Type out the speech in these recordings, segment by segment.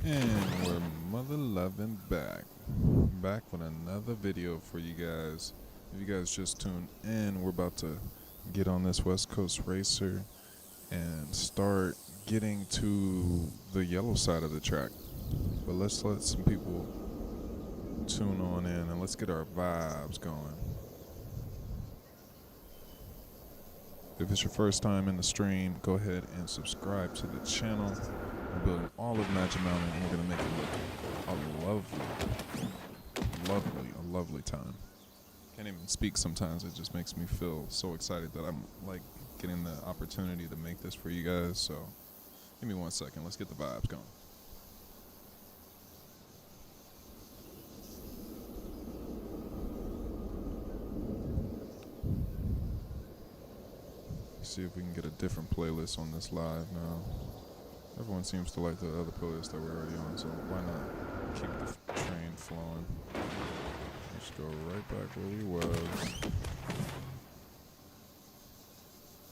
And we're mother loving back with another video for you guys. If you guys just tuned in, we're about to get on this West Coast Racer and start getting to the yellow side of the track. But let's let some people tune on in and let's get our vibes going. If it's your first time in the stream, go ahead and subscribe to the channel. We're building all of Magic Mountain and we're going to make it look a lovely time. Can't even speak sometimes. It just makes me feel so excited that I'm like getting the opportunity to make this for you guys. So give me 1 second. Let's get the vibes going. See if we can get a different playlist on this live now. Everyone seems to like the other playlist that we're already on, so why not keep the train flowing? Let's go right back where we was.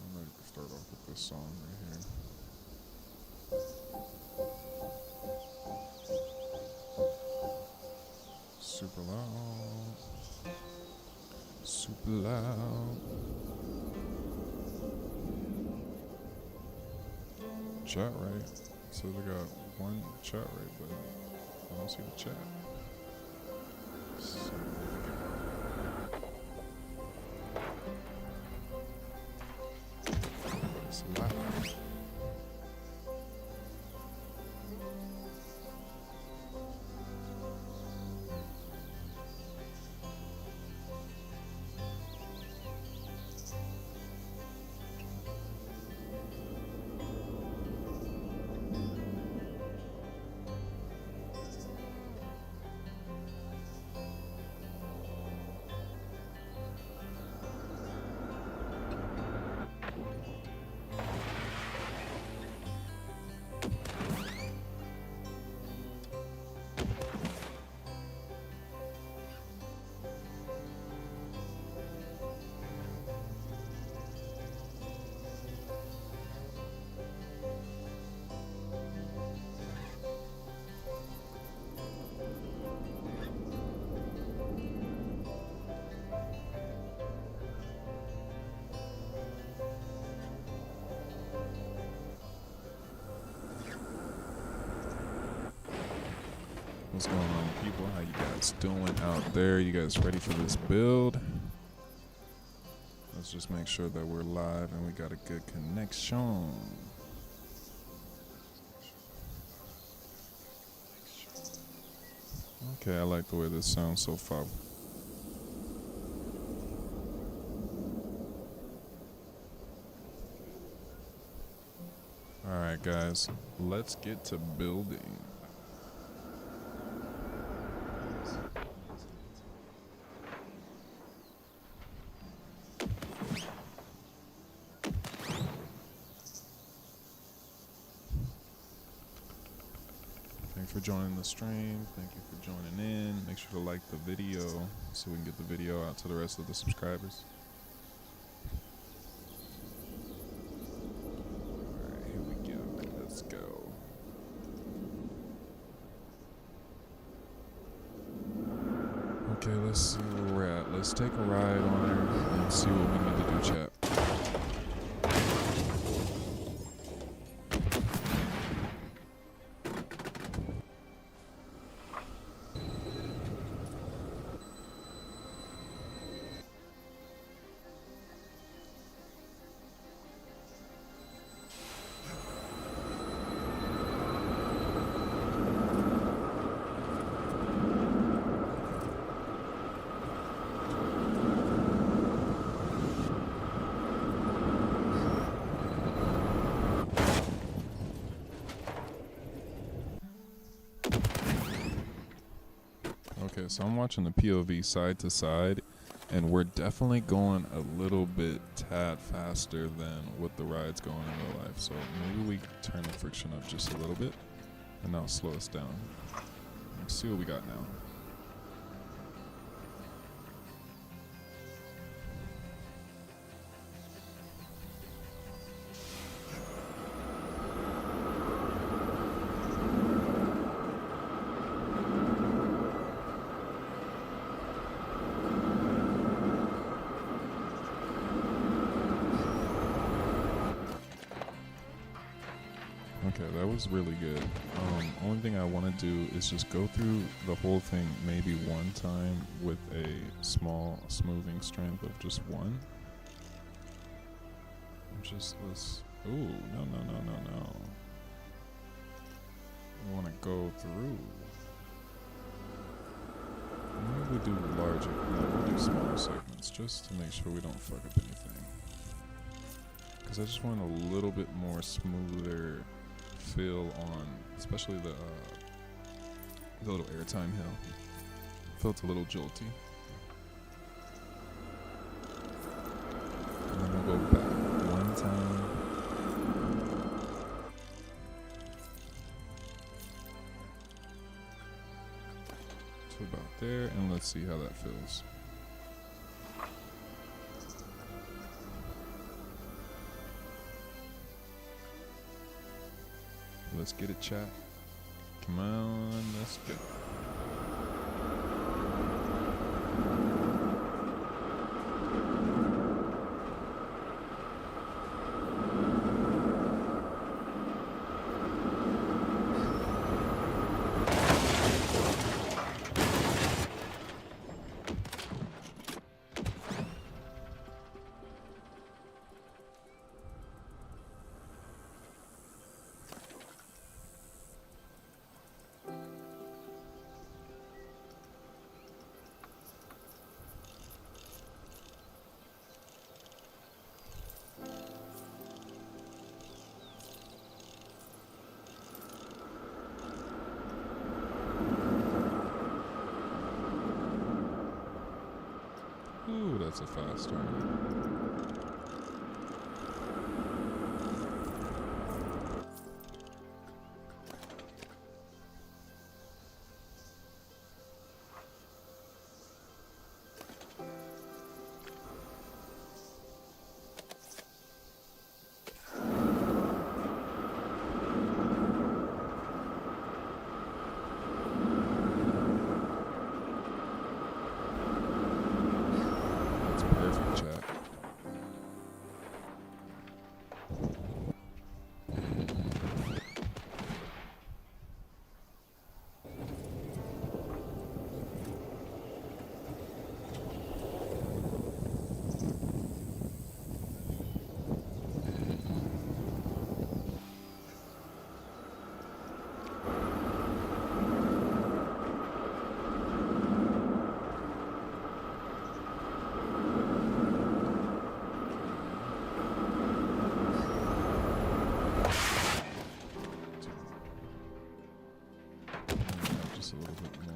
I'm ready to start off with this song right here. Super loud. Super loud. Chat right. So they got one chat right, but I don't see the chat. So it's loud. What's going on, people? How you guys doing out there? You guys ready for this build? Let's just make sure that we're live and we got a good connection. Okay, I like the way this sounds so far. Alright guys, let's get to building. Thanks for joining the stream. Thank you for joining in. Make sure to like the video so we can get the video out to the rest of the subscribers. Alright, here we go. Let's go. Okay, let's see where we're at. Let's take a ride on her and see what we need to do, chat. Okay, so I'm watching the POV side to side, and we're definitely going a little bit tad faster than what the ride's going in real life. So maybe we turn the friction up just a little bit, and that'll slow us down. Let's see what we got now. Okay, that was really good. Only thing I want to do is just go through the whole thing maybe one time with a small smoothing strength of just one. Just let's. Ooh, no. I want to go through. Maybe we do larger. No, we'll do smaller segments just to make sure we don't fuck up anything. Because I just want a little bit more smoother feel on, especially the little airtime hill. Felt a little jolty. And then we'll go back one time. To about there, and let's see how that feels. Let's get it, chat. Come on, let's go. Ooh, that's a fast turn. Perfect, chat. Just a little bit more.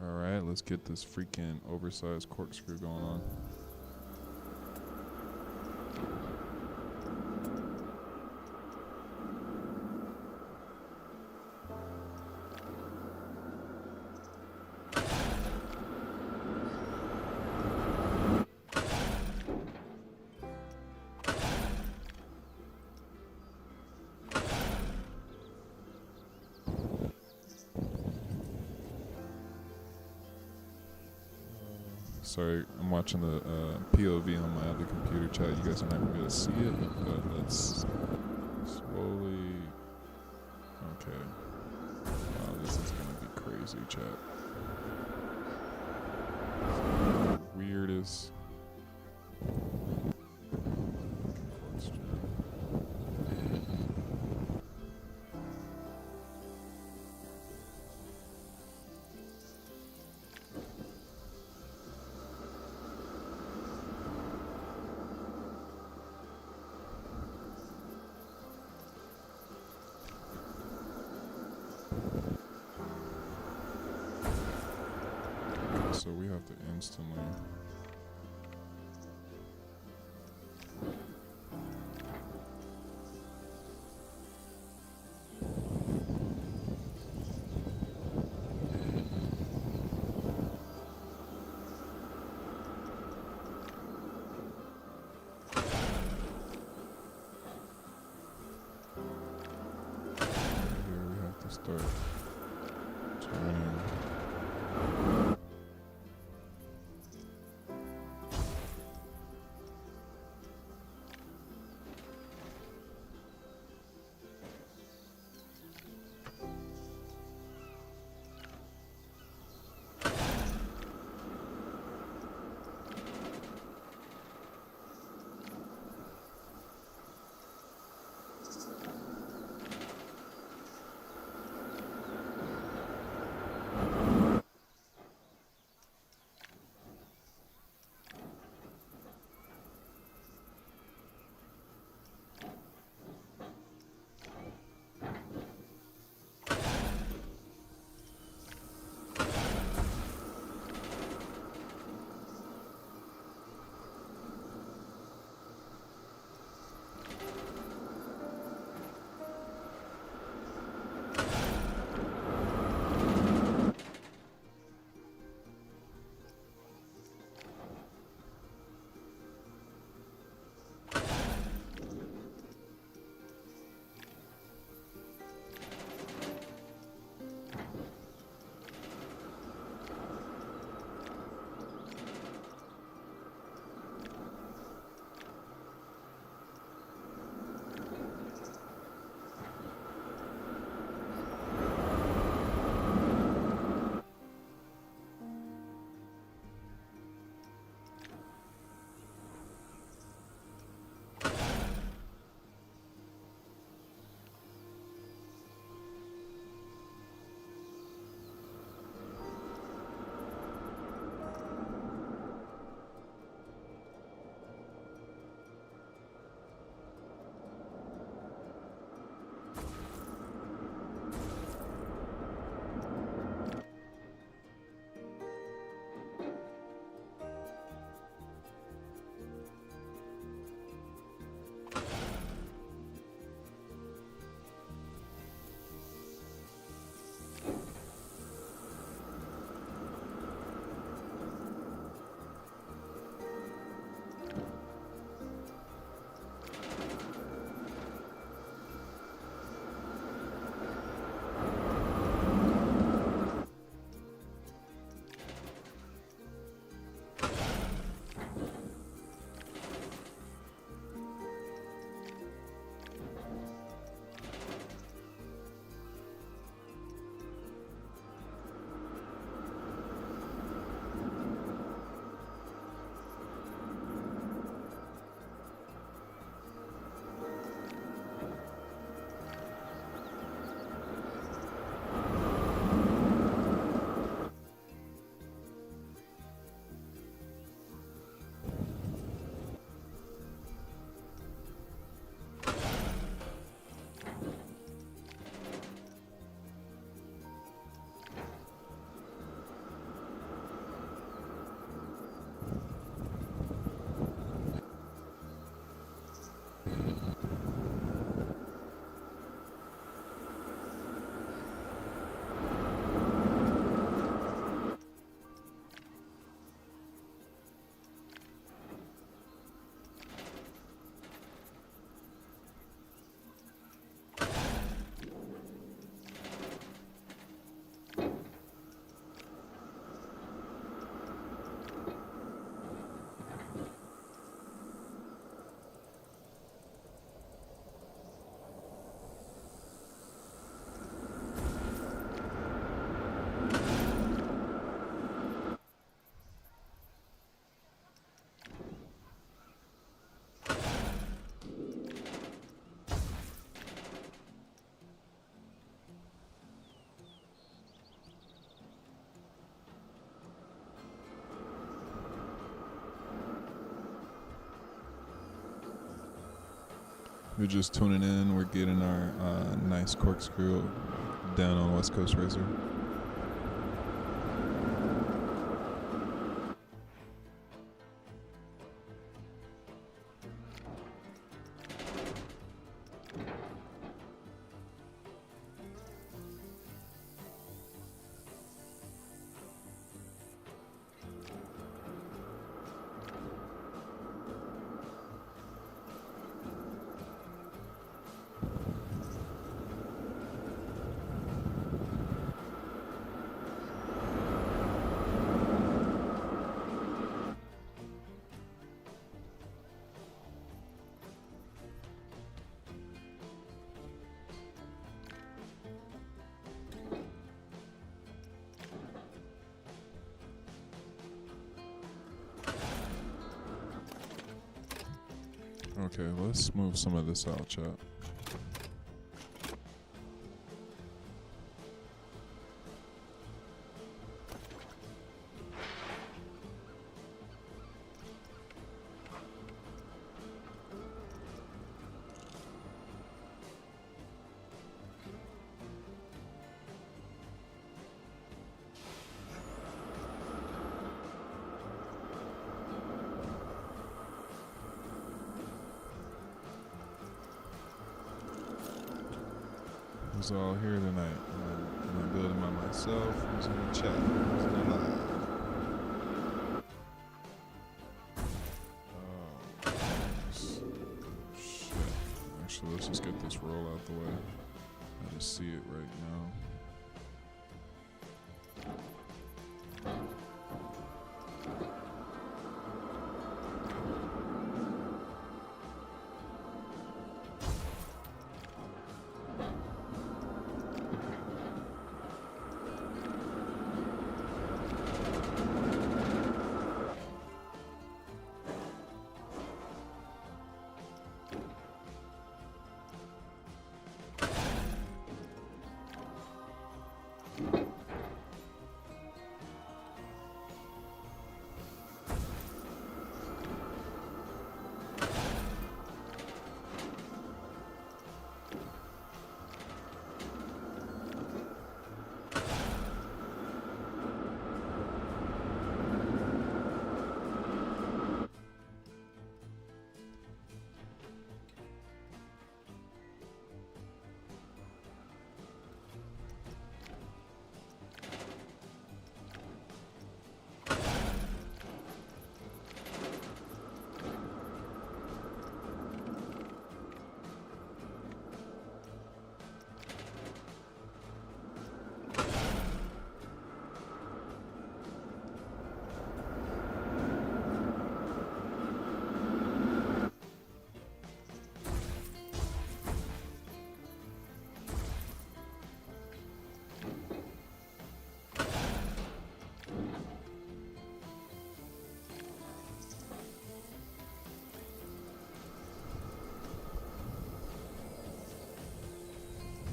Alright, let's get this freaking oversized corkscrew going on. Sorry, I'm watching the POV on my other computer, chat. You guys are not going to be able to see it, but let's slowly... Okay. Wow, this is going to be crazy, chat. Weirdest... so we have to instantly. Here we have to start turning. You're just tuning in. We're getting our nice corkscrew down on West Coast Racer. Okay, let's move some of this out, chat. Who's all here tonight? Am I building by myself? Who's in the chat? Who's in the live? Oh, shit. Actually, let's just get this roll out the way. I just see it right now.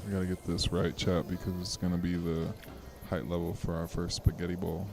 We gotta get this right, chat, because it's gonna be the height level for our first spaghetti bowl.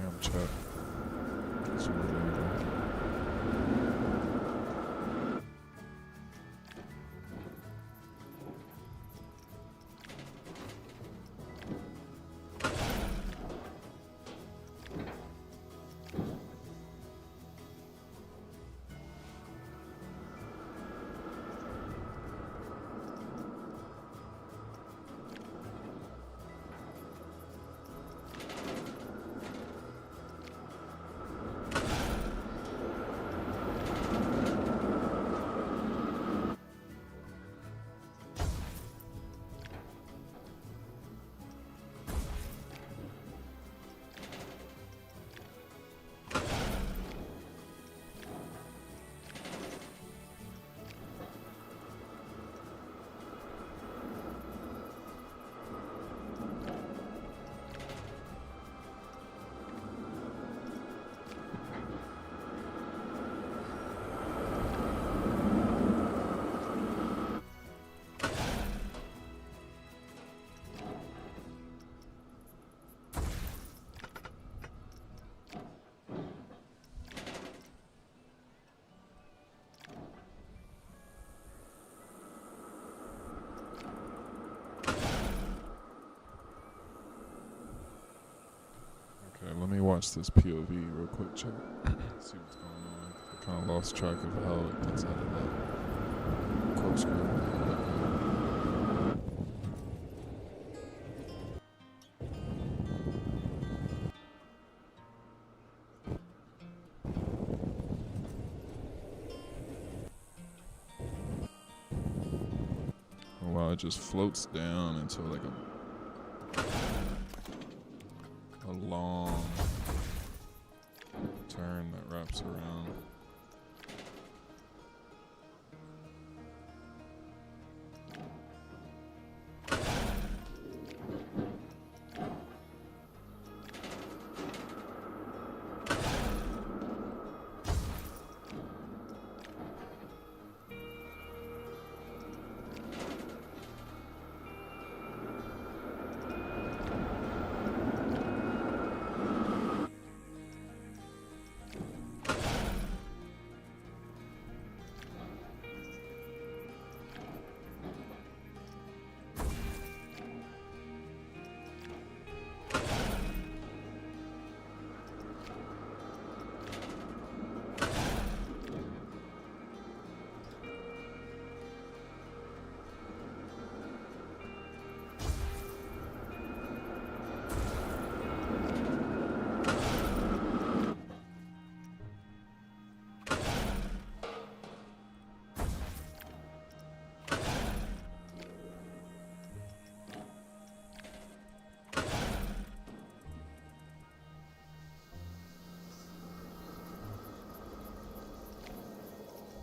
Damn, chat. It's unbelievable. watch this POV real quick, chat. See what's going on. I kind of lost track of how it gets out of that corkscrew. Wow, it just floats down into like a long turn that wraps around.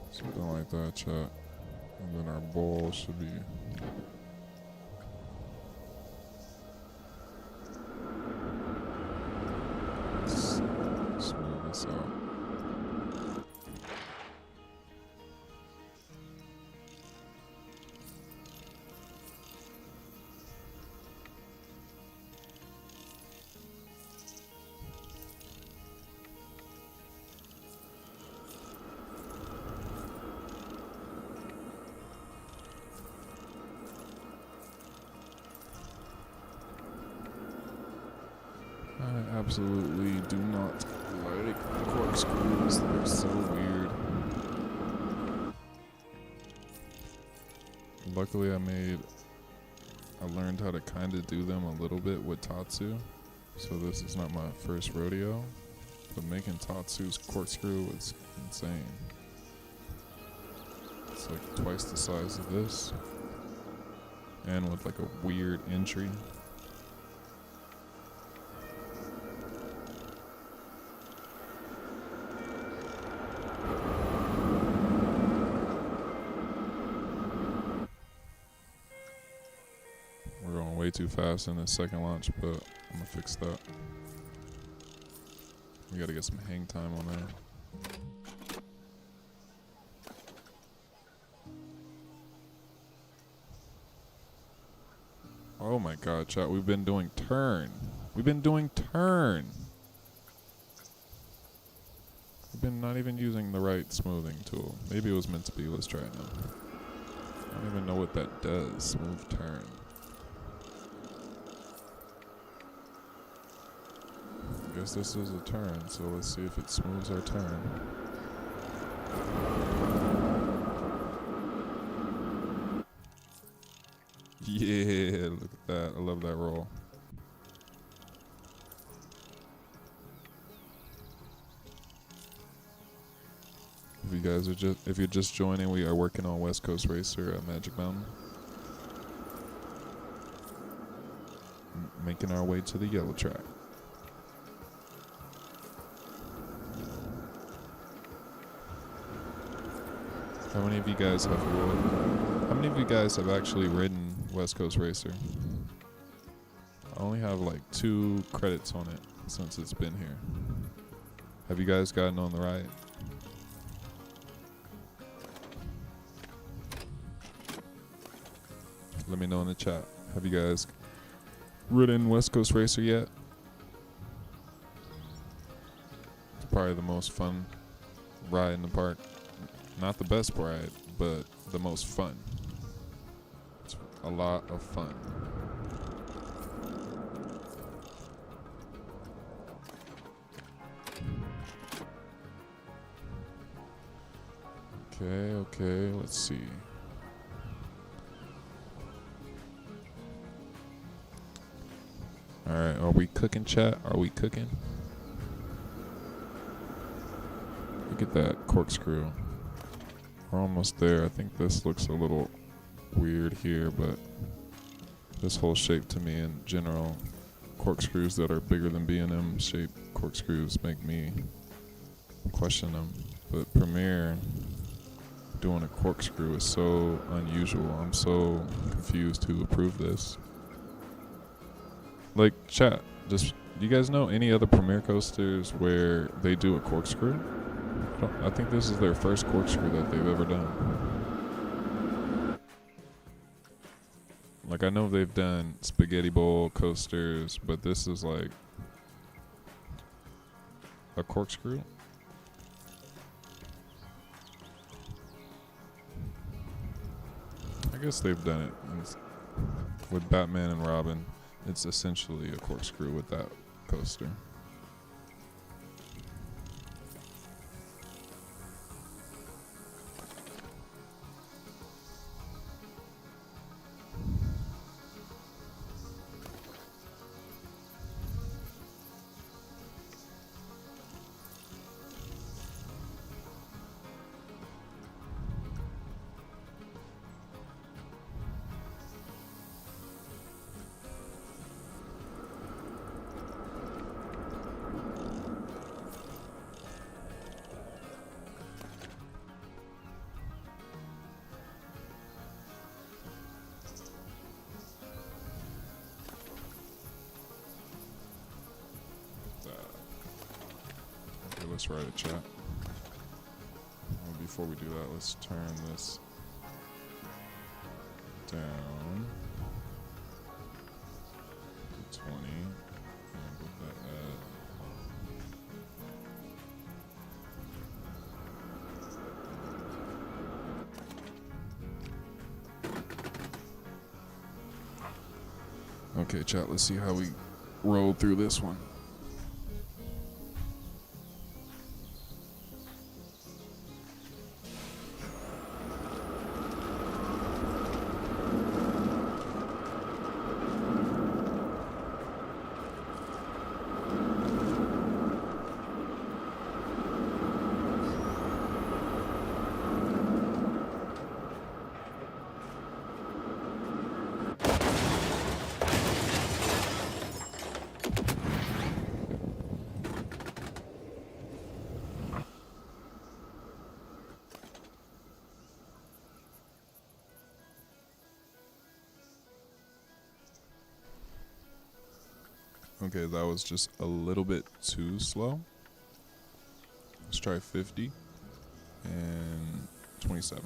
Something like that, chat. And then our ball should be smooth this out. I absolutely do not like corkscrews. They're so weird. Luckily, I learned how to kind of do them a little bit with Tatsu. So this is not my first rodeo. But making Tatsu's corkscrew was insane. It's like twice the size of this. And with like a weird entry. Way too fast in the second launch, but I'm gonna fix that. We gotta get some hang time on there. Oh my god, chat, we've been doing turn. We've been not even using the right smoothing tool. Maybe it was meant to be. Let's try it now. I don't even know what that does. Smooth turn. I guess this is a turn, so let's see if it smooths our turn. Yeah, look at that. I love that roll. If you're just joining, we are working on West Coast Racer at Magic Mountain. Making our way to the yellow track. How many of you guys have actually ridden West Coast Racer? I only have like 2 credits on it since it's been here. Have you guys gotten on the ride? Let me know in the chat. Have you guys ridden West Coast Racer yet? It's probably the most fun ride in the park. Not the best ride, but the most fun. It's a lot of fun. Okay, let's see. Alright, are we cooking, chat? Are we cooking? Look at that corkscrew. We're almost there. I think this looks a little weird here, but this whole shape to me in general, corkscrews that are bigger than B&M shape corkscrews make me question them. But Premiere doing a corkscrew is so unusual. I'm so confused who approved this. Like, chat, just, do you guys know any other Premiere coasters where they do a corkscrew? I think this is their first corkscrew that they've ever done. Like, I know they've done spaghetti bowl coasters, but this is like a corkscrew. I guess they've done it with Batman and Robin. It's essentially a corkscrew with that coaster. Okay, let's write a chat. Well, before we do that, let's turn this down to 20 and put that at. Okay, chat, let's see how we roll through this one. Okay, that was just a little bit too slow. Let's try 50 and 27.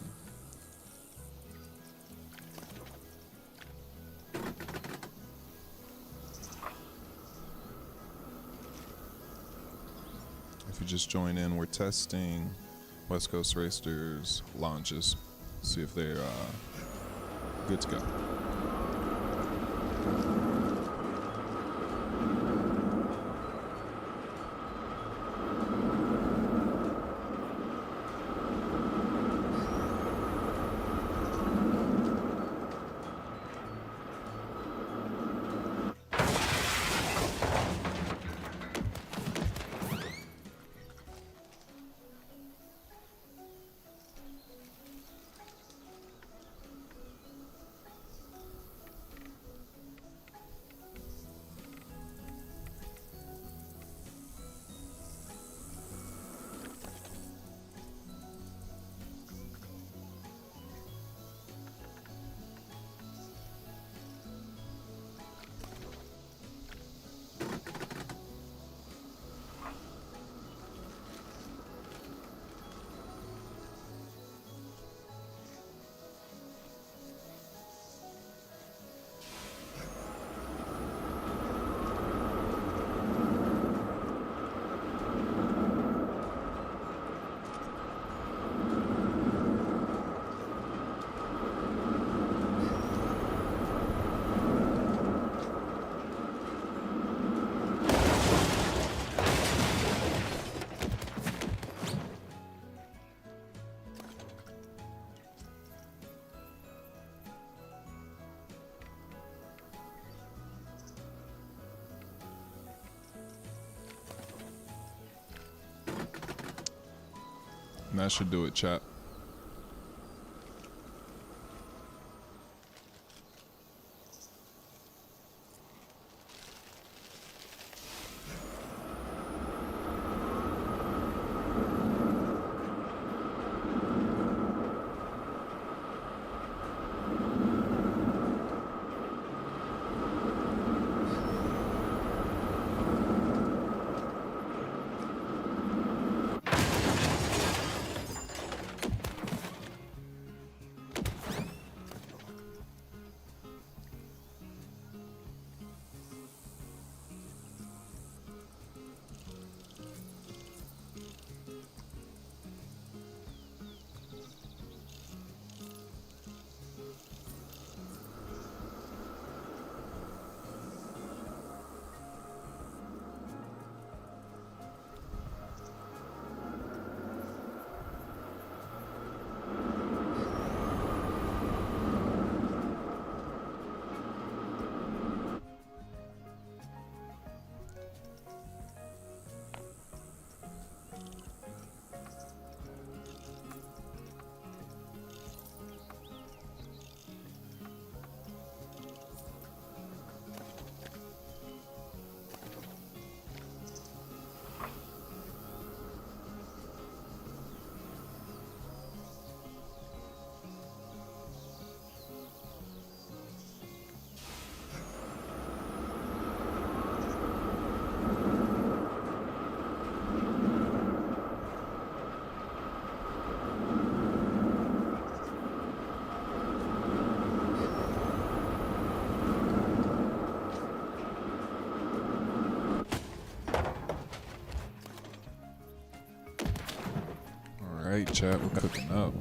If you just join in, we're testing West Coast Racers launches. See if they're good to go. And that should do it, chat. All right, chat, we're cooking up.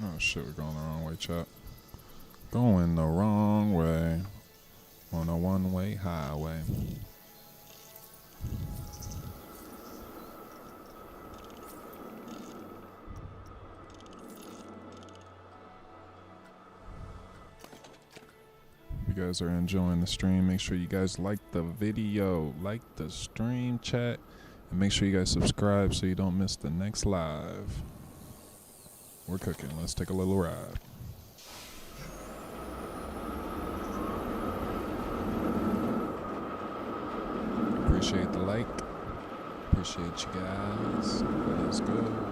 Oh shit, we're going the wrong way, chat. Going the wrong way on a one-way highway. If you guys are enjoying the stream, make sure you guys like the video, like the stream, chat, and make sure you guys subscribe so you don't miss the next live. We're cooking. Let's take a little ride. Appreciate the like. Appreciate you guys. Let's go.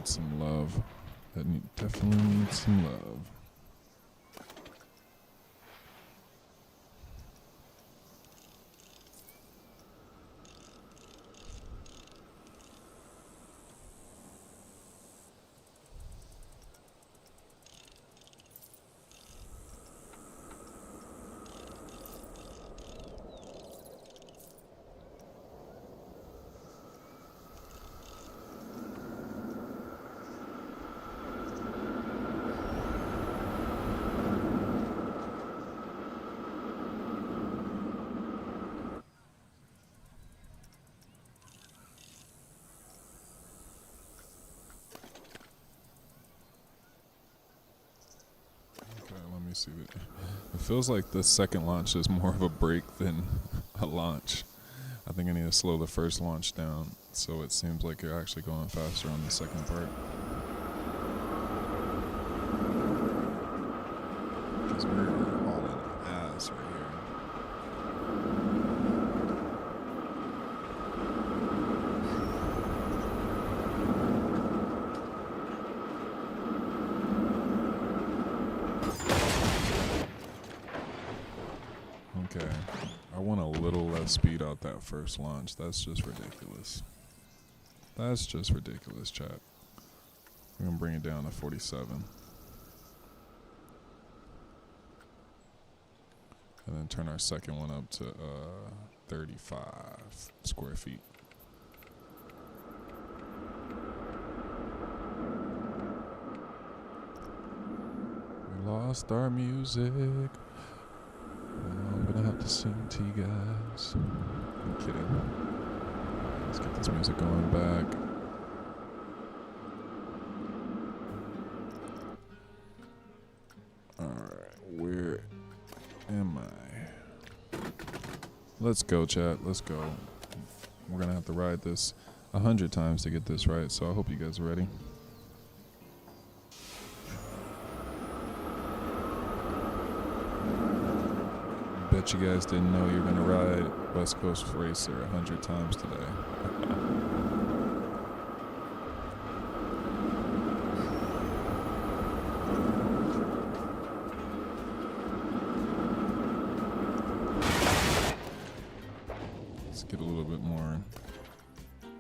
Some love. Definitely needs some love. See it feels like the second launch is more of a break than a launch. I think I need to slow the first launch down so it seems like you're actually going faster on the second part. Because we're hauling ass right here. Okay, I want a little less speed out that first launch. That's just ridiculous. That's just ridiculous, chat. We're gonna bring it down to 47. And then turn our second one up to 35 square feet. We lost our music. I'm gonna have to sing to you guys. I'm kidding. Let's get this music going back. Alright, where am I? Let's go, chat. Let's go. We're gonna have to ride this 100 times to get this right, so I hope you guys are ready. Bet you guys didn't know you're gonna ride West Coast Racer 100 times today. Let's get a little bit more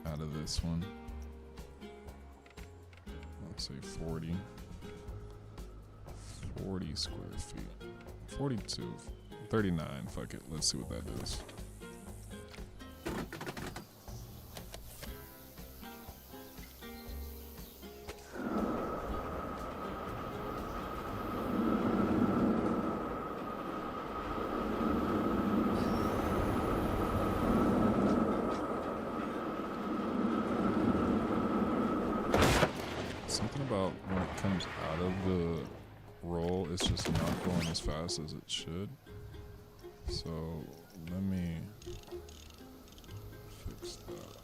out of this one. Let's say 40 square feet. 42. 39, fuck it. Let's see what that is. Something about when it comes out of the roll, it's just not going as fast as it should. So let me fix that.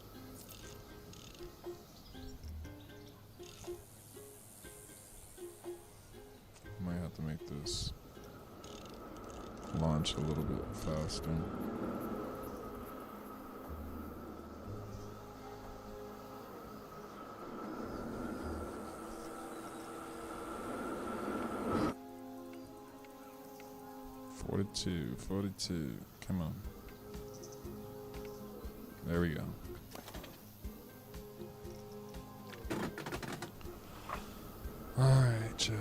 Might have to make this launch a little bit faster. Forty-two. Come on. There we go. All right, chat.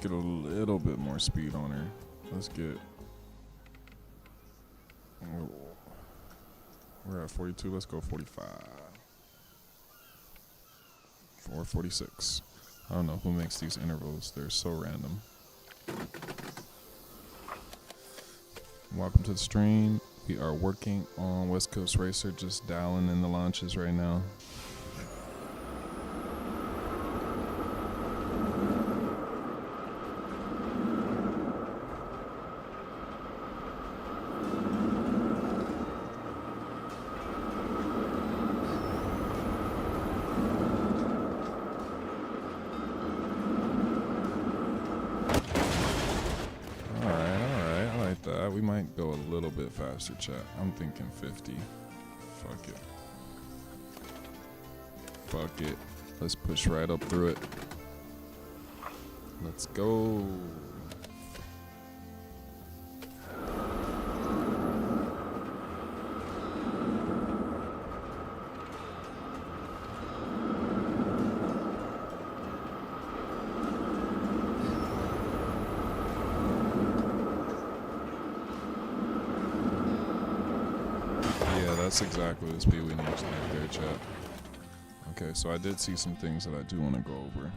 get a little bit more speed on her. Let's get. We're at 42. Let's go 45. 446. I don't know who makes these intervals. They're so random. Welcome to the stream. We are working on West Coast Racer, just dialing in the launches right now. We might go a little bit faster, chat. I'm thinking 50. Fuck it. Fuck it. Let's push right up through it. Let's go. That's exactly the speed we need to make there, chat. Okay, so I did see some things that I do want to go over.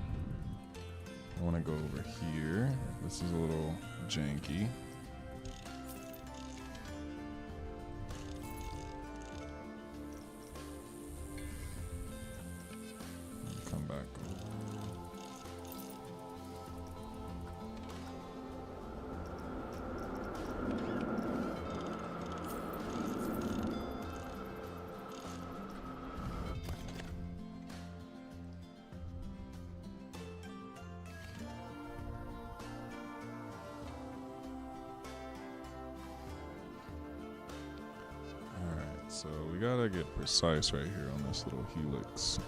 I want to go over here. This is a little janky. Come back over. So we gotta get precise right here on this little helix.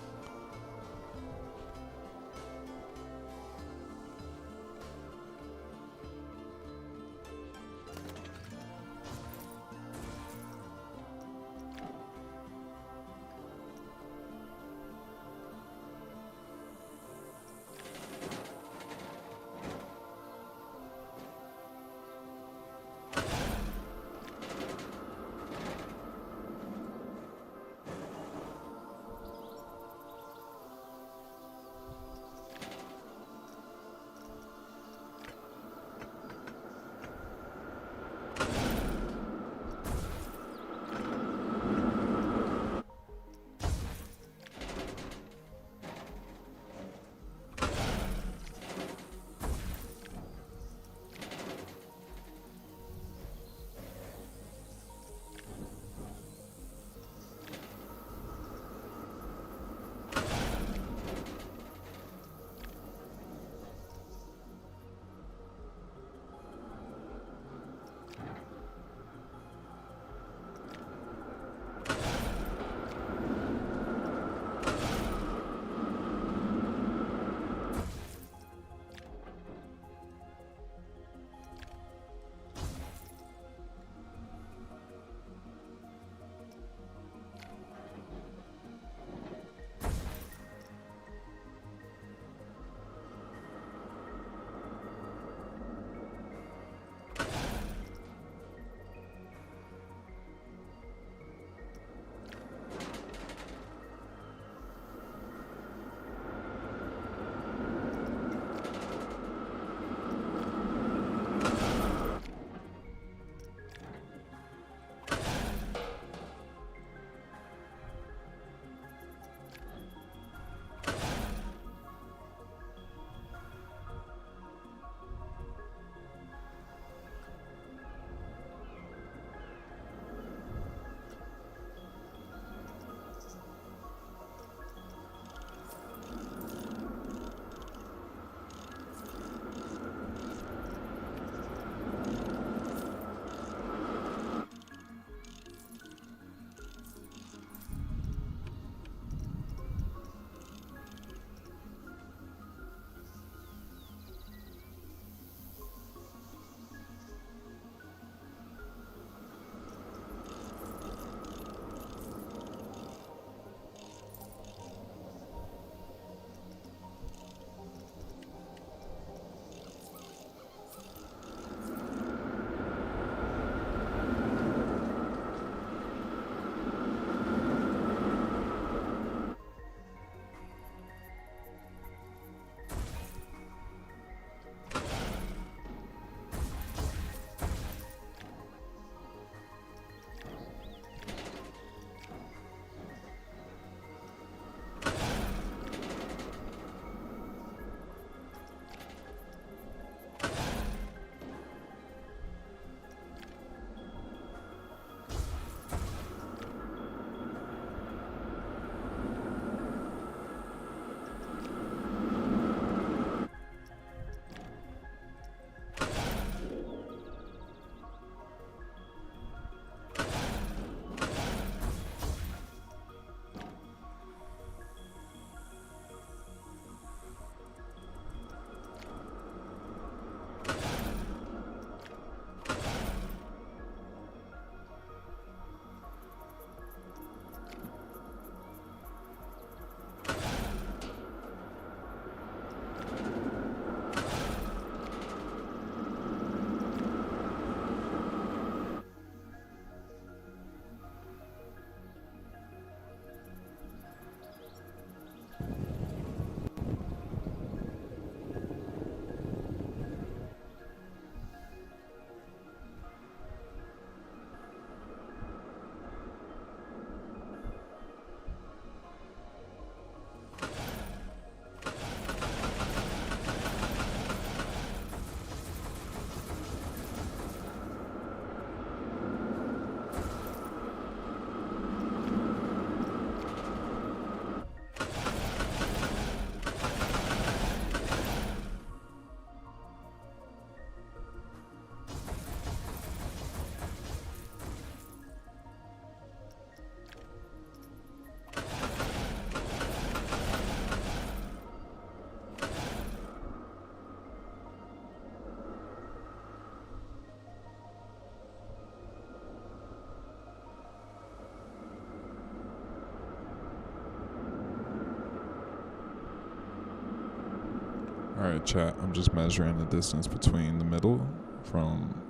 Alright, chat, I'm just measuring the distance between the middle from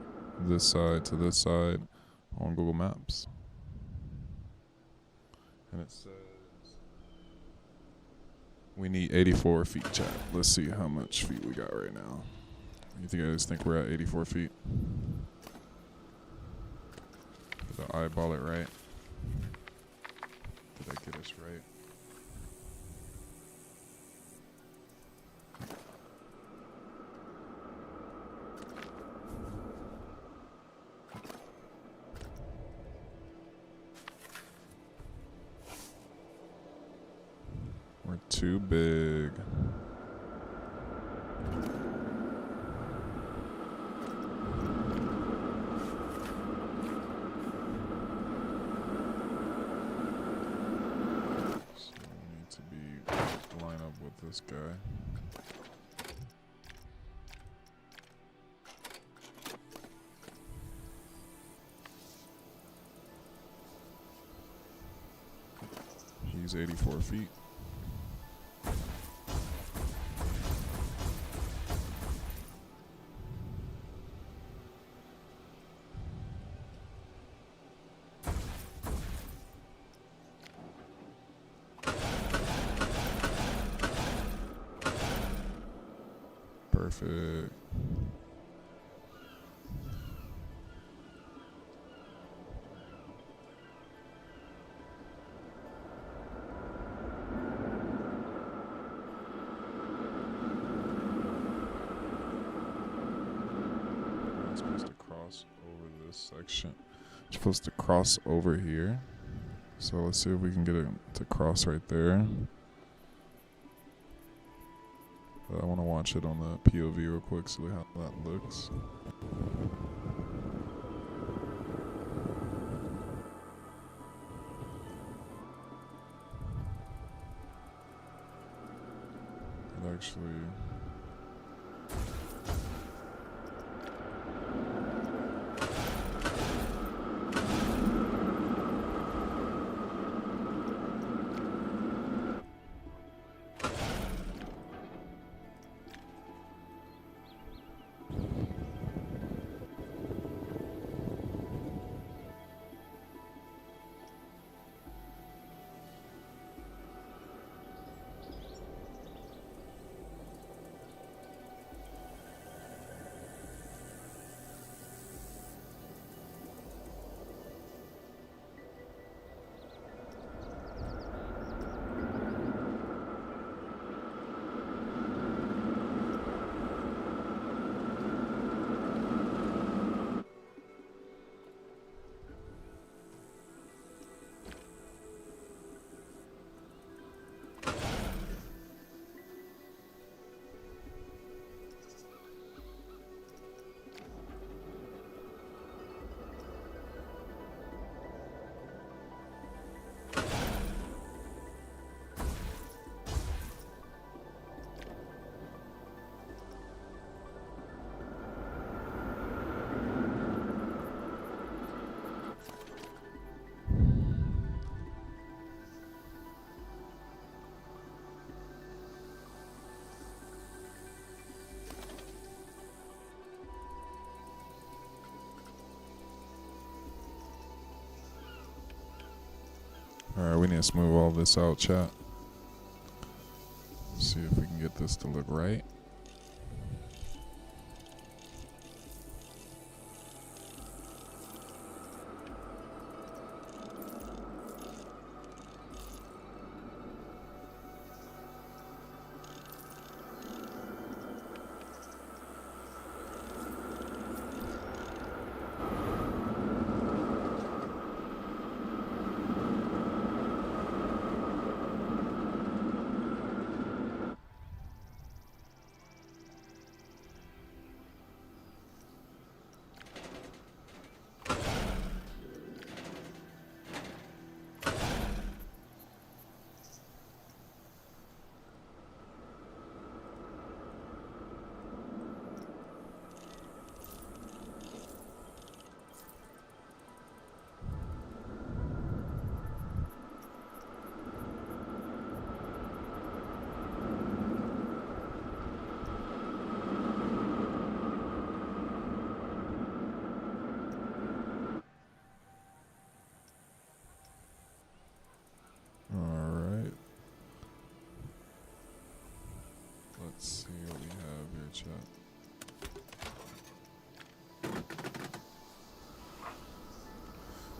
this side to this side on Google Maps. And it says we need 84 feet, chat. Let's see how much feet we got right now. You guys think we're at 84 feet? Did I eyeball it right? Did I get us right? We're too big. So we need to be line up with this guy. He's 84 feet. Perfect. I'm supposed to cross over this section. I'm supposed to cross over here. So let's see if we can get it to cross right there. But I want to watch it on the POV real quick, see how that looks. It actually... Alright, we need to smooth all this out, chat. See if we can get this to look right.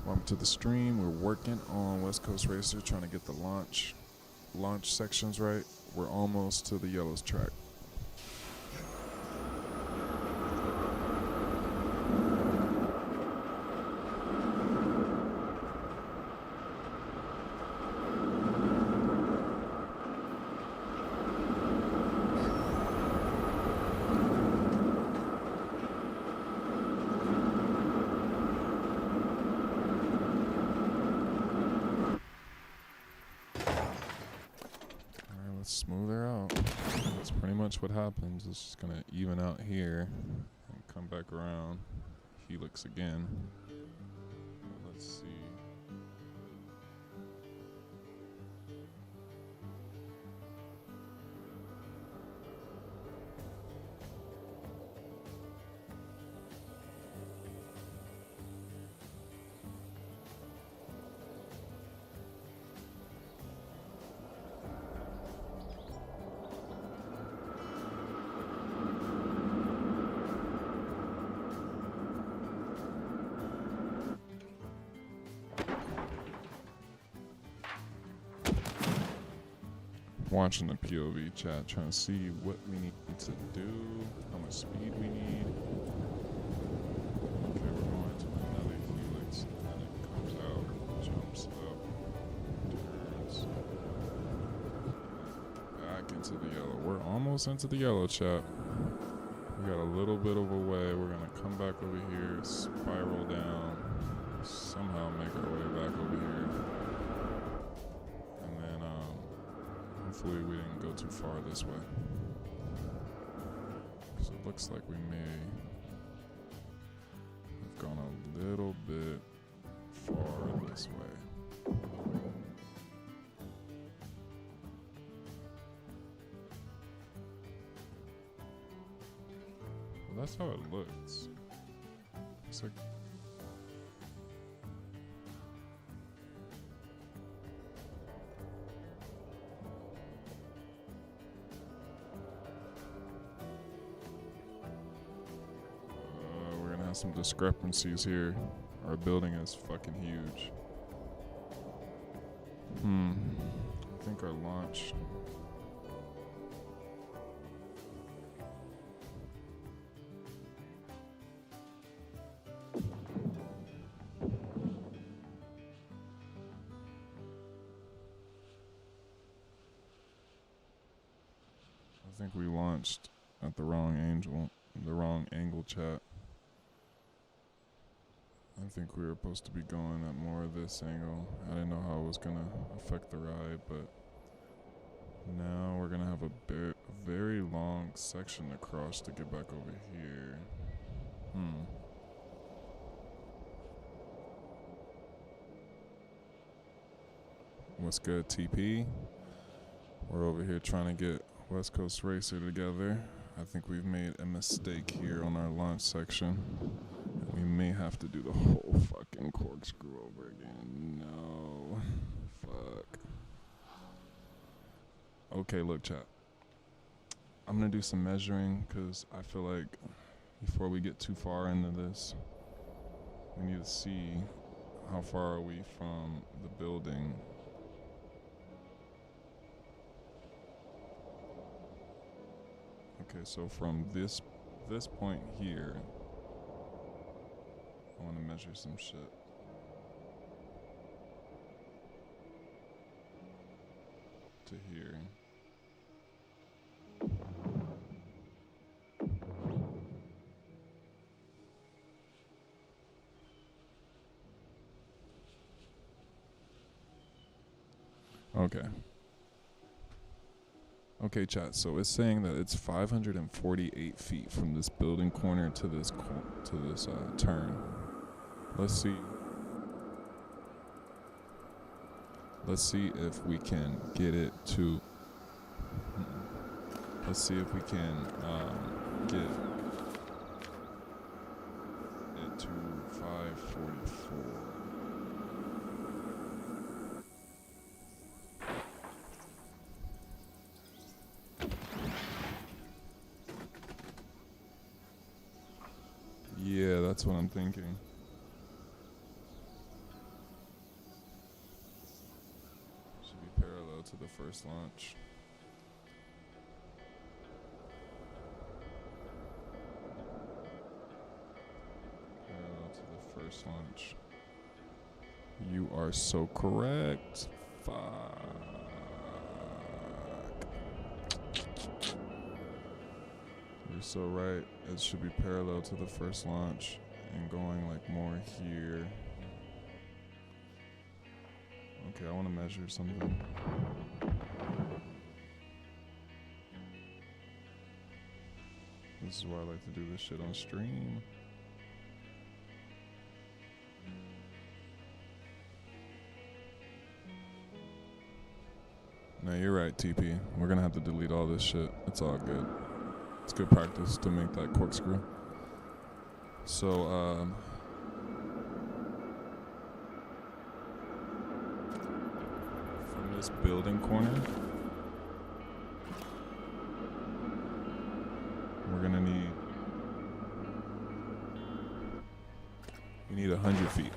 Welcome to the stream. We're working on West Coast Racer, trying to get the launch sections right. We're almost to the yellows track. Smooth her out. That's pretty much what happens. It's just gonna even out here and come back around. Helix again. Let's see. Watching the POV chat, trying to see what we need to do, how much speed we need. Okay, we're going to another helix, and then it comes out, jumps up, turns, back into the yellow. We're almost into the yellow, chat. We got a little bit of a way. We're gonna come back over here, spiral down, somehow make our way back over here. Hopefully we didn't go too far this way. So it looks like we may have gone a little bit far this way. Well, that's how it looks. Looks like some discrepancies here. Our building is fucking huge. I think our launch. I think we launched at the wrong angle, chat. I think we were supposed to be going at more of this angle. I didn't know how it was gonna affect the ride, but now we're gonna have a very long section to cross to get back over here. What's good, TP? We're over here trying to get West Coast Racer together. I think we've made a mistake here on our launch section. We may have to do the whole fucking corkscrew over again. No. Fuck. Okay, look, chat. I'm gonna do some measuring because I feel like before we get too far into this, we need to see how far are we from the building. Okay, so from this point here, I want to measure some shit. To here. Okay. Okay, chat. So it's saying that it's 548 feet from this building corner to this turn. Let's see. Let's see if we can get it to. Let's see if we can get it to 544. That's what I'm thinking. Should be parallel to the first launch. Parallel to the first launch. You are so correct. Fuck. You're so right. It should be parallel to the first launch and going like more here. Okay, I want to measure something. This is why I like to do this shit on stream. No, you're right, TP. We're gonna have to delete all this shit. It's all good. It's good practice to make that corkscrew. So, from this building corner, we're gonna need, you need 100 feet.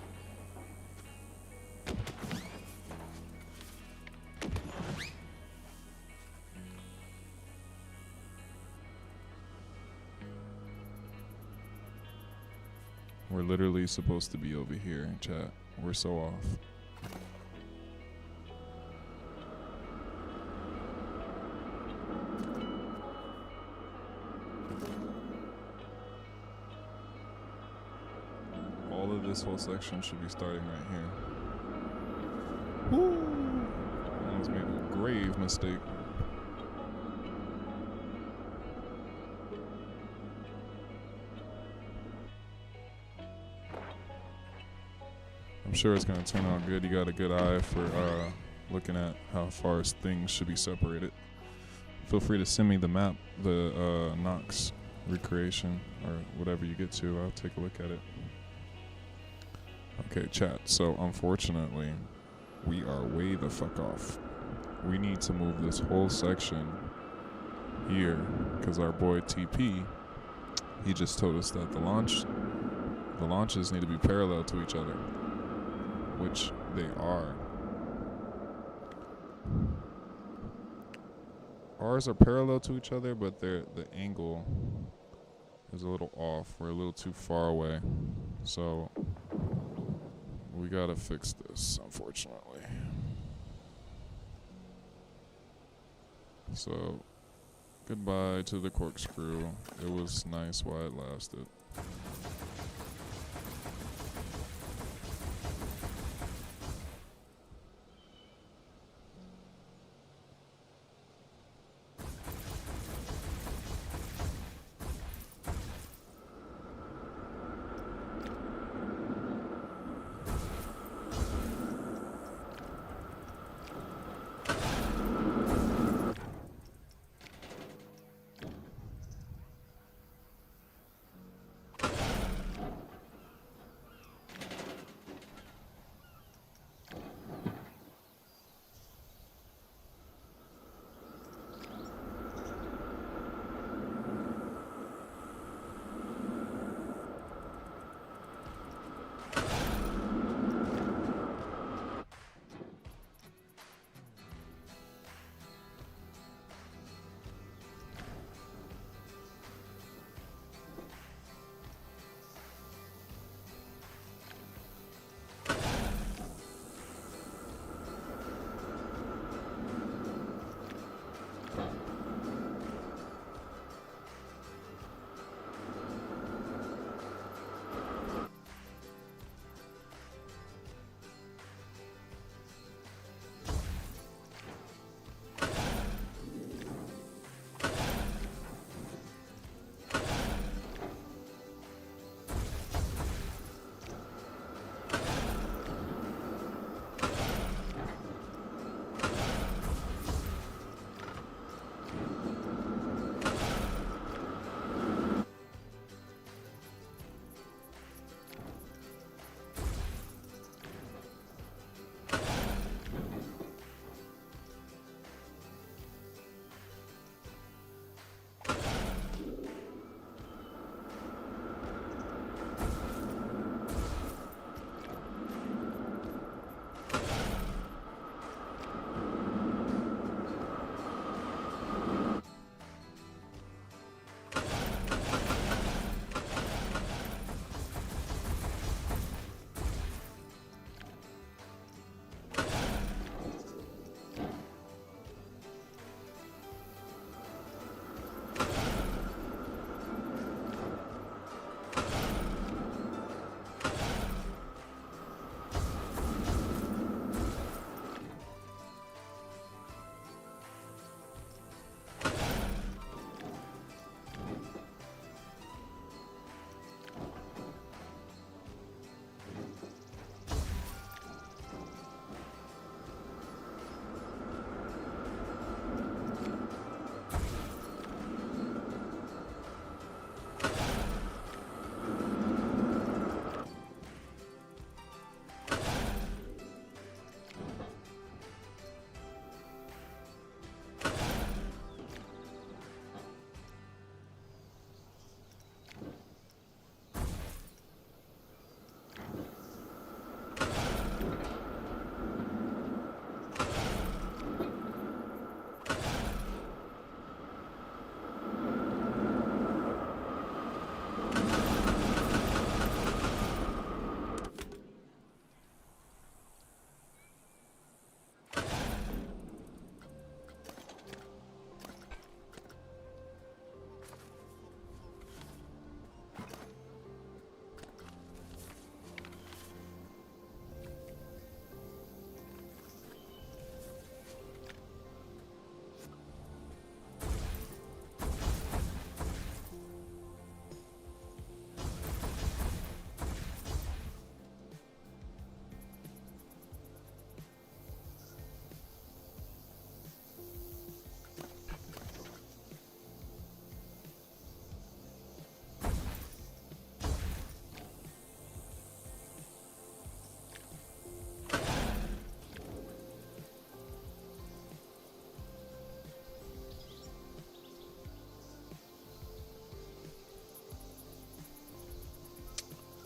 We're literally supposed to be over here, chat. We're so off. All of this whole section should be starting right here. Woo! Almost made a grave mistake. I'm sure it's gonna turn out good. You got a good eye for looking at how far things should be separated. Feel free to send me the map, the Knox recreation, or whatever you get to. I'll take a look at it. Okay, chat. So unfortunately, we are way the fuck off. We need to move this whole section here because our boy TP, he just told us that the launches need to be parallel to each other, which they are. Ours are parallel to each other, but the angle is a little off. We're a little too far away. So we gotta fix this, unfortunately. So goodbye to the corkscrew. It was nice while it lasted.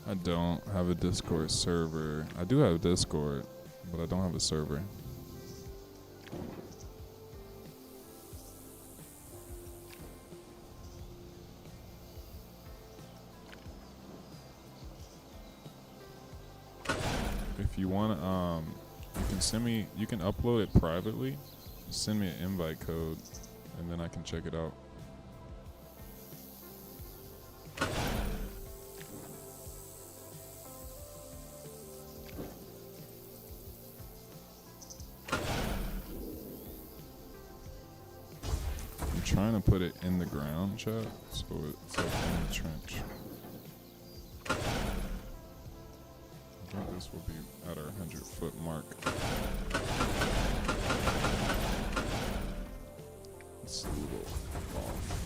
I don't have a Discord server. I do have Discord, but I don't have a server. If you want, you can send me. You can upload it privately. Send me an invite code, and then I can check it out. I'm trying to put it in the ground, chat, so it's like in the trench. I think this will be at our 100-foot mark. It's a little off.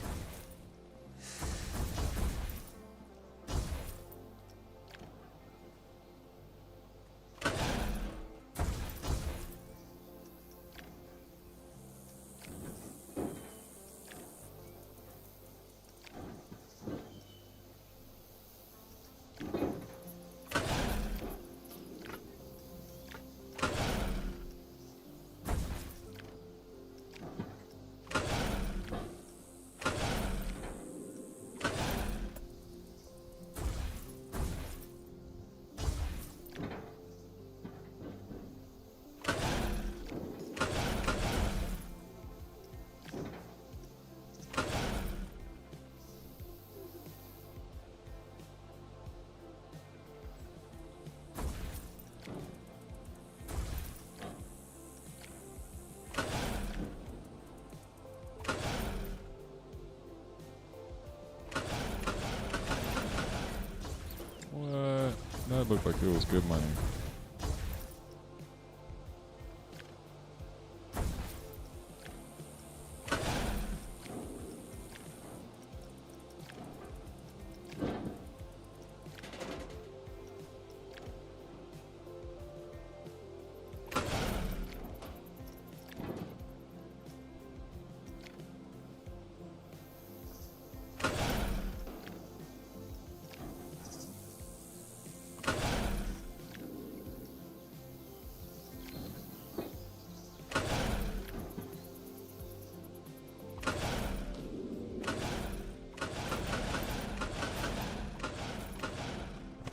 What? That looked like it was good money.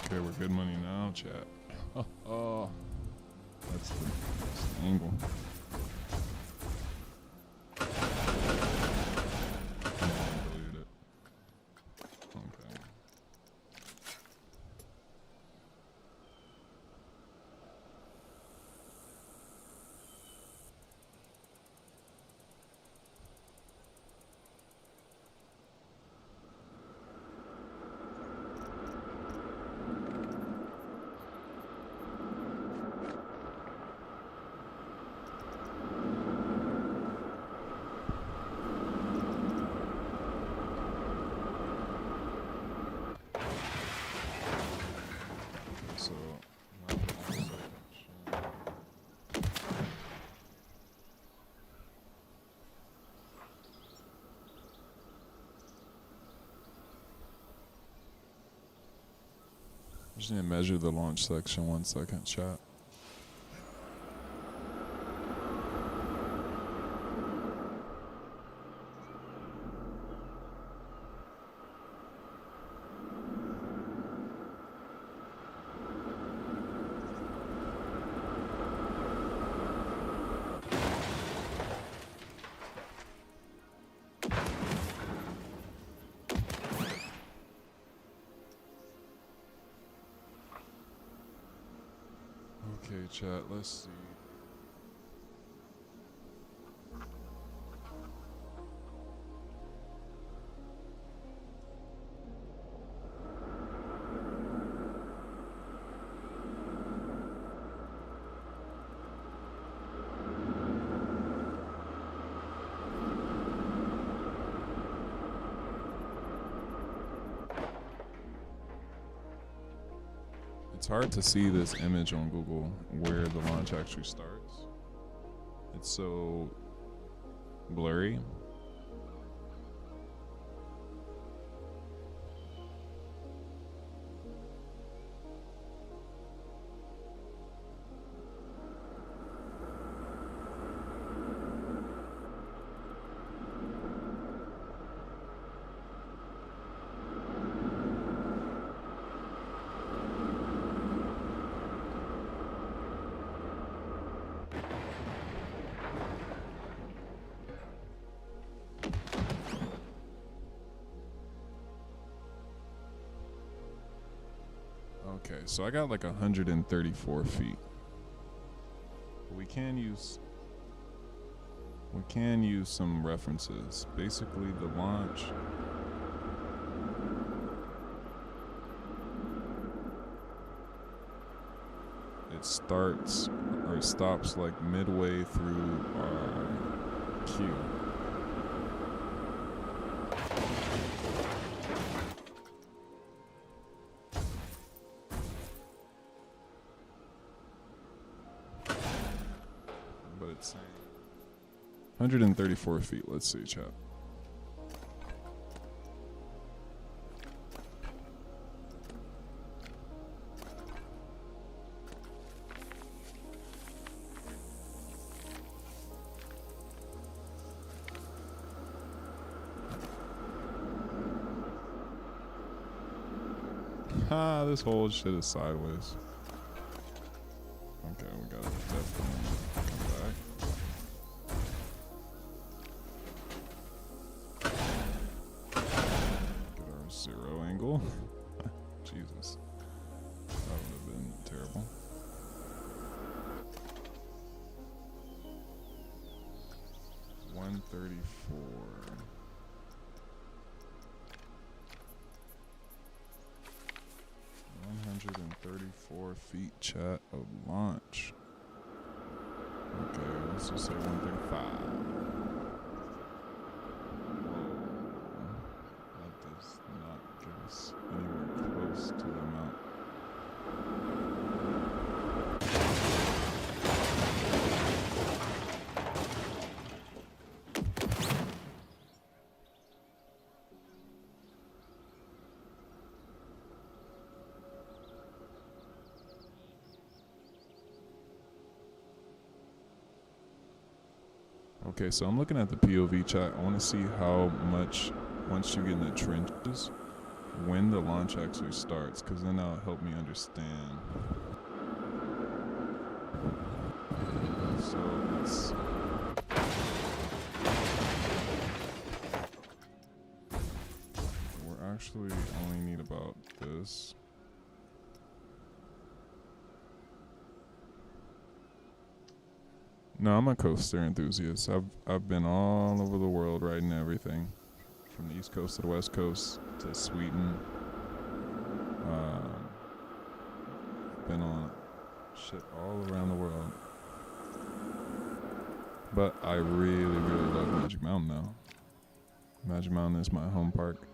Okay, we're good money now, chat. Oh, that's the angle. Deleted it. Okay. So, now the next section. I just need to measure the launch section 1 second, chat. Okay, chat, let's see. It's hard to see this image on Google where the launch actually starts. It's so blurry. so I got like 134 feet. We can use some references. Basically, the launch it starts or stops like midway through our queue. But it's saying 134 feet. Let's see, chat. This whole shit is sideways. Okay, we gotta definitely come back. Get our 0 angle. Jesus. That would have been terrible. $134. 134 feet, chat, of launch. Okay, let's just say 135. Whoa. That does not give us anywhere close to the amount. Okay, so I'm looking at the POV chat. I want to see how much, once you get in the trenches, when the launch actually starts, because then that'll help me understand. So let's... We're actually only need about this. No, I'm a coaster enthusiast. I've been all over the world riding everything, from the East Coast to the West Coast to Sweden. Been on shit all around the world. But I really, really love Magic Mountain now. Magic Mountain is my home park.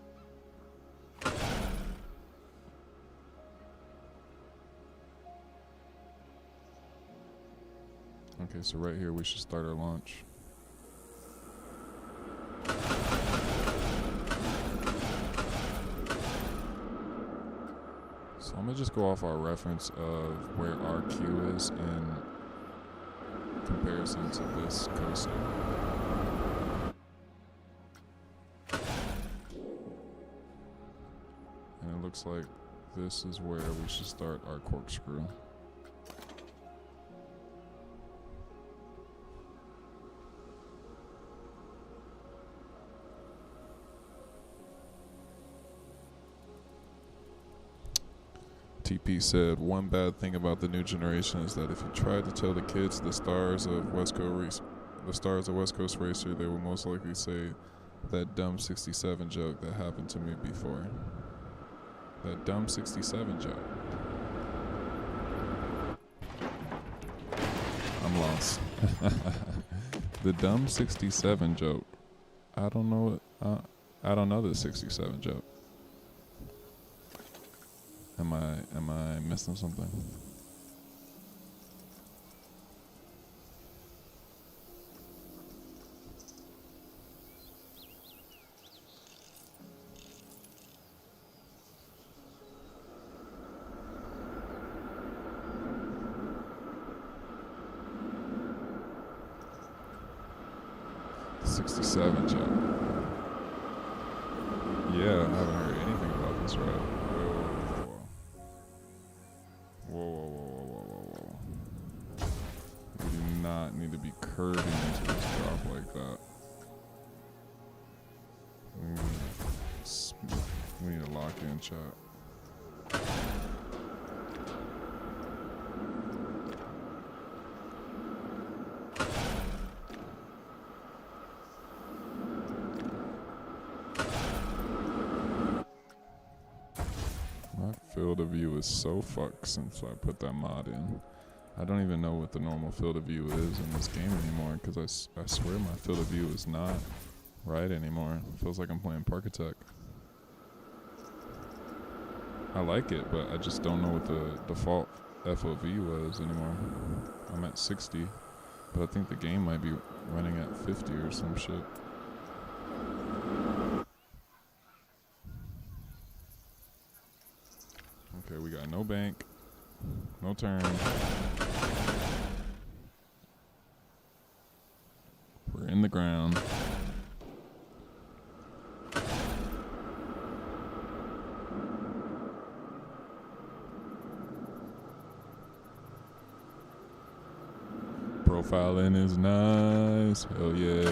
Okay, so right here we should start our launch. So I'm gonna just go off our reference of where our queue is in comparison to this coaster. And it looks like this is where we should start our corkscrew. TP said, one bad thing about the new generation is that if you tried to tell the kids the stars of West Coast Racer, they will most likely say that dumb 67 joke that happened to me before. That dumb 67 joke. I'm lost. The dumb 67 joke. I don't know the 67 joke. Am I missing something? The 67 joke. Yeah, I haven't heard anything about this ride. Whoa. We do not need to be curving into this drop like that. We need to lock in, chat. field of view is so fucked since I put that mod in. I don't even know what the normal field of view is in this game anymore because I swear my field of view is not right anymore. It feels like I'm playing Park Attack. I like it, but I just don't know what the default FOV was anymore. I'm at 60, but I think the game might be running at 50 or some shit. Okay, we got no bank, no turn. We're in the ground. Profiling is nice. Hell yeah.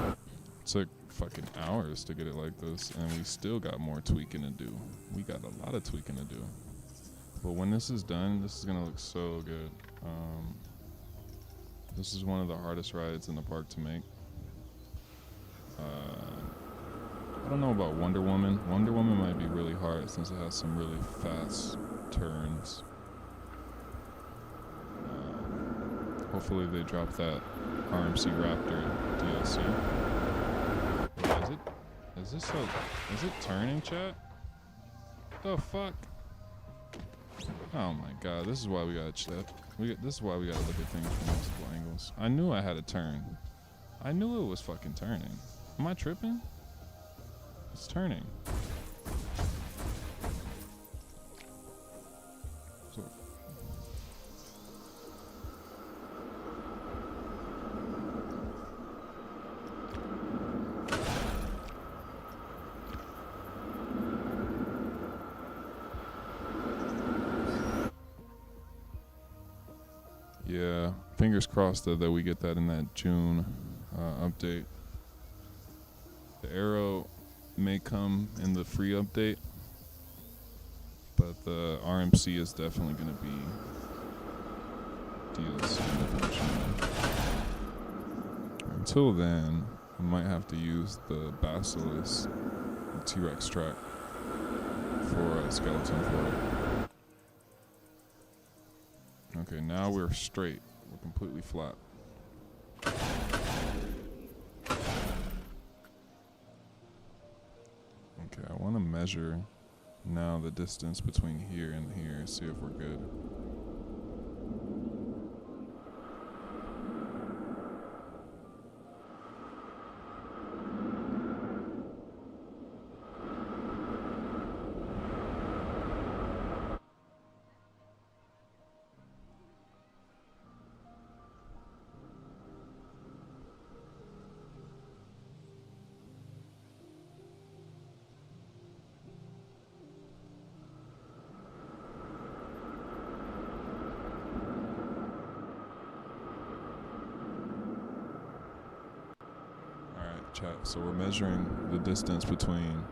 It took fucking hours to get it like this, and we still got more tweaking to do. We got a lot of tweaking to do. But when this is done, this is gonna look so good. This is one of the hardest rides in the park to make. I don't know about Wonder Woman. Wonder Woman might be really hard since it has some really fast turns. Hopefully they drop that RMC Raptor DLC. Wait, is it turning, chat? The fuck? Oh my god, this is why we gotta check. This is why we gotta look at things from multiple angles. I knew I had a turn. I knew it was fucking turning. Am I tripping? It's turning. So yeah, fingers crossed that we get that in that June update. The arrow may come in the free update, but the RMC is definitely going to be DLC. Until then, I might have to use the Basilisk, the T-Rex track, for a skeleton for it. Okay, now we're straight. We're completely flat. Okay, I want to measure now the distance between here and here, see if we're good. Chat. So we're measuring the distance between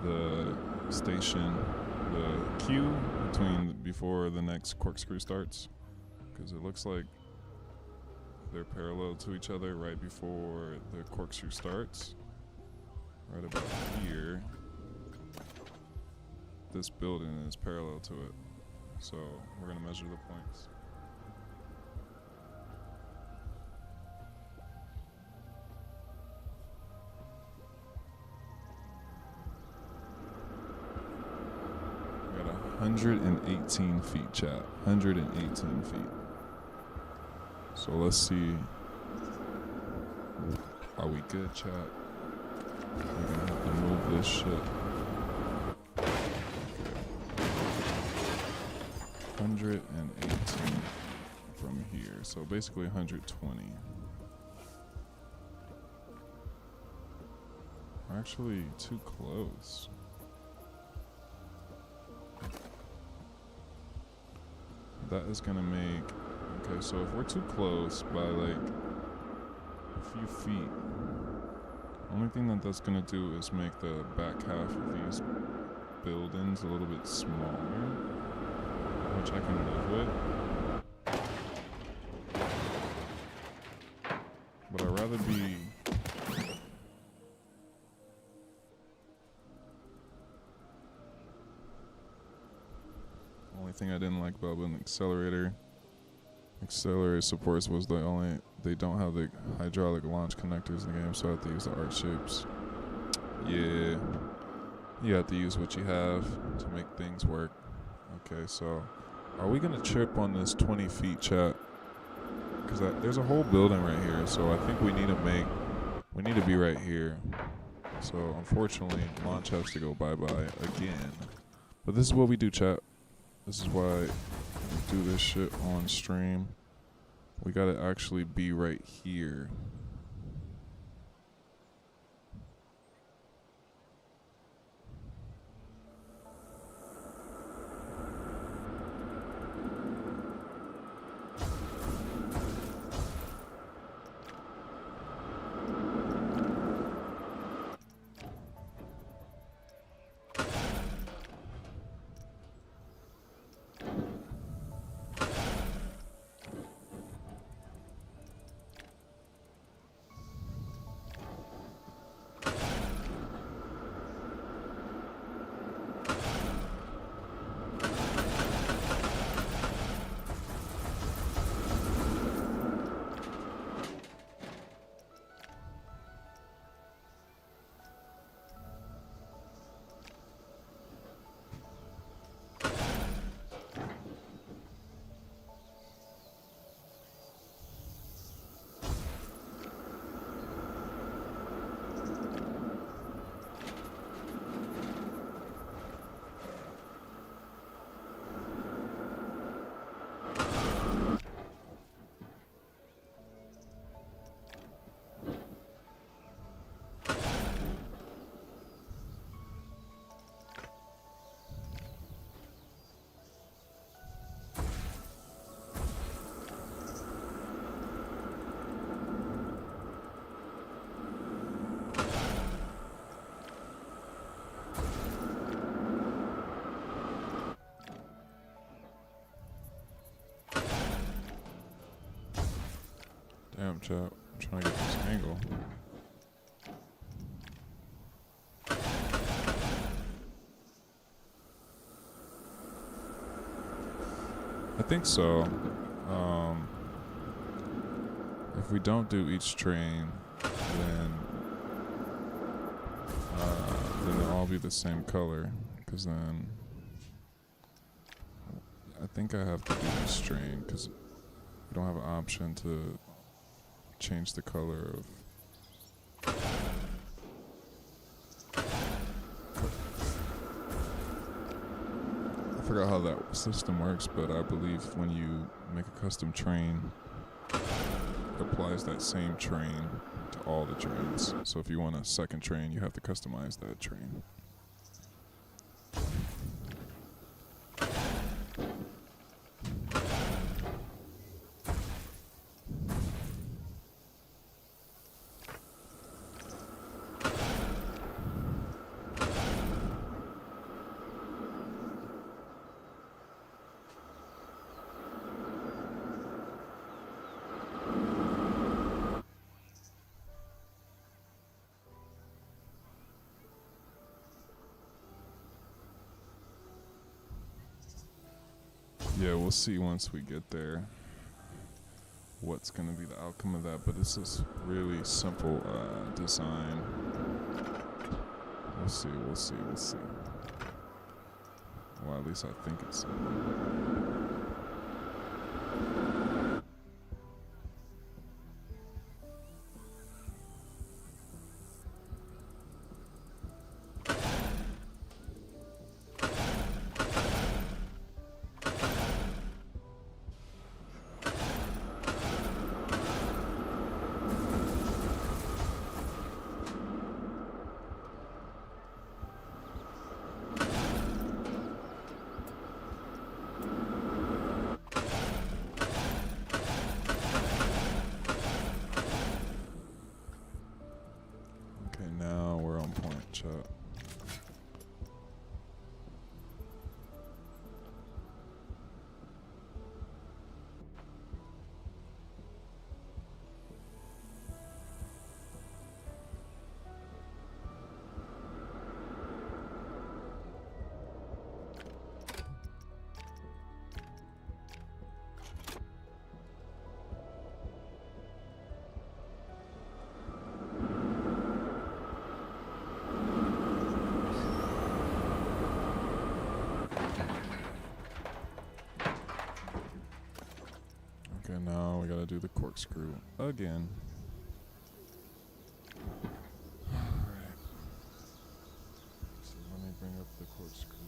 the station, the queue before the next corkscrew starts, because it looks like they're parallel to each other right before the corkscrew starts. Right about here, this building is parallel to it. So we're gonna measure the points. We got 118 feet, chat. 118 feet. So let's see. Are we good, chat? We're gonna have to move this shit. Okay. 118 from here. So basically 120. We're actually too close. That is gonna make, okay, so if we're too close by like a few feet, only thing that's gonna do is make the back half of these buildings a little bit smaller, which I can live with. But I'd rather be thing I didn't like about an accelerator. Accelerator supports was the only, they don't have the hydraulic launch connectors in the game, so I have to use the arc shapes. Yeah, you have to use what you have to make things work. Okay, so are we gonna trip on this 20 feet, chat? Because there's a whole building right here, so I think we need to be right here. So unfortunately, launch has to go bye-bye again. But this is what we do, chat. This is why we do this shit on stream. We gotta actually be right here. Damn, chat. I'm trying to get this angle. I think so. If we don't do each train, then they'll all be the same color. Because then I think I have to do each train because we don't have an option to change the color of. I forgot how that system works, but I believe when you make a custom train, it applies that same train to all the trains. So if you want a second train, you have to customize that train. Yeah, we'll see once we get there what's going to be the outcome of that, but this is really simple design. We'll see. Well, at least I think it's simple. Chat. Okay, now we gotta do the corkscrew again. Alright. So let me bring up the corkscrew.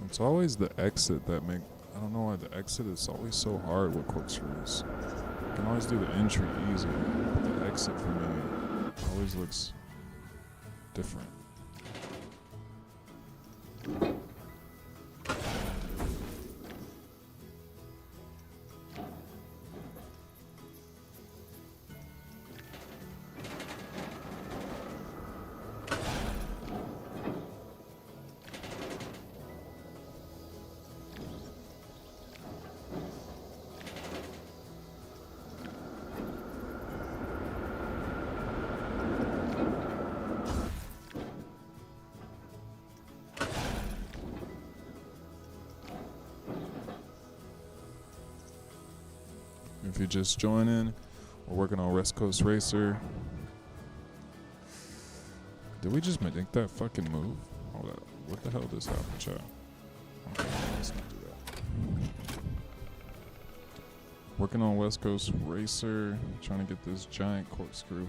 It's always the exit that make. I don't know why the exit is always so hard with corkscrews. I can always do the entry easy, but the exit for me always looks different. you're just joining, we're working on West Coast Racer. Did we just make that fucking move? Hold up. What the hell just happened, chat? Okay, let's not do that. Working on West Coast Racer. Trying to get this giant corkscrew.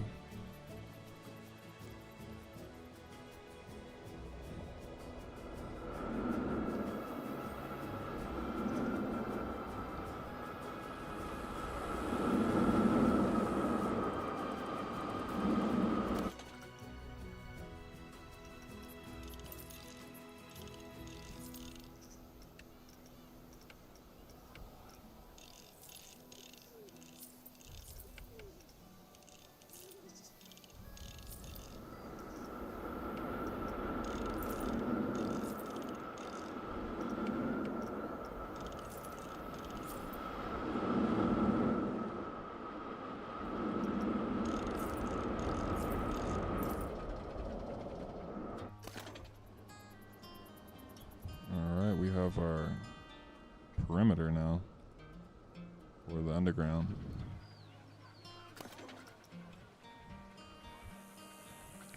We have our perimeter now, or the underground.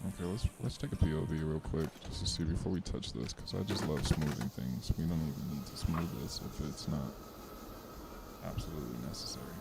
Okay, let's take a POV real quick just to see before we touch this, because I just love smoothing things. We don't even need to smooth this if it's not absolutely necessary.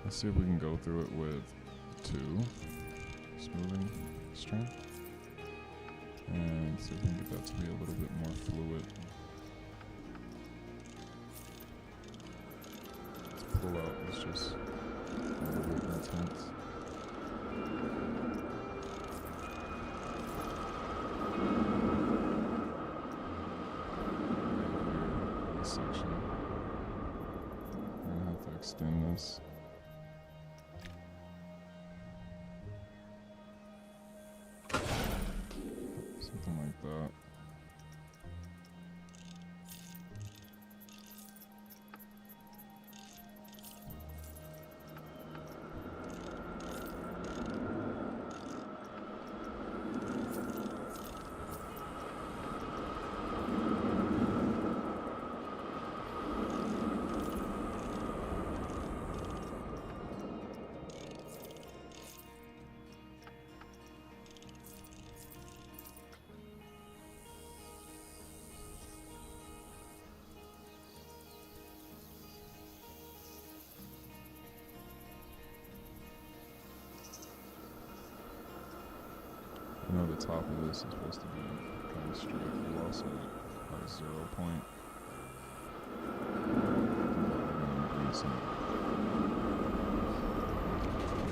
Let's see if we can go through it with 2 smoothing strength, and see if we can get that to be a little bit more fluid. This pull out is just a little bit intense. This section, we're gonna have to extend this. Something like that. I know the top of this is supposed to be kind of straight. We also have a 0 point. I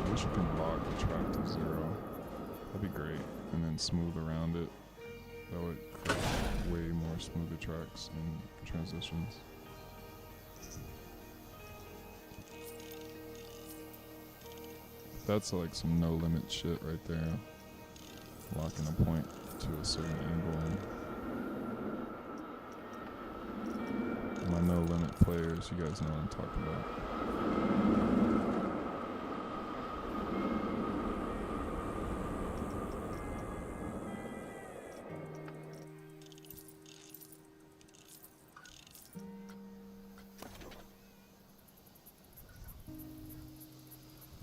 wish you can lock the track to 0. That'd be great. And then smooth around it. That would create way more smoother tracks and transitions. That's like some no limit shit right there. Locking a point to a certain angle. My no limit players, you guys know what I'm talking about.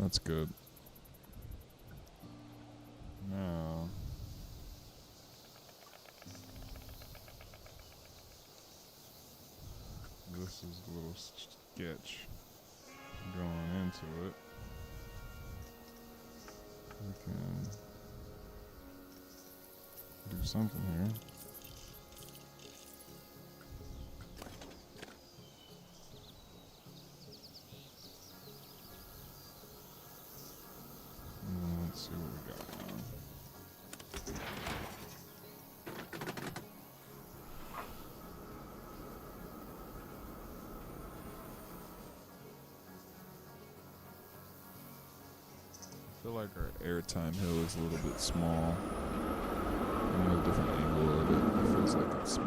That's good. Now, this is a little sketch going into it. We can do something here. Let's see what we got now. feel like our airtime hill is a little bit small. I know a different angle of it. It feels like it's small.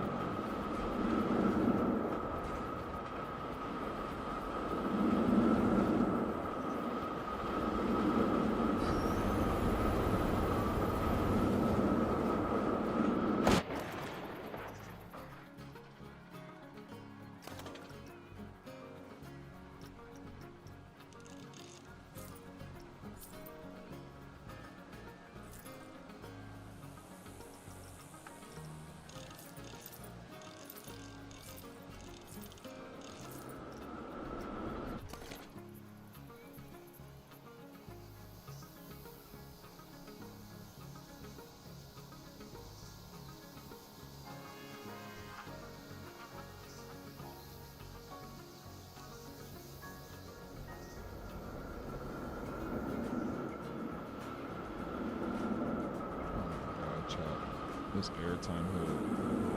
This airtime hill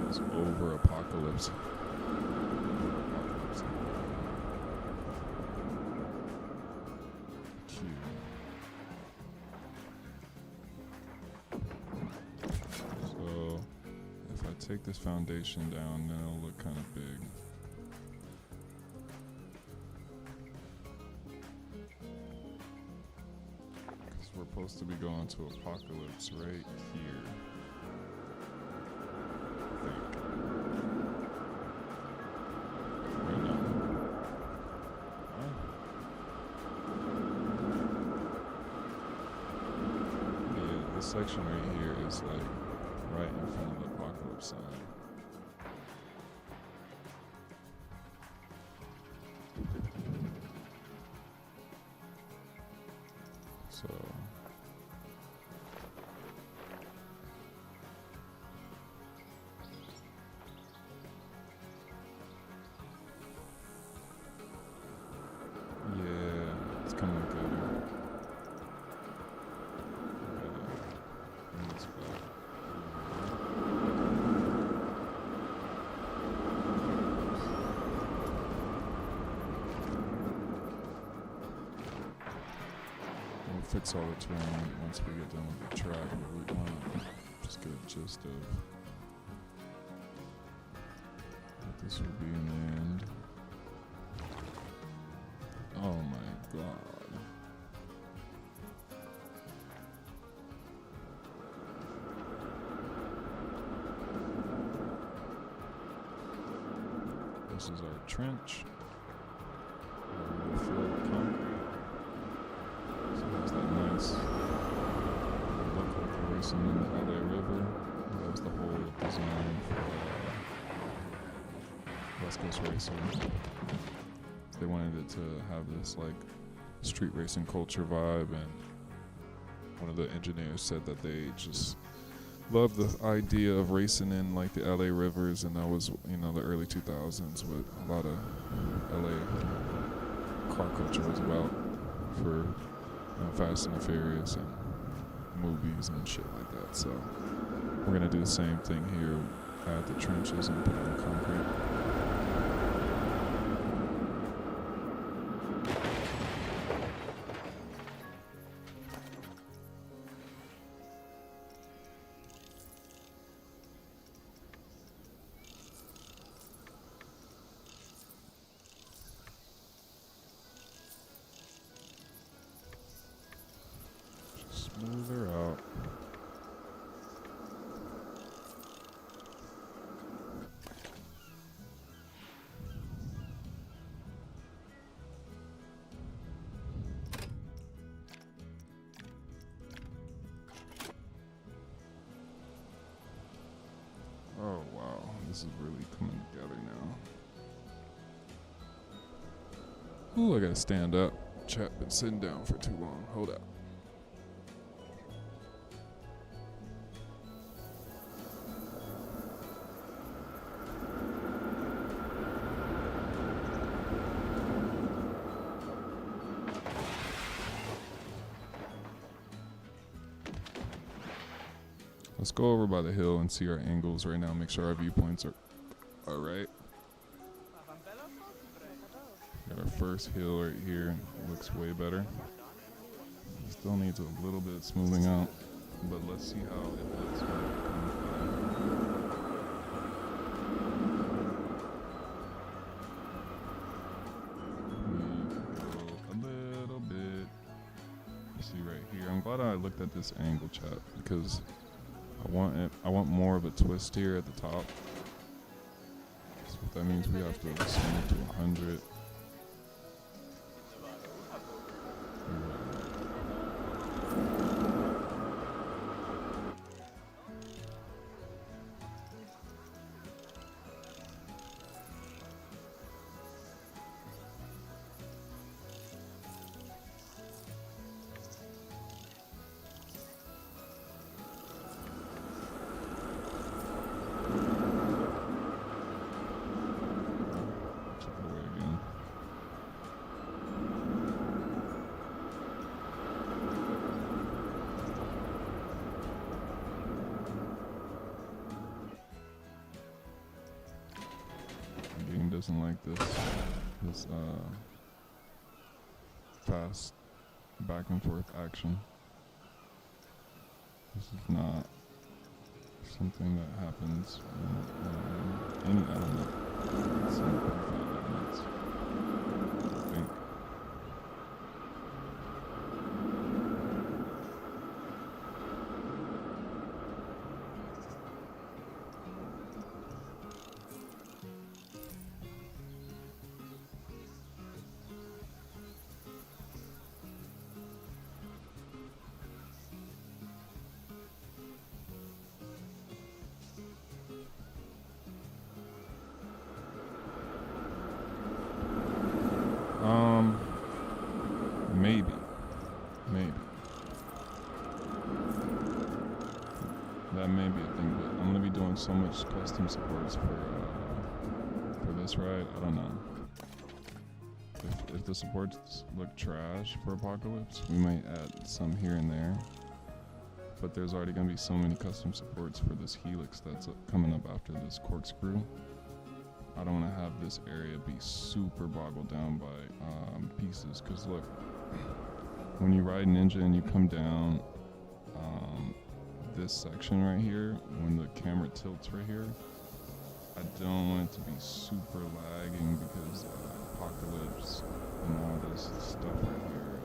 is over Apocalypse. Cute. So, if I take this foundation down, then it'll look kind of big. Because we're supposed to be going to Apocalypse right here. This section right here is like right in front of the Apocalypse sign. So yeah, it's coming together. Fix all the terrain once we get done with the track, but we want to just get a gist of what this will be in the end. Oh my god. This is our trench. We're fill with concrete. So there's that nice look like we're racing in the LA River. That was the whole design for West Coast Racer. They wanted it to have this like street racing culture vibe, and one of the engineers said that they just loved the idea of racing in like the LA rivers, and that was, you know, the early 2000s with a lot of LA car culture was about for Fast and the Furious and movies and shit like that. So we're gonna do the same thing here, add the trenches and put on concrete. Smooth her out. Oh wow, this is really coming together now. Ooh, I gotta stand up. Chat been sitting down for too long. Hold up. Let's go over by the hill and see our angles right now. Make sure our viewpoints are all right. Got our first hill right here. Looks way better. Still Still needs a little bit of smoothing out, but let's see how it looks when it comes back. Go a little bit. See right here. I'm glad I looked at this angle, chat, because I want more of a twist here at the top. So that means we have to extend it to 100. Doesn't like this fast back and forth action. This is not something that happens in any element. It's in 45 elements, I think. Maybe. That may be a thing, but I'm gonna be doing so much custom supports for this ride. I don't know. If the supports look trash for Apocalypse, we might add some here and there. But there's already gonna be so many custom supports for this Helix that's coming up after this Corkscrew. I don't want to have this area be super boggled down by pieces, because look, when you ride Ninja and you come down this section right here, when the camera tilts right here, I don't want it to be super lagging, because Apocalypse and all this stuff right here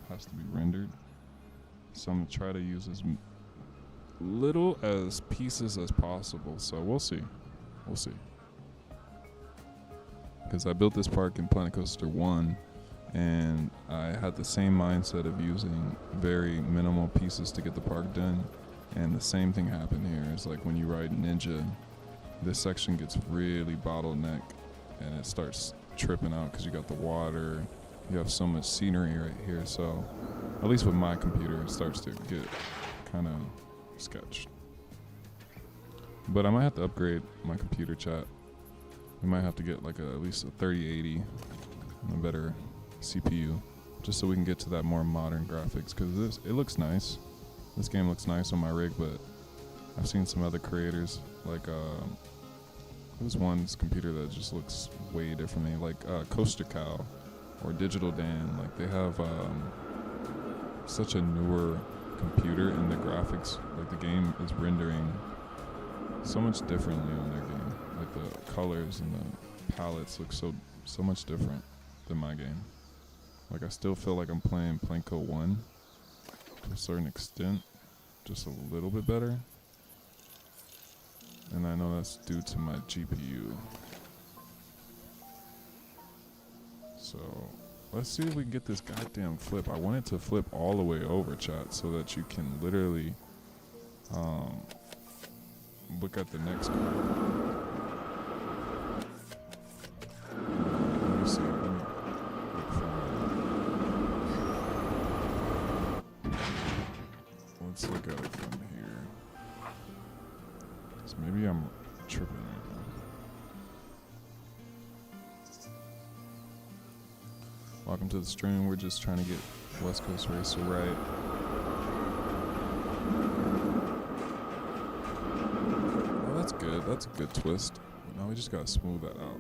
has to be rendered. So I'm going to try to use as little as pieces as possible, so we'll see. We'll see. Because I built this park in Planet Coaster 1, and I had the same mindset of using very minimal pieces to get the park done. And the same thing happened here. It's like when you ride Ninja, this section gets really bottleneck, and it starts tripping out because you got the water. You have so much scenery right here. So at least with my computer, it starts to get kind of sketched. But I might have to upgrade my computer, chat. We might have to get like at least a 3080 and a better CPU, just so we can get to that more modern graphics, because it looks nice. This game looks nice on my rig, but I've seen some other creators, like there's one's computer that just looks way differently, like Coaster Cow or Digital Dan. Like they have such a newer computer, and the graphics, like the game is rendering so much differently on their game. Like the colors and the palettes look so much different than my game. Like I still feel like I'm playing Planko 1 to a certain extent, just a little bit better. And I know that's due to my GPU. So let's see if we can get this goddamn flip. I want it to flip all the way over, chat, so that you can literally look at the next one. Let me see. Let me look let's look at it from here. So maybe I'm tripping right now. Welcome to the stream. We're just trying to get West Coast Racer right. Good. That's a good twist. Now we just gotta smooth that out.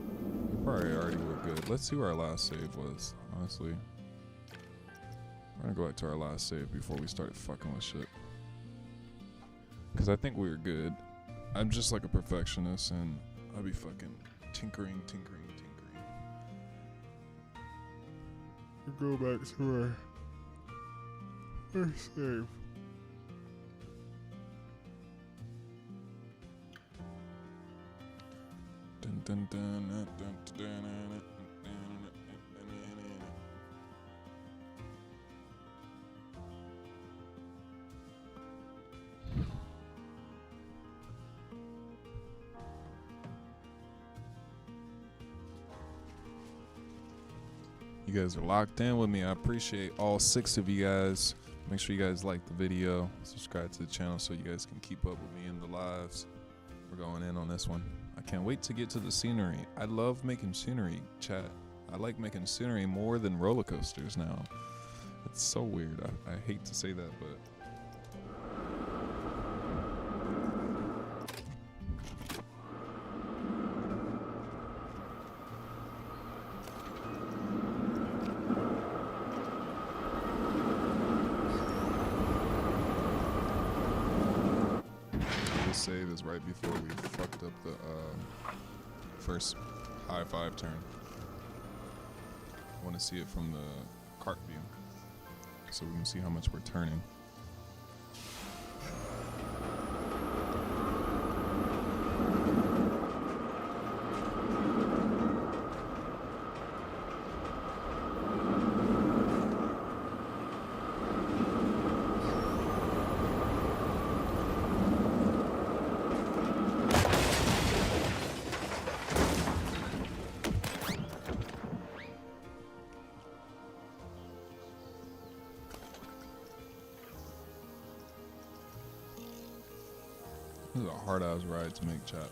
We probably already were good. Let's see where our last save was, honestly. We're gonna go back to our last save before we started fucking with shit. Cause I think we were good. I'm just like a perfectionist and I'll be fucking tinkering. We'll go back to our save. Dun, dun, dun, dun, dun, dun, dun. You guys are locked in with me. I appreciate all 6 of you guys. Make sure you guys like the video, subscribe to the channel so you guys can keep up with me in the lives. We're going in on this one. I can't wait to get to the scenery. I love making scenery, chat. I like making scenery more than roller coasters now. It's so weird. I hate to say that, but save is right before we fucked up the first high 5 turn. I want to see it from the cart view so we can see how much we're turning. This is a hard-ass ride to make, chat.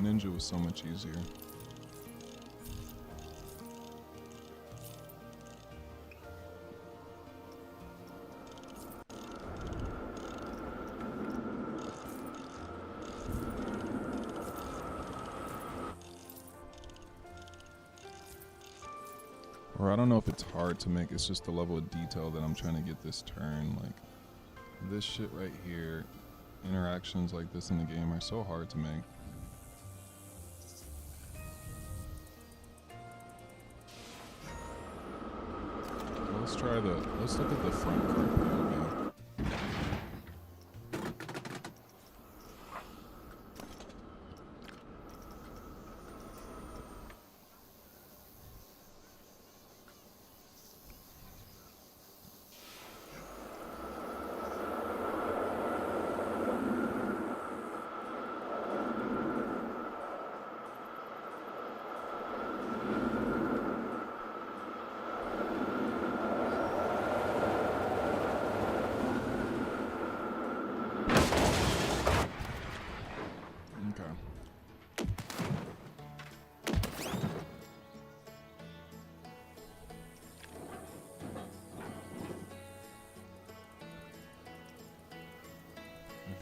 Ninja was so much easier. Or I don't know if it's hard to make, it's just the level of detail that I'm trying to get this turn. Like, this shit right here, interactions like this in the game are so hard to make. Let's look at the front cart POV.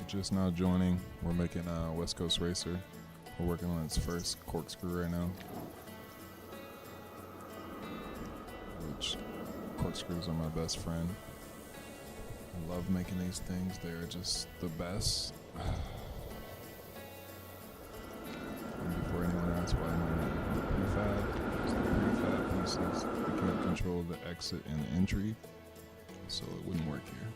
Just now joining, we're making West Coast Racer. We're working on its first corkscrew right now, which corkscrews are my best friend. I love making these things. They're just the best. And before anyone asks why I'm on prefab pieces, I can't control the exit and the entry, so it wouldn't work here.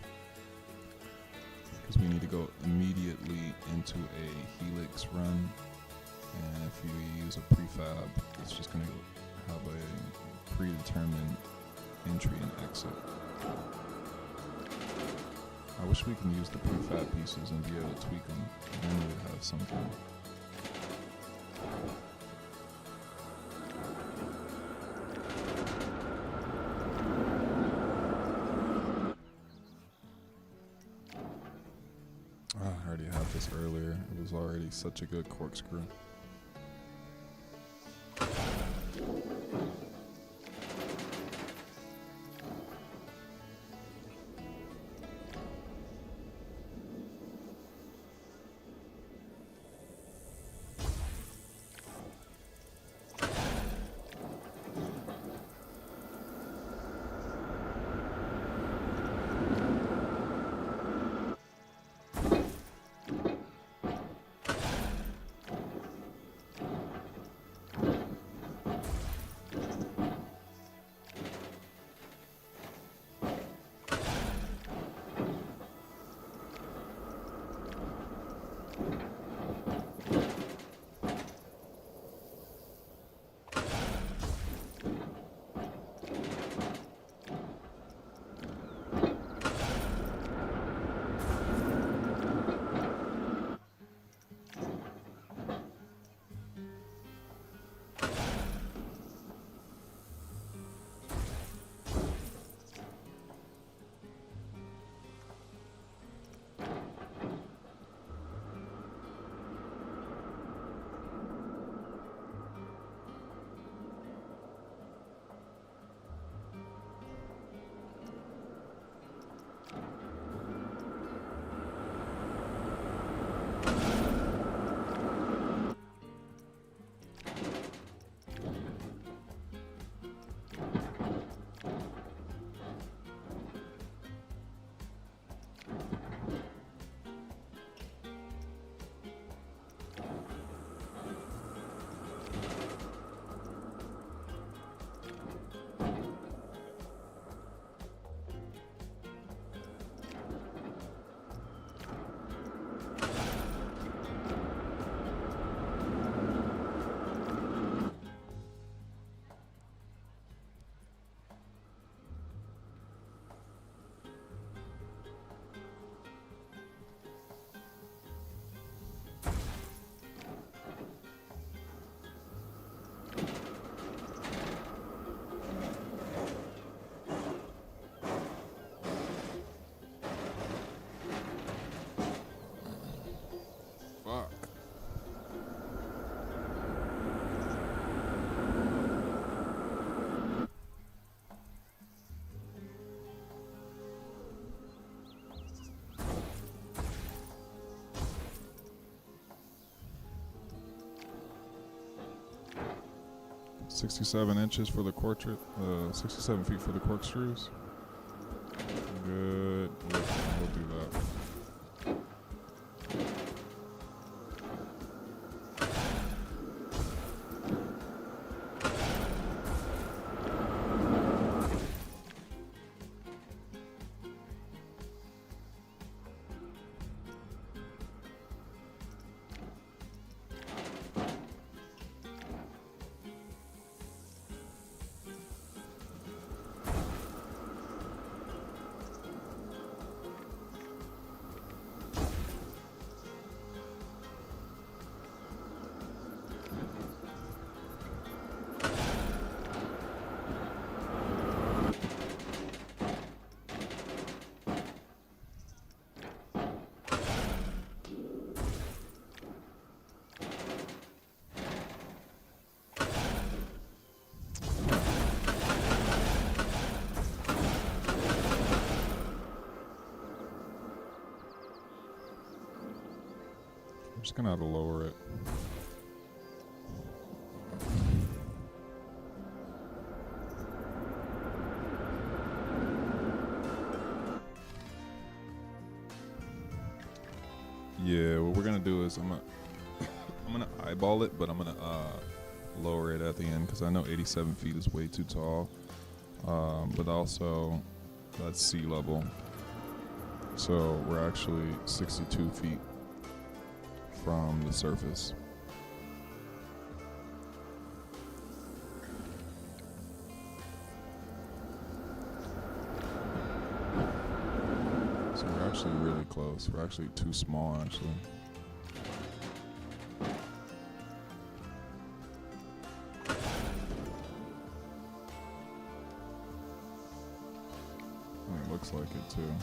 Because we need to go immediately into a helix run, and if you use a prefab, it's just going to have a predetermined entry and exit. I wish we can use the prefab pieces and be able to tweak them, then we would have something. I already had this earlier. It was already such a good corkscrew. 67 inches for the portrait, 67 feet for the corkscrews. Good. We'll do that. I'm just gonna have to lower it. Yeah, what we're gonna do is I'm gonna eyeball it, but I'm gonna lower it at the end because I know 87 feet is way too tall. But also that's sea level, so we're actually 62 feet from the surface. So we're actually really close. We're actually too small, actually. It looks like it too.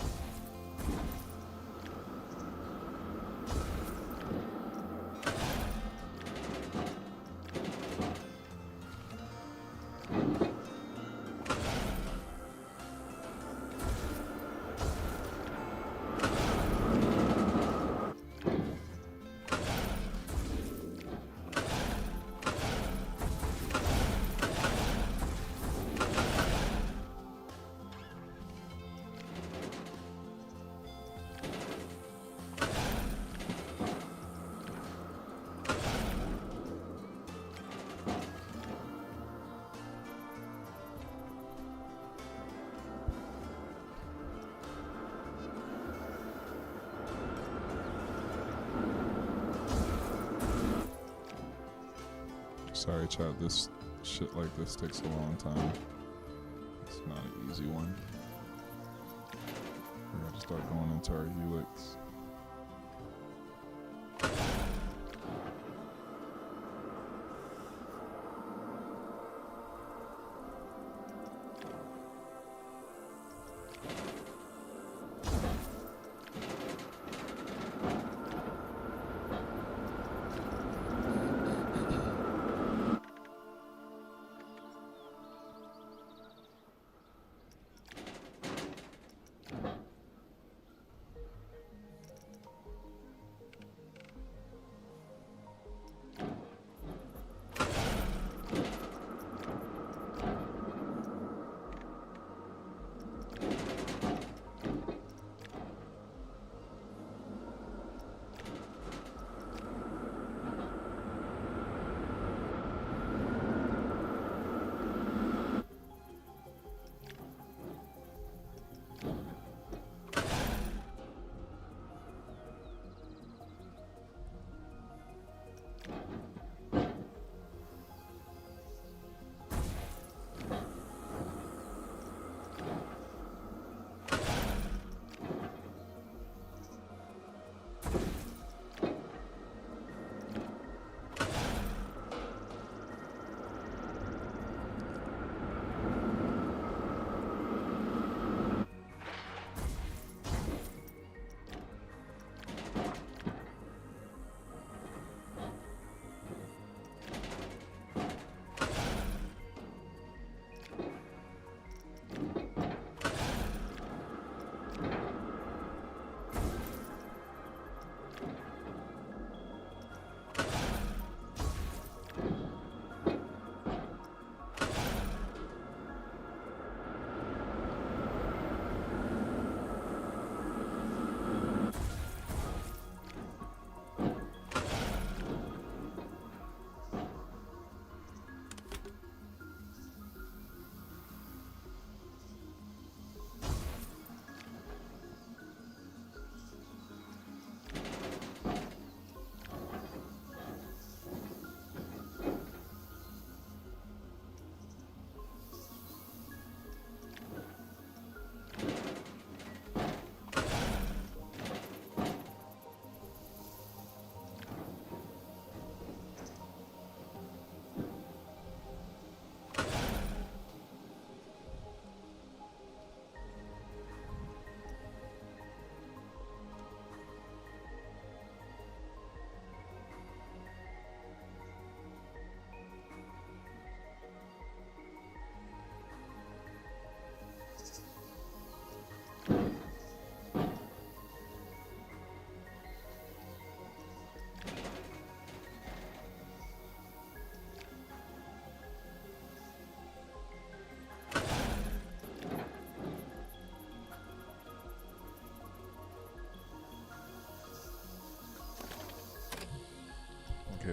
Sorry, chat. This shit like this takes a long time. It's not an easy one. We gotta start going into our helix.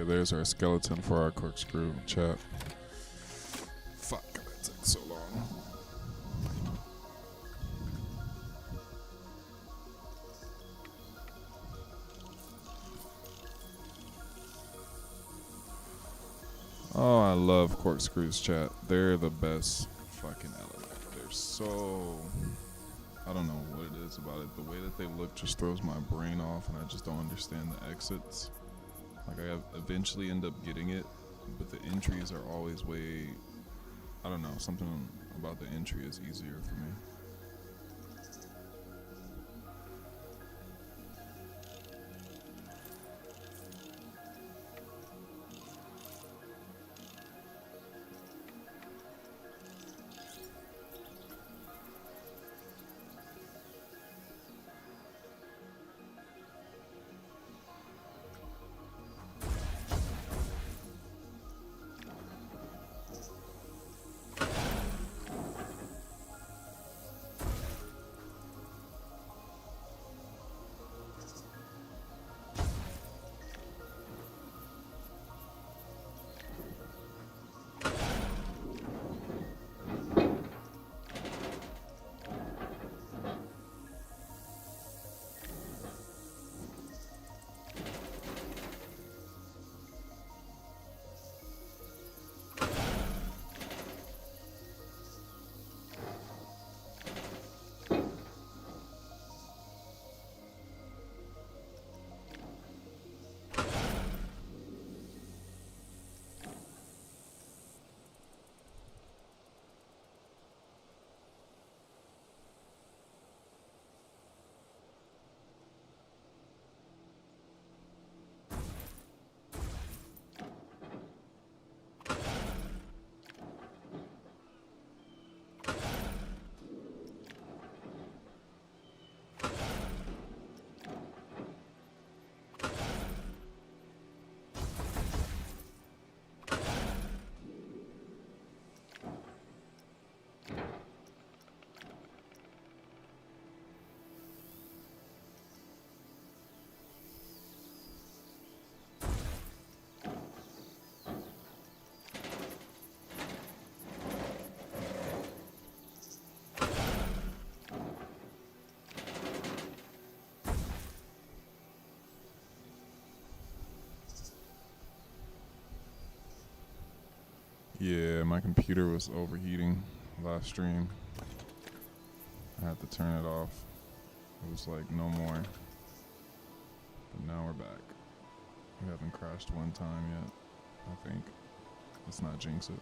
Okay, there's our skeleton for our corkscrew, chat. Fuck, that took so long. Oh, I love corkscrews, chat. They're the best fucking element. They're so... I don't know what it is about it. The way that they look just throws my brain off, and I just don't understand the exits. Like, I eventually end up getting it, but the entries are always way... I don't know, something about the entry is easier for me. Yeah, my computer was overheating last stream. I had to turn it off. It was like, no more. But now we're back. We haven't crashed one time yet, I think. Let's not jinx it.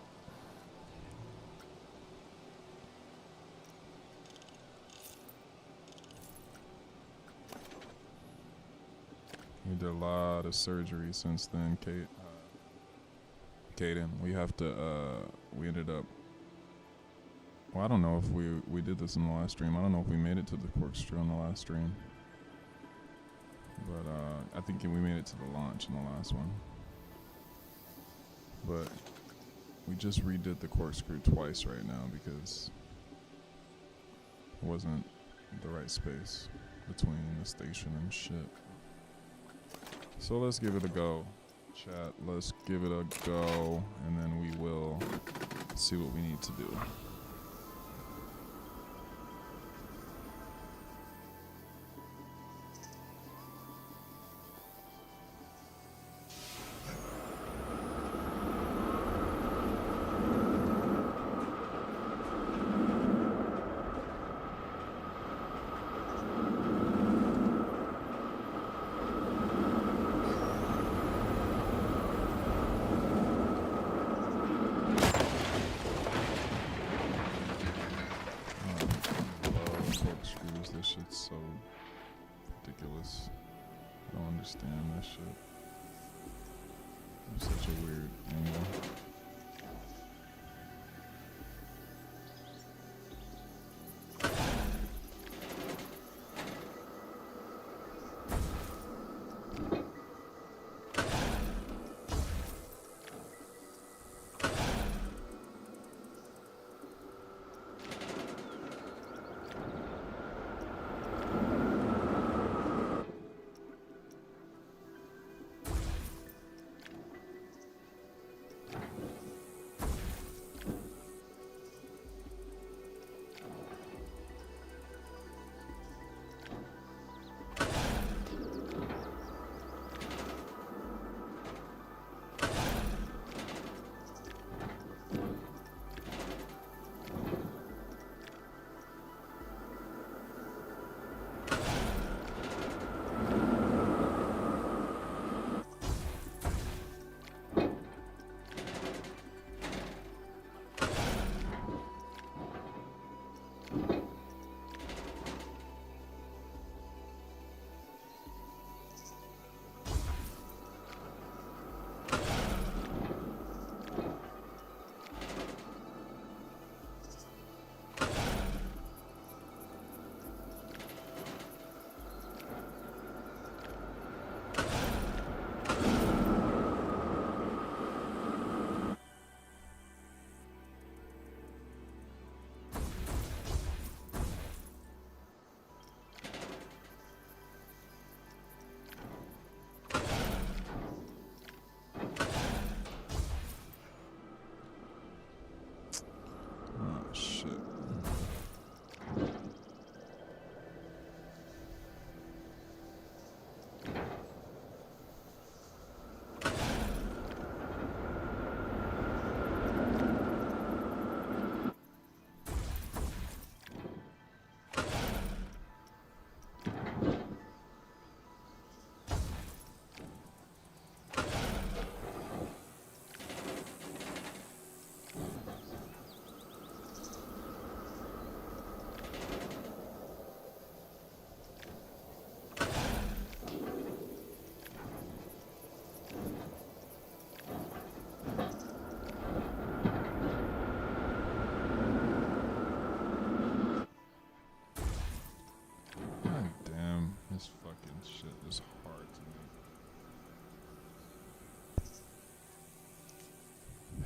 We did a lot of surgery since then, Kate. Kaden, we have to, we ended up, well, I don't know if we did this in the last stream. I don't know if we made it to the corkscrew on the last stream. But, I think we made it to the launch in the last one. But, we just redid the corkscrew twice right now because it wasn't the right space between the station and shit. So let's give it a go. Chat, let's give it a go, and then we will see what we need to do. This shit's so ridiculous. I don't understand this shit. It's such a weird angle. fucking shit is hard to me.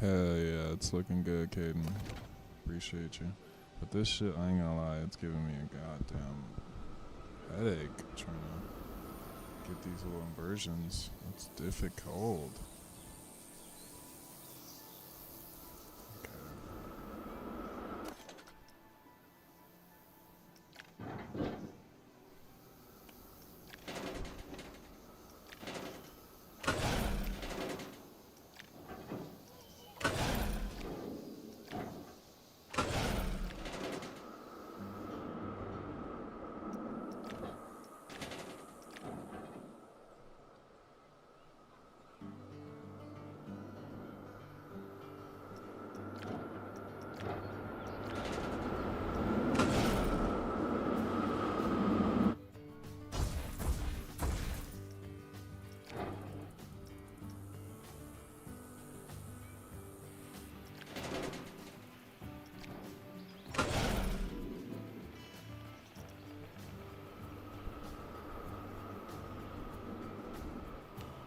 Hell yeah, it's looking good, Caden. Appreciate you. But this shit, I ain't gonna lie, it's giving me a goddamn headache trying to get these little inversions. It's difficult.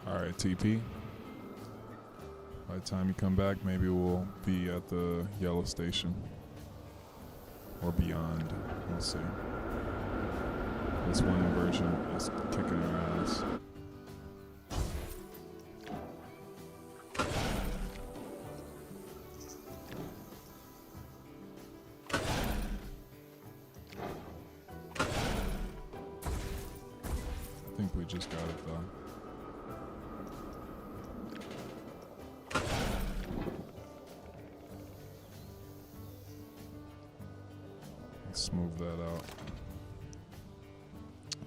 Alright, TP. By the time you come back, maybe we'll be at the yellow station. Or beyond. We'll see. This one inversion is kicking our ass. I think we just got it though. Smooth that out.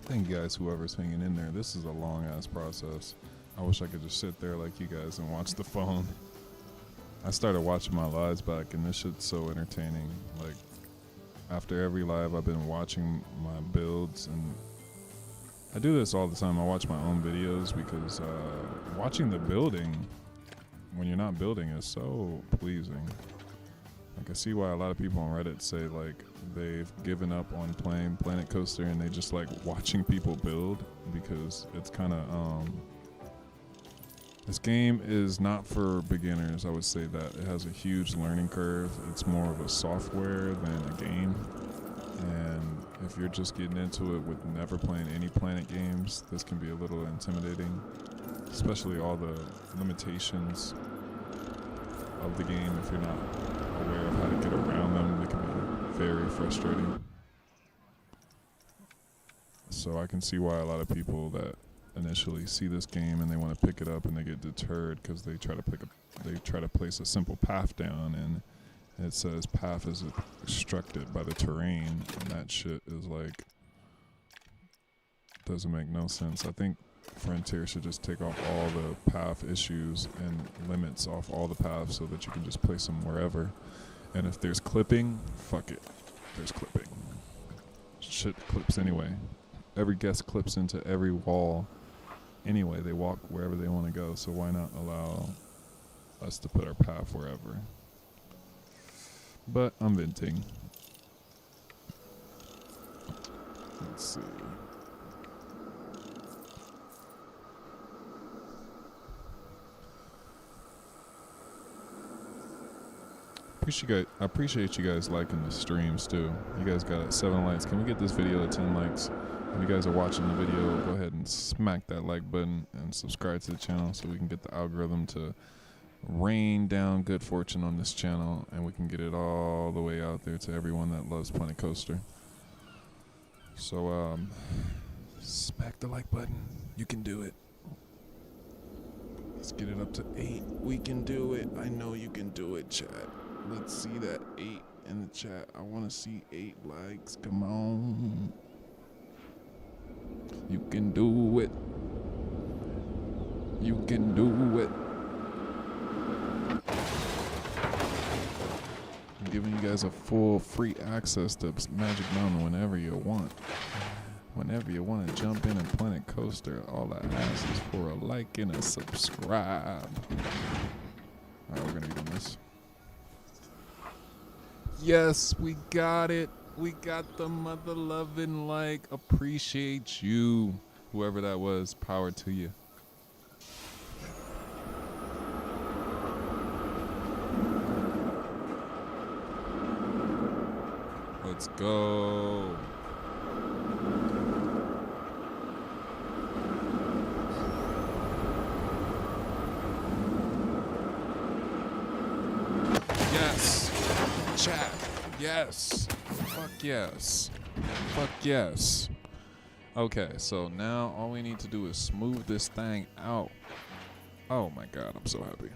Thank you guys, whoever's hanging in there. This is a long ass process. I wish I could just sit there like you guys and watch the phone. I started watching my lives back and this shit's so entertaining. Like, after every live I've been watching my builds, and I do this all the time. I watch my own videos because watching the building when you're not building is so pleasing. Like, I see why a lot of people on Reddit say like they've given up on playing Planet Coaster and they just like watching people build, because it's kind of this game is not for beginners. I would say that it has a huge learning curve. It's more of a software than a game, and if you're just getting into it with never playing any Planet games, this can be a little intimidating, especially all the limitations of the game. If you're not aware of how to get around them, it can be very frustrating. So I can see why a lot of people that initially see this game and they want to pick it up and they get deterred because they try to place a simple path down and it says path is obstructed by the terrain, and that shit is like, doesn't make no sense. I think Frontier should just take off all the path issues and limits off all the paths so that you can just place them wherever. And if there's clipping, fuck it. There's clipping. Shit clips anyway. Every guest clips into every wall anyway. They walk wherever they want to go, so why not allow us to put our path wherever? But I'm venting. Let's see. I appreciate you guys liking the streams too. You guys got 7 likes. Can we get this video to 10 likes? If you guys are watching the video, go ahead and smack that like button and subscribe to the channel so we can get the algorithm to rain down good fortune on this channel, and we can get it all the way out there to everyone that loves Planet Coaster. So smack the like button. You can do it. Let's get it up to 8. We can do it. I know you can do it, chat. Let's see that 8 in the chat. I want to see 8 likes. Come on. You can do it. You can do it. I'm giving you guys a full free access to Magic Mountain whenever you want. Whenever you want to jump in and Planet Coaster, all I ask is for a like and a subscribe. Alright, we're going to be doing this. Yes, we got it. We got the mother loving like. Appreciate you. Whoever that was, power to you. Let's go. Yes. Chat. Yes. Fuck yes. Fuck yes. Okay, so now all we need to do is smooth this thing out. Oh my god, I'm so happy.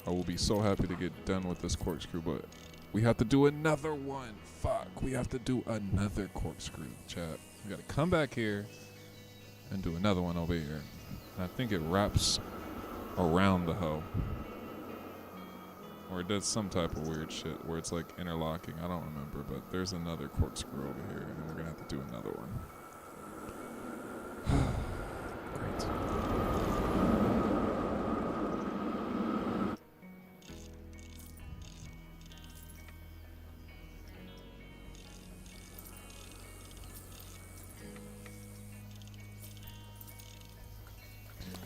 I will be so happy to get done with this corkscrew, but we have to do another one. Fuck, we have to do another corkscrew, chat. We gotta come back here and do another one over here. And I think it wraps around the hoe. Or it does some type of weird shit where it's like interlocking. I don't remember, but there's another corkscrew over here, and we're gonna have to do another one. Great.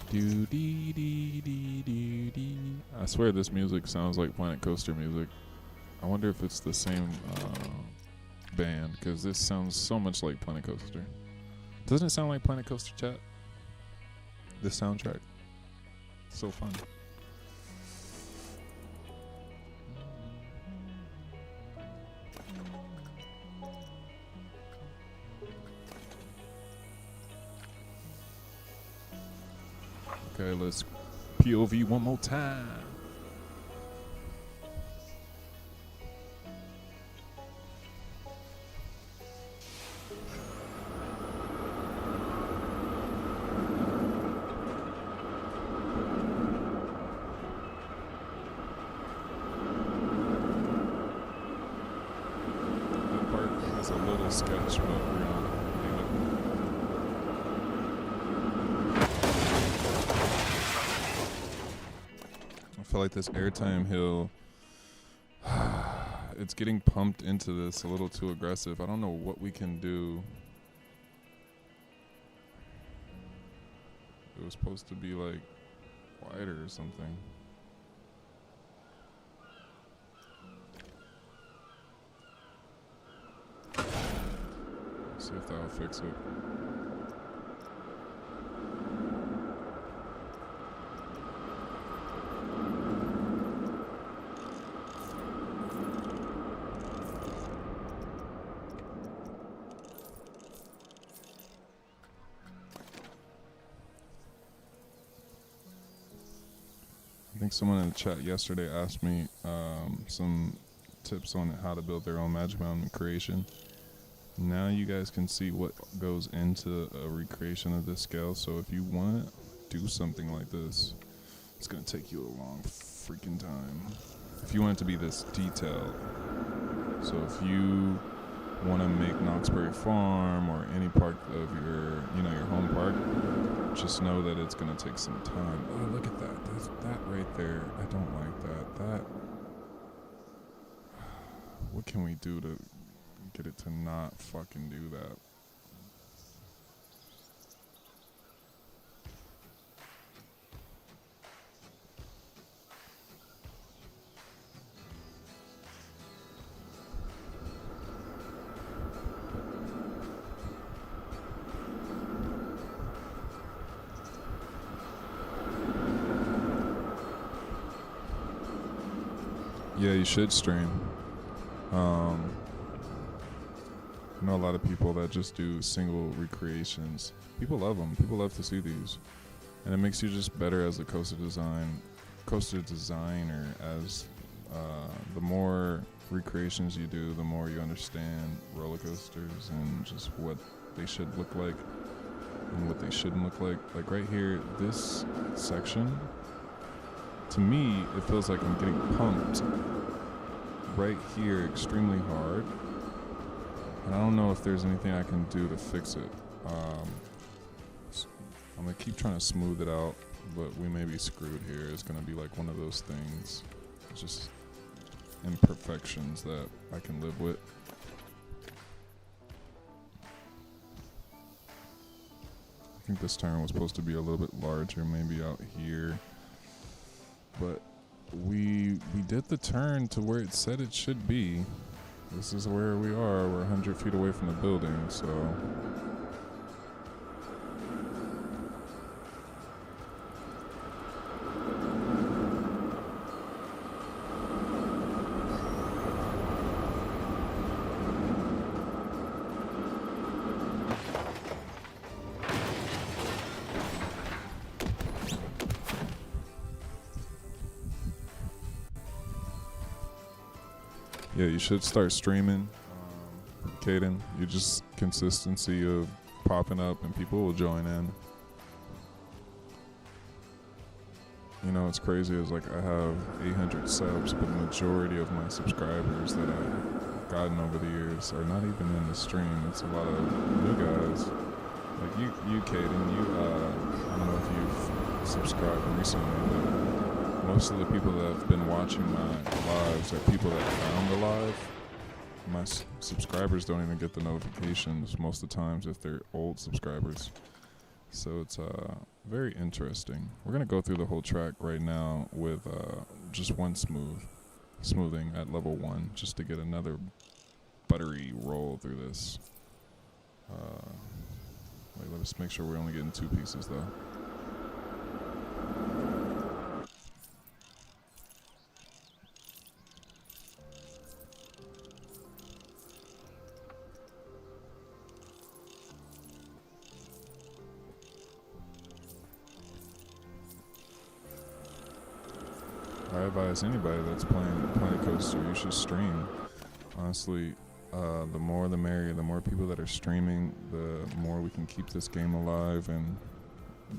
Do dee dee dee dee dee. I swear this music sounds like Planet Coaster music. I wonder if it's the same band, because this sounds so much like Planet Coaster. Doesn't it sound like Planet Coaster, chat? This soundtrack. So fun. Okay, let's POV one more time. That part is a little sketch, but we're gonna leave it. I feel like this airtime hill, it's getting pumped into this a little too aggressive. I don't know what we can do. It was supposed to be like quieter or something. See if that'll fix it. I think someone in the chat yesterday asked me some tips on how to build their own Magic Mountain creation. Now you guys can see what goes into a recreation of this scale. So if you want to do something like this, it's going to take you a long freaking time. If you want it to be this detailed. So if you want to make Knoxbury Farm or any part of your, your home park, just know that it's going to take some time. Oh, look at that. There's that right there. I don't like that. What can we do to get it to not fucking do that? Yeah, you should stream. I know a lot of people that just do single recreations. People love them. People love to see these, and it makes you just better as a coaster designer. As the more recreations you do, the more you understand roller coasters and just what they should look like and what they shouldn't look like. Like right here, this section, to me, it feels like I'm getting pumped right here extremely hard. And I don't know if there's anything I can do to fix it. I'm gonna keep trying to smooth it out, but we may be screwed here. It's gonna be like one of those things. It's just imperfections that I can live with. I think this turn was supposed to be a little bit larger, maybe out here. But we did the turn to where it said it should be. This is where we are. We're 100 feet away from the building, so... Yeah, you should start streaming, Caden. You just consistency of popping up and people will join in. You know, it's crazy is like I have 800 subs, but the majority of my subscribers that I've gotten over the years are not even in the stream. It's a lot of new guys. Like you Caden, I don't know if you've subscribed recently, but most of the people that have been watching my lives are people that found the live. My subscribers don't even get the notifications most of the times if they're old subscribers. So it's very interesting. We're going to go through the whole track right now with just one smoothing at level 1 just to get another buttery roll through this. Wait, let us make sure we're only getting 2 pieces though. I advise anybody that's playing Planet Coaster, you should stream. Honestly, the more the merrier. The more people that are streaming, the more we can keep this game alive and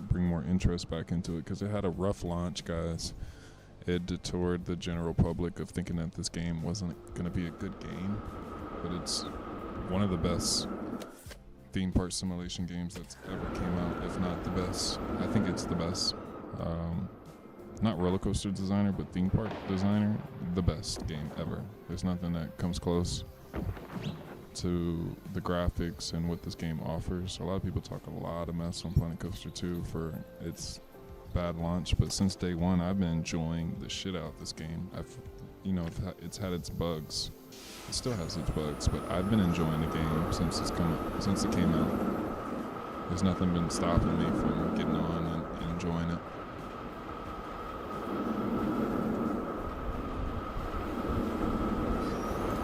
bring more interest back into it. Because it had a rough launch, guys. It detoured the general public of thinking that this game wasn't going to be a good game. But it's one of the best theme park simulation games that's ever came out, if not the best. I think it's the best. Not Roller Coaster Designer, but Theme Park Designer, the best game ever. There's nothing that comes close to the graphics and what this game offers. A lot of people talk a lot of mess on Planet Coaster 2 for its bad launch, but since day one, I've been enjoying the shit out of this game. It's had its bugs. It still has its bugs, but I've been enjoying the game since it came out. There's nothing been stopping me from getting on and enjoying it.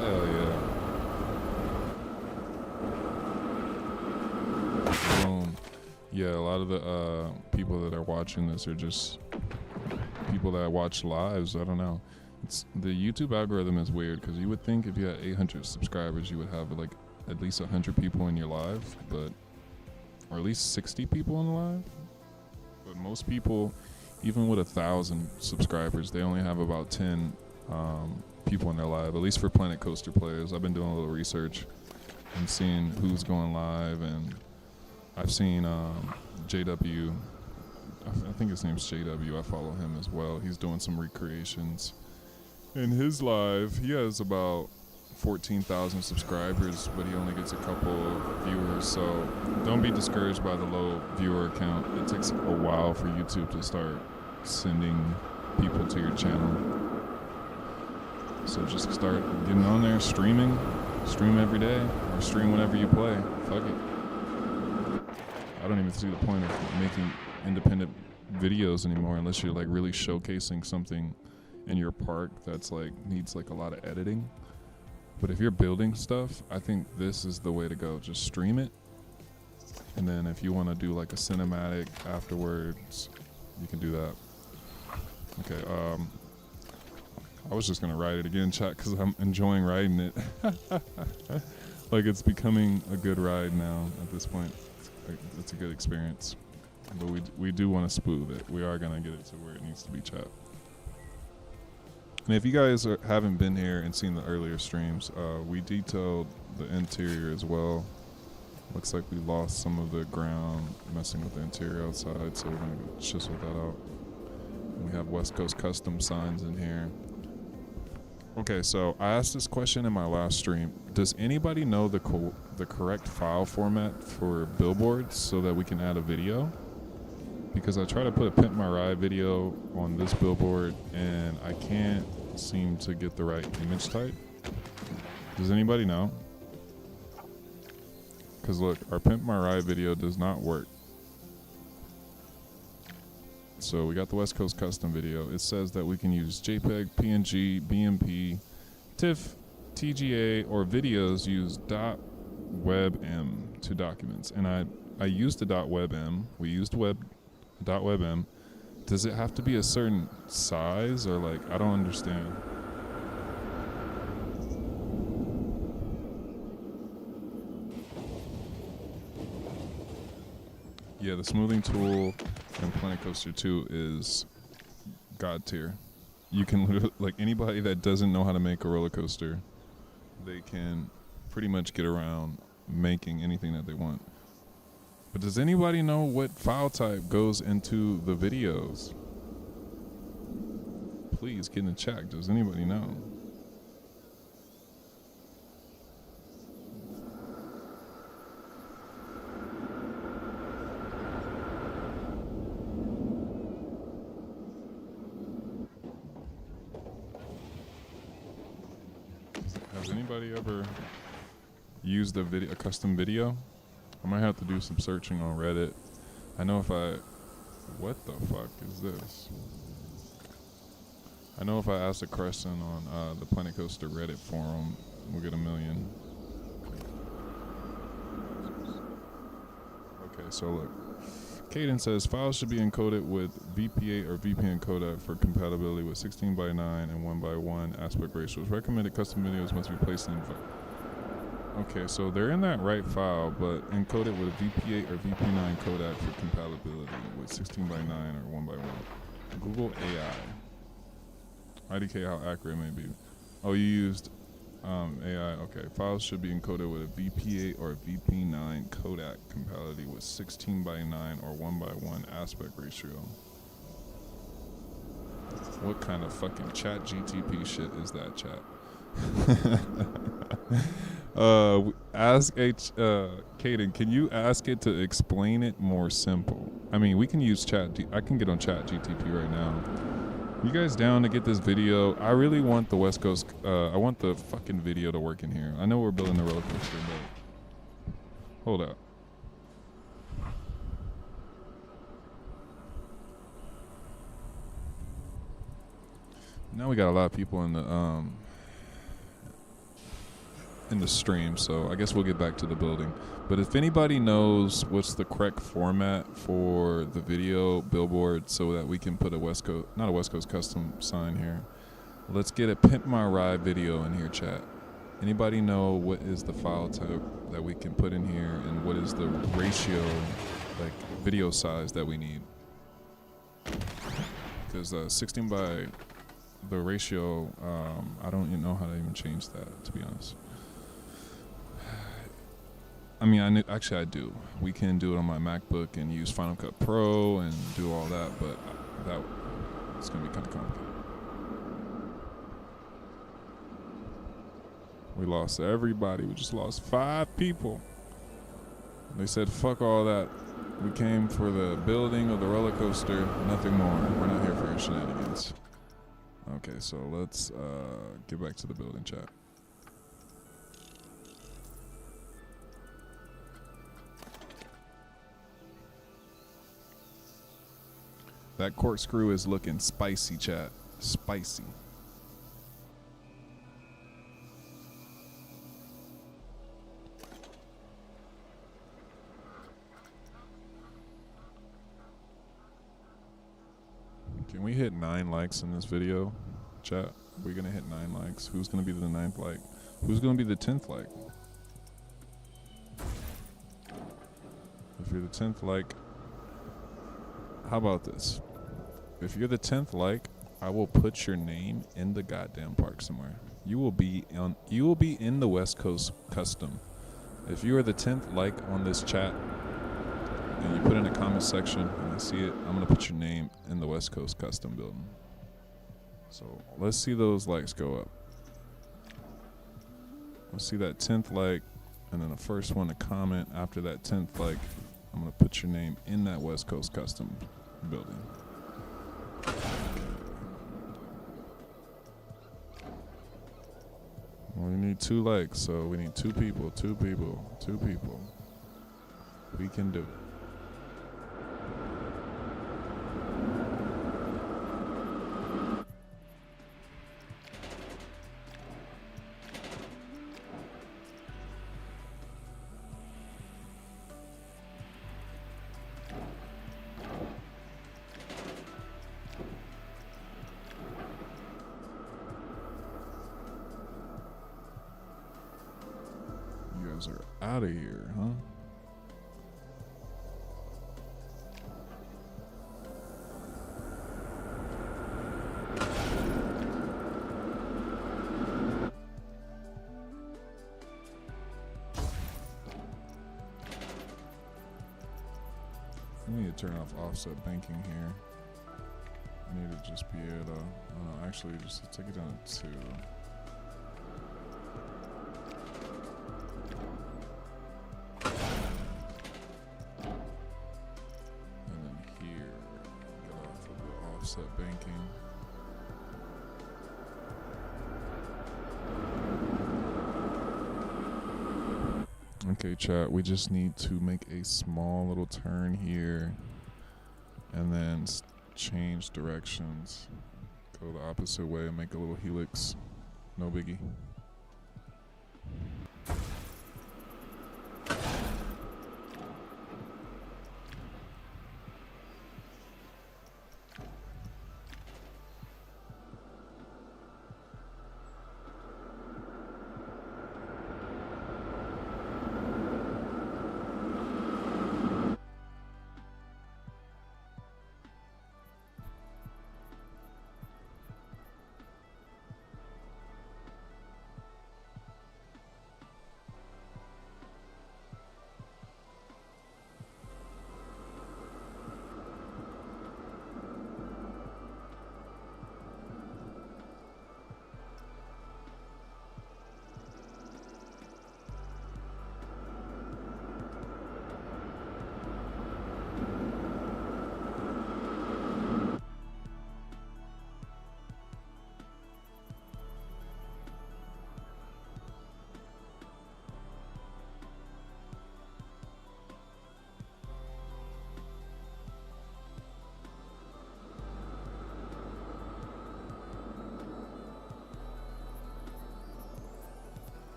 Hell yeah. Boom. Yeah, a lot of the people that are watching this are just people that watch lives. I don't know. The YouTube algorithm is weird because you would think if you had 800 subscribers, you would have like at least 100 people in your live, or at least 60 people in the live. But most people, even with 1,000 subscribers, they only have about 10 people in their live, at least for Planet Coaster players. I've been doing a little research and seeing who's going live, and I've seen JW, I think his name's JW, I follow him as well. He's doing some recreations. In his live, he has about 14,000 subscribers, but he only gets a couple of viewers, so don't be discouraged by the low viewer count. It takes a while for YouTube to start sending people to your channel. So just start getting on there, stream every day, or stream whenever you play. Fuck it. I don't even see the point of making independent videos anymore unless you're like really showcasing something in your park that's like needs like a lot of editing. But if you're building stuff, I think this is the way to go. Just stream it, and then if you want to do like a cinematic afterwards, you can do that. Okay, I was just gonna ride it again, chat, because I'm enjoying riding it. Like it's becoming a good ride now at this point. It's a good experience, but we do want to smooth it. We are gonna get it to where it needs to be, chat. And if you guys haven't been here and seen the earlier streams, we detailed the interior as well. Looks like we lost some of the ground messing with the interior outside, so we're gonna chisel that out. We have West Coast Custom signs in here. Okay, so I asked this question in my last stream. Does anybody know the correct file format for billboards so that we can add a video? Because I try to put a Pimp My Ride video on this billboard and I can't seem to get the right image type. Does anybody know? Because look, our Pimp My Ride video does not work. So we got the West Coast custom video. It says that we can use JPEG, PNG, BMP, TIFF, TGA, or videos use .webm to documents. And I used the .webm. We used .webm. Does it have to be a certain size or like, I don't understand. Yeah, the smoothing tool in Planet Coaster 2 is god tier. You can literally, like anybody that doesn't know how to make a roller coaster, they can pretty much get around making anything that they want. But does anybody know what file type goes into the videos? Please get in the chat. Does anybody know? Has anybody ever used a custom video? I might have to do some searching on Reddit. I know if I... What the fuck is this? I know if I ask a question on the Planet Coaster Reddit forum, we'll get 1 million. Okay, so look. Caden says, files should be encoded with VP8 or VPN codec for compatibility with 16:9 and 1:1 aspect ratios. Recommended custom videos must be placed in... Okay, so they're in that right file, but encoded with a VP8 or VP9 codec for compatibility with 16:9 or 1:1. Google AI. IDK how accurate it may be. Oh, you used AI. Okay, files should be encoded with a VP8 or a VP9 codec compatibility with 16:9 or 1:1 aspect ratio. What kind of fucking chat GTP shit is that, chat? Ask Caden, can you ask it to explain it more simple? I mean, we can use I can get on chat GTP right now. You guys down to get this video? I really want the West Coast, I want the fucking video to work in here. I know we're building the roller coaster, but hold up. Now we got a lot of people in the stream, so I guess we'll get back to the building. But if anybody knows what's the correct format for the video billboard so that we can put a West Coast, not a West Coast custom sign here, let's get a Pimp My Ride video in here, chat. Anybody know what is the file type that we can put in here and what is the ratio, like video size that we need? Because 16 by the ratio, I don't even know how to even change that, to be honest. I mean, actually I do. We can do it on my MacBook and use Final Cut Pro and do all that, but it's gonna be kind of complicated. We lost everybody. We just lost 5 people. They said, fuck all that. We came for the building of the roller coaster, nothing more. We're not here for your shenanigans. Okay, so let's get back to the building, chat. That corkscrew is looking spicy, chat. Spicy. Can we hit 9 likes in this video, chat? We're gonna hit 9 likes. Who's gonna be the 9th like? Who's gonna be the 10th like? If you're the 10th like, how about this? If you're the 10th like, I will put your name in the goddamn park somewhere. You will be in the West Coast custom. If you are the 10th like on this chat and you put in a comment section and I see it, I'm gonna put your name in the West Coast custom building. So let's see those likes go up. I'll see that 10th like, and then the first one to comment after that 10th like, I'm gonna put your name in that West Coast Custom building. We need 2 likes, so we need 2 people, 2 people, 2 people. We can do it. You guys are out of here, huh? I need to turn off offset banking here. I need to just be able to, actually just take it down to 2. And then here, get off of the offset banking. Okay, chat, we just need to make a small little turn here and then change directions. Go the opposite way and make a little helix. No biggie.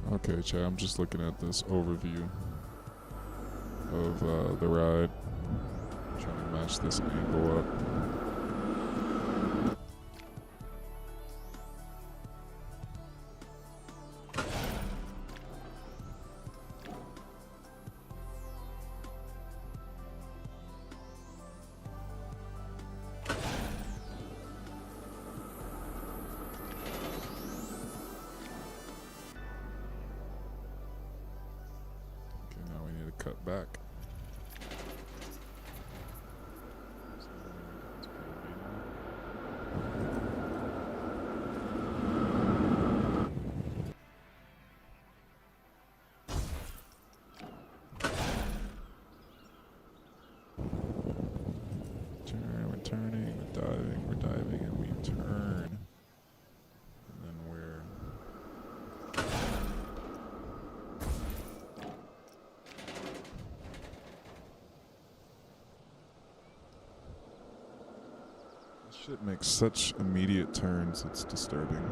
Okay, chat, I'm just looking at this overview of the ride. Trying to match this angle up. Cut back. Turn, we're turning, we're diving, and we turn. And then we're shit makes such immediate turns, it's disturbing.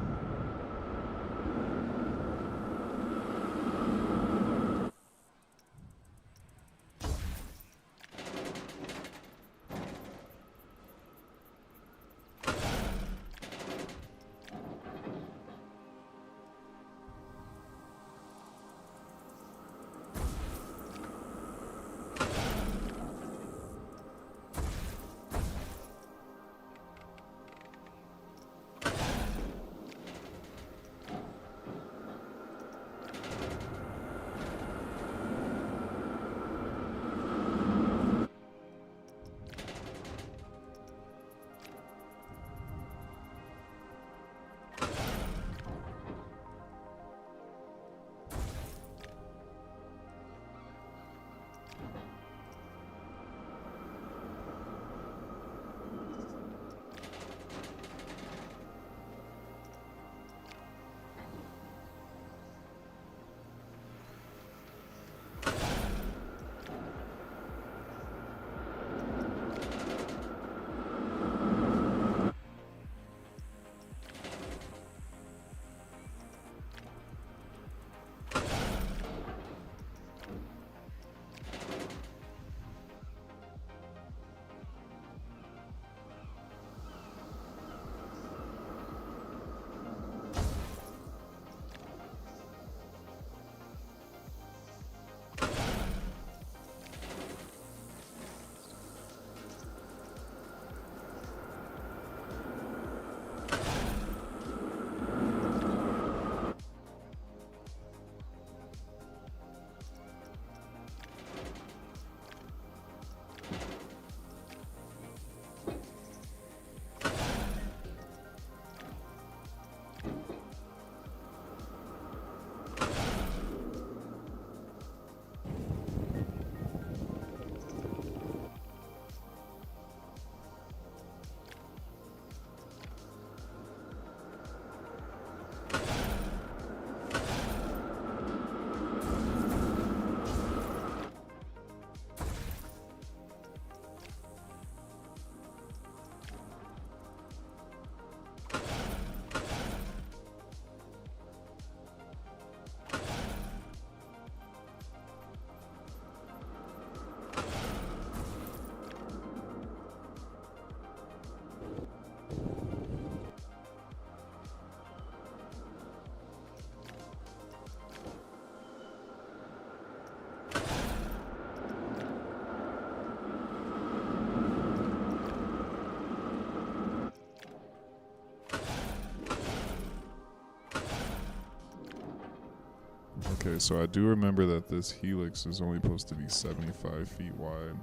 Okay, so I do remember that this helix is only supposed to be 75 feet wide.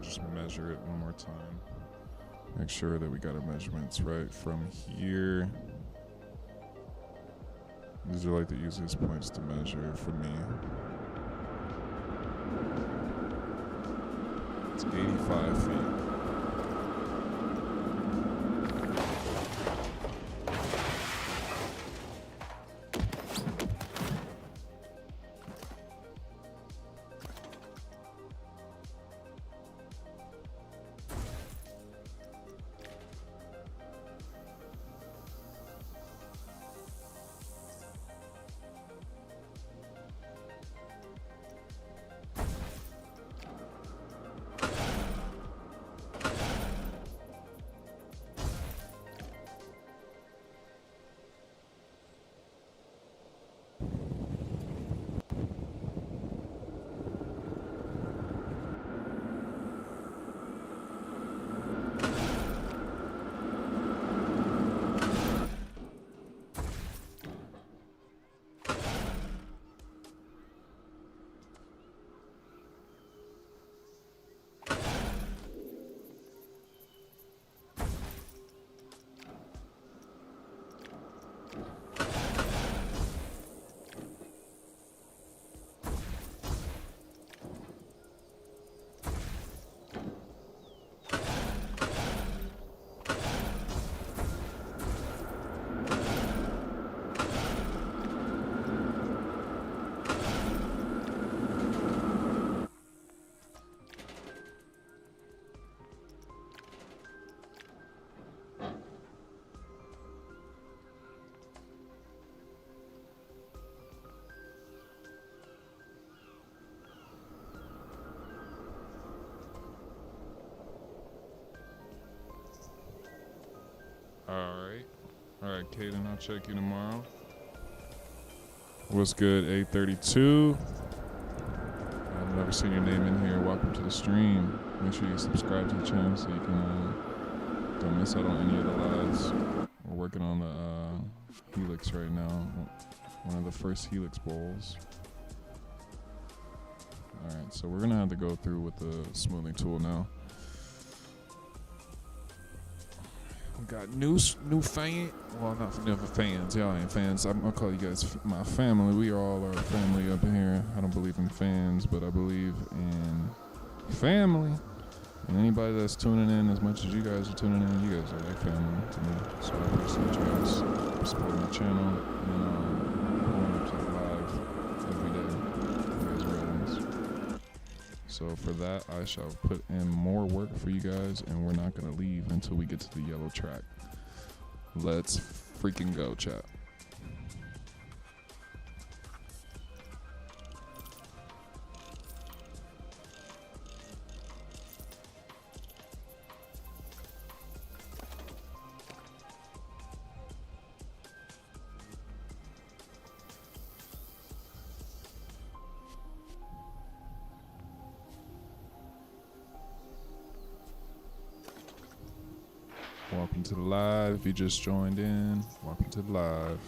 Just measure it one more time. Make sure that we got our measurements right from here. These are like the easiest points to measure for me. It's 85 feet. Alright, Caden, I'll check you tomorrow. What's good, 832? I've never seen your name in here. Welcome to the stream. Make sure you subscribe to the channel so you can don't miss out on any of the lives. We're working on the helix right now. One of the first helix bowls. Alright, so we're gonna have to go through with the smoothing tool now. We got new fan. Well, not never fans. Y'all ain't fans. I'm gonna call you guys my family. We all are family up in here. I don't believe in fans, but I believe in family. And anybody that's tuning in as much as you guys are tuning in, you guys are like family to me. So I appreciate you guys for supporting the channel and pulling up to the live every day. You guys are ready. So for that, I shall put in more work for you guys, and we're not gonna leave until we get to the yellow track. Let's freaking go, chat. Welcome to the live. If you just joined in, welcome to the live.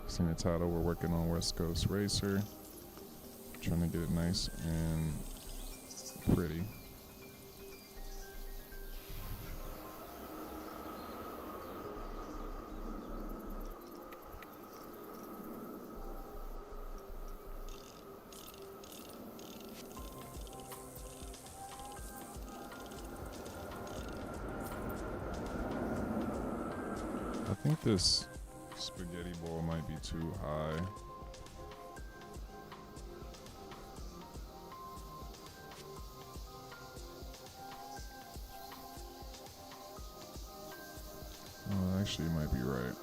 Seen the title, we're working on West Coast Racer. Trying to get it nice and pretty. I think this spaghetti bowl might be too high. Oh, actually, you might be right.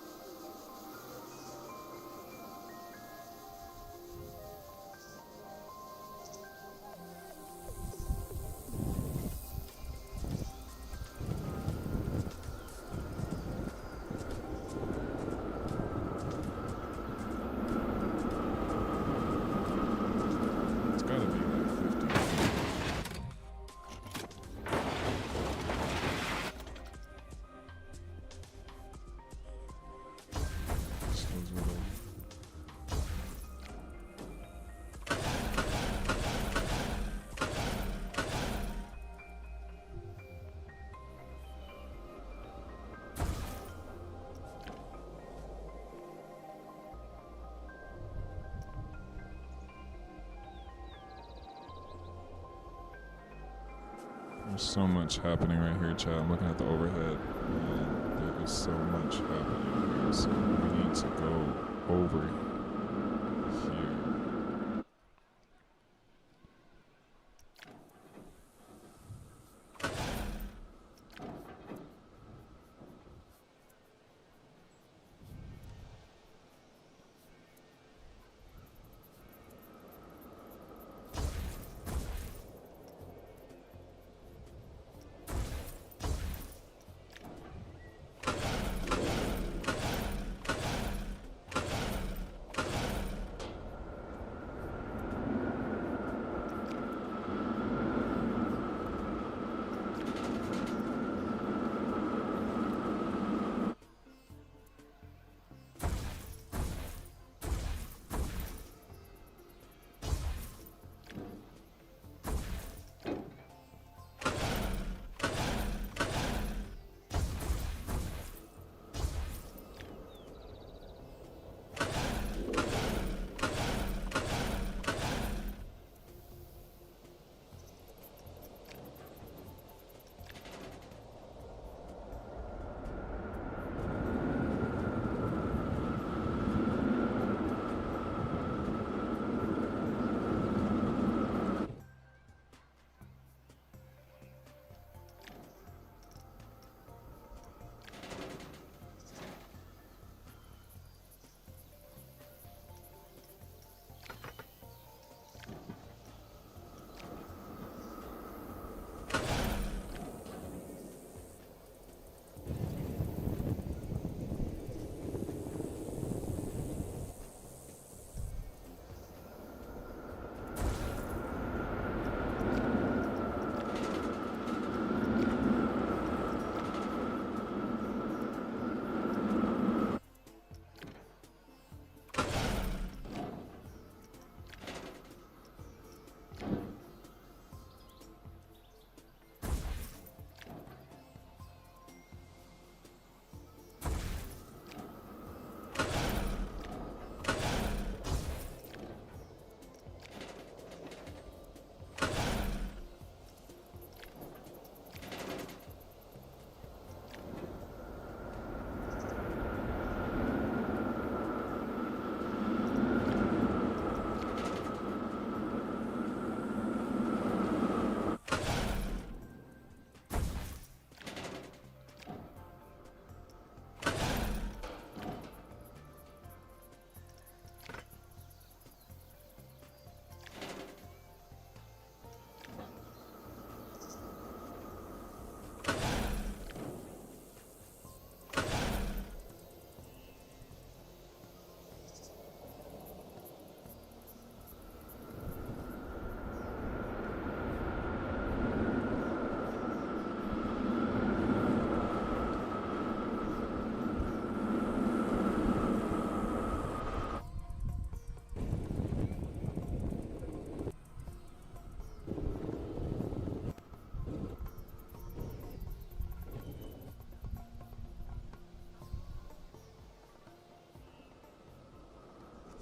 There's so much happening right here, chat. I'm looking at the overhead, and there is so much happening here. So we need to go over here.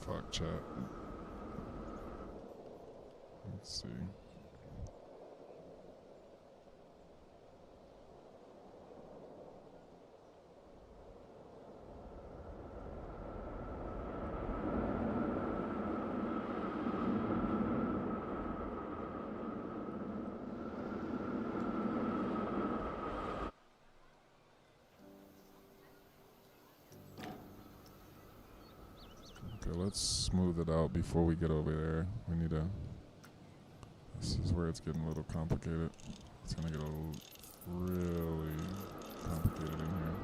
Fuck chat. Let's see. Okay, let's smooth it out before we get over there. We need to. This is where it's getting a little complicated. It's gonna get really complicated in here.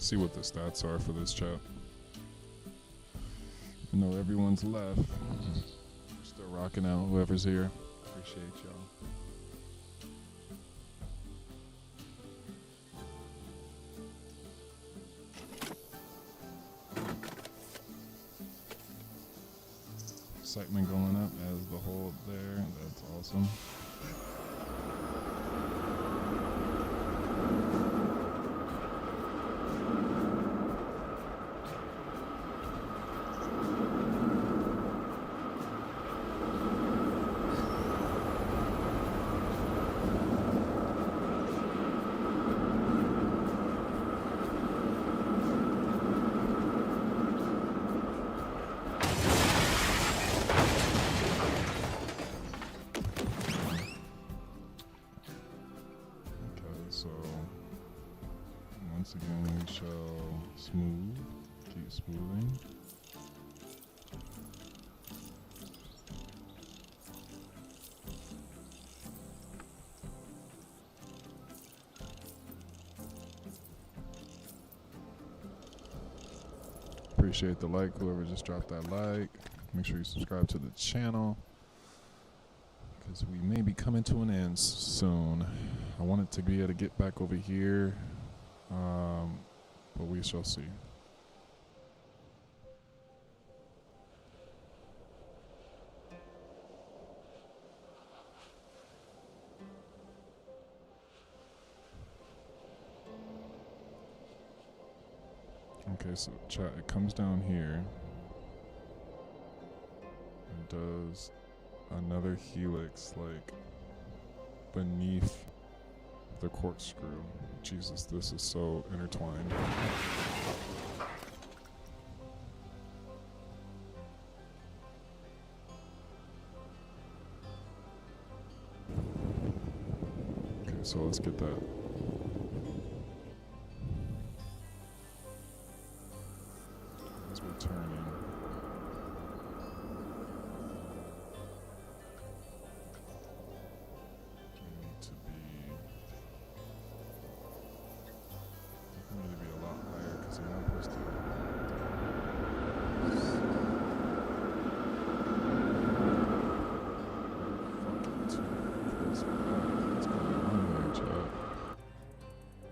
see what the stats are for this chap. I know everyone's left. We're still rocking out. Whoever's here, appreciate y'all. Excitement going up as the hold there. That's awesome. So once again we shall smooth, keep smoothing. Appreciate the like, whoever just dropped that like. Make sure you subscribe to the channel, because we may be coming to an end soon. I wanted to be able to get back over here, but we shall see. Okay, so chat, it comes down here and does another helix like beneath the corkscrew. Jesus, this is so intertwined. Okay, so let's get that. As we're turning.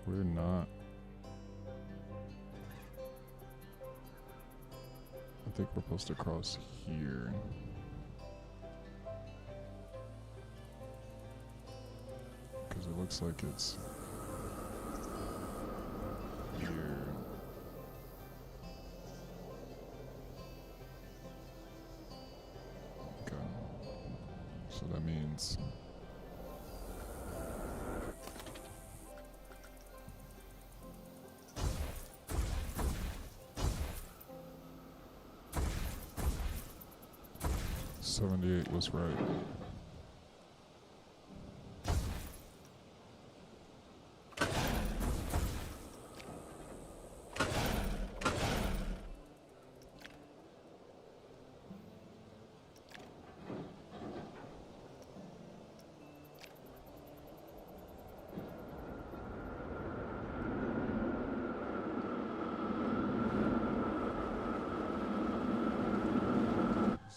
We're not. I think we're supposed to cross here. Because it looks like it's here. Okay. So that means '78 was right.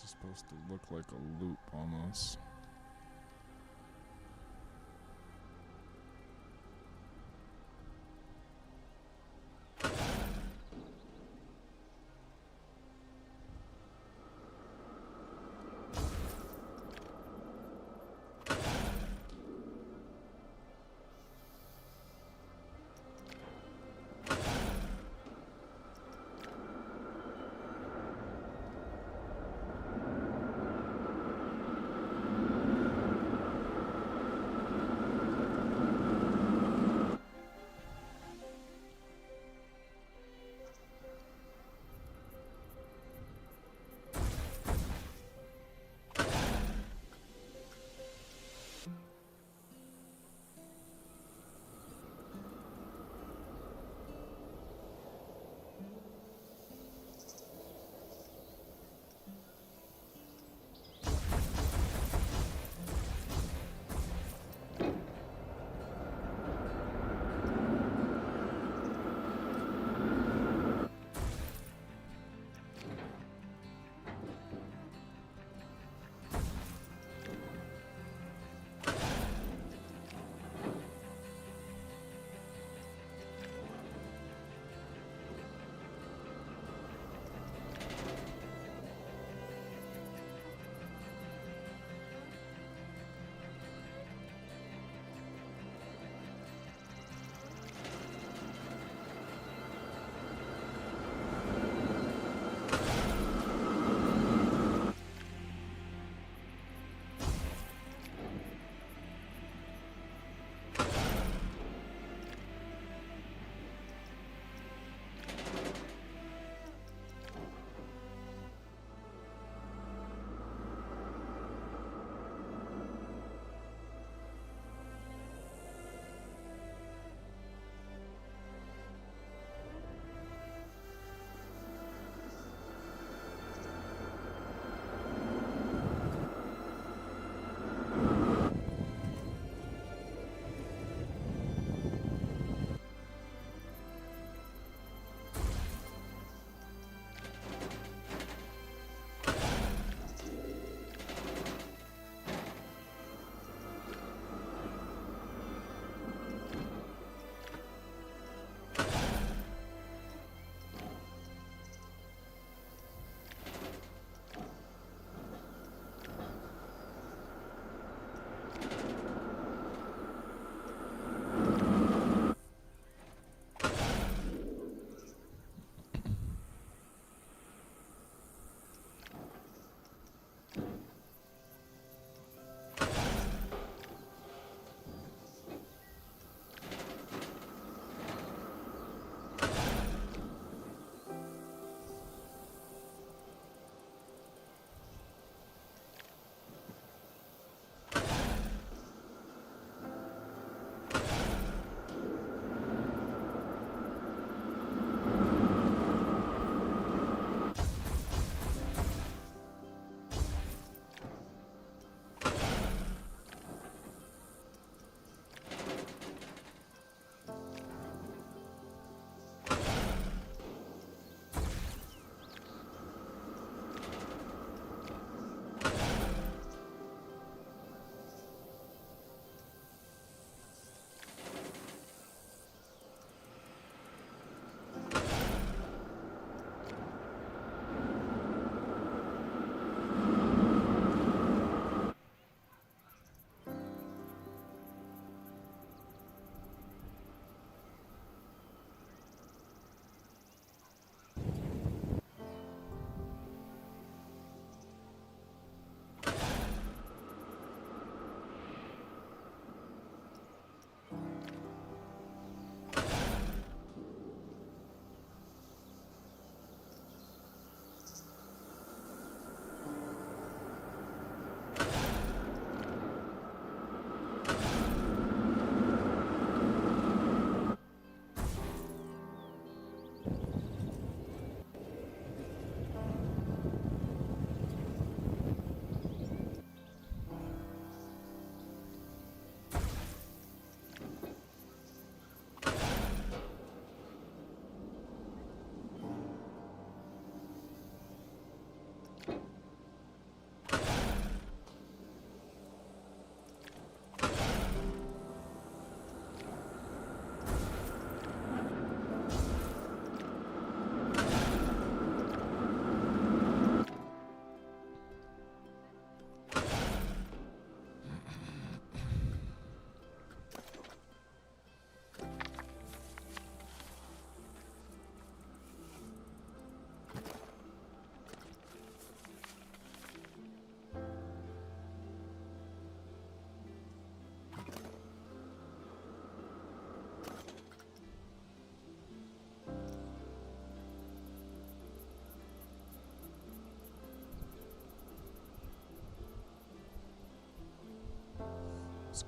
Supposed to look like a loop almost.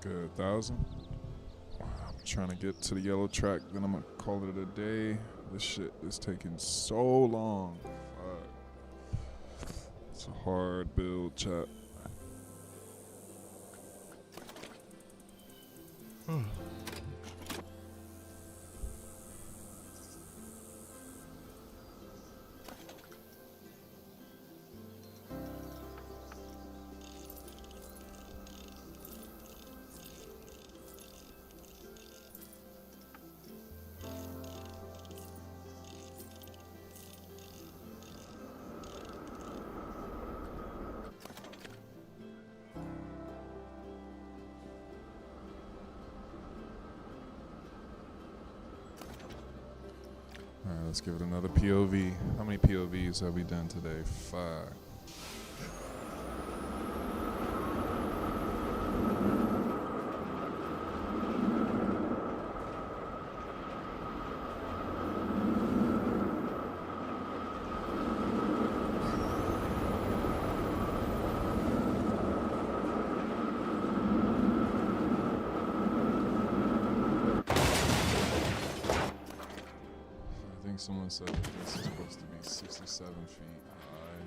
good. 1,000. I'm trying to get to the yellow track, then I'm gonna call it a day. This shit is taking so long. Fuck. It's a hard build, chat. Alright, let's give it another POV. How many POVs have we done today? 5. I think someone said that this is supposed to be 67 feet high.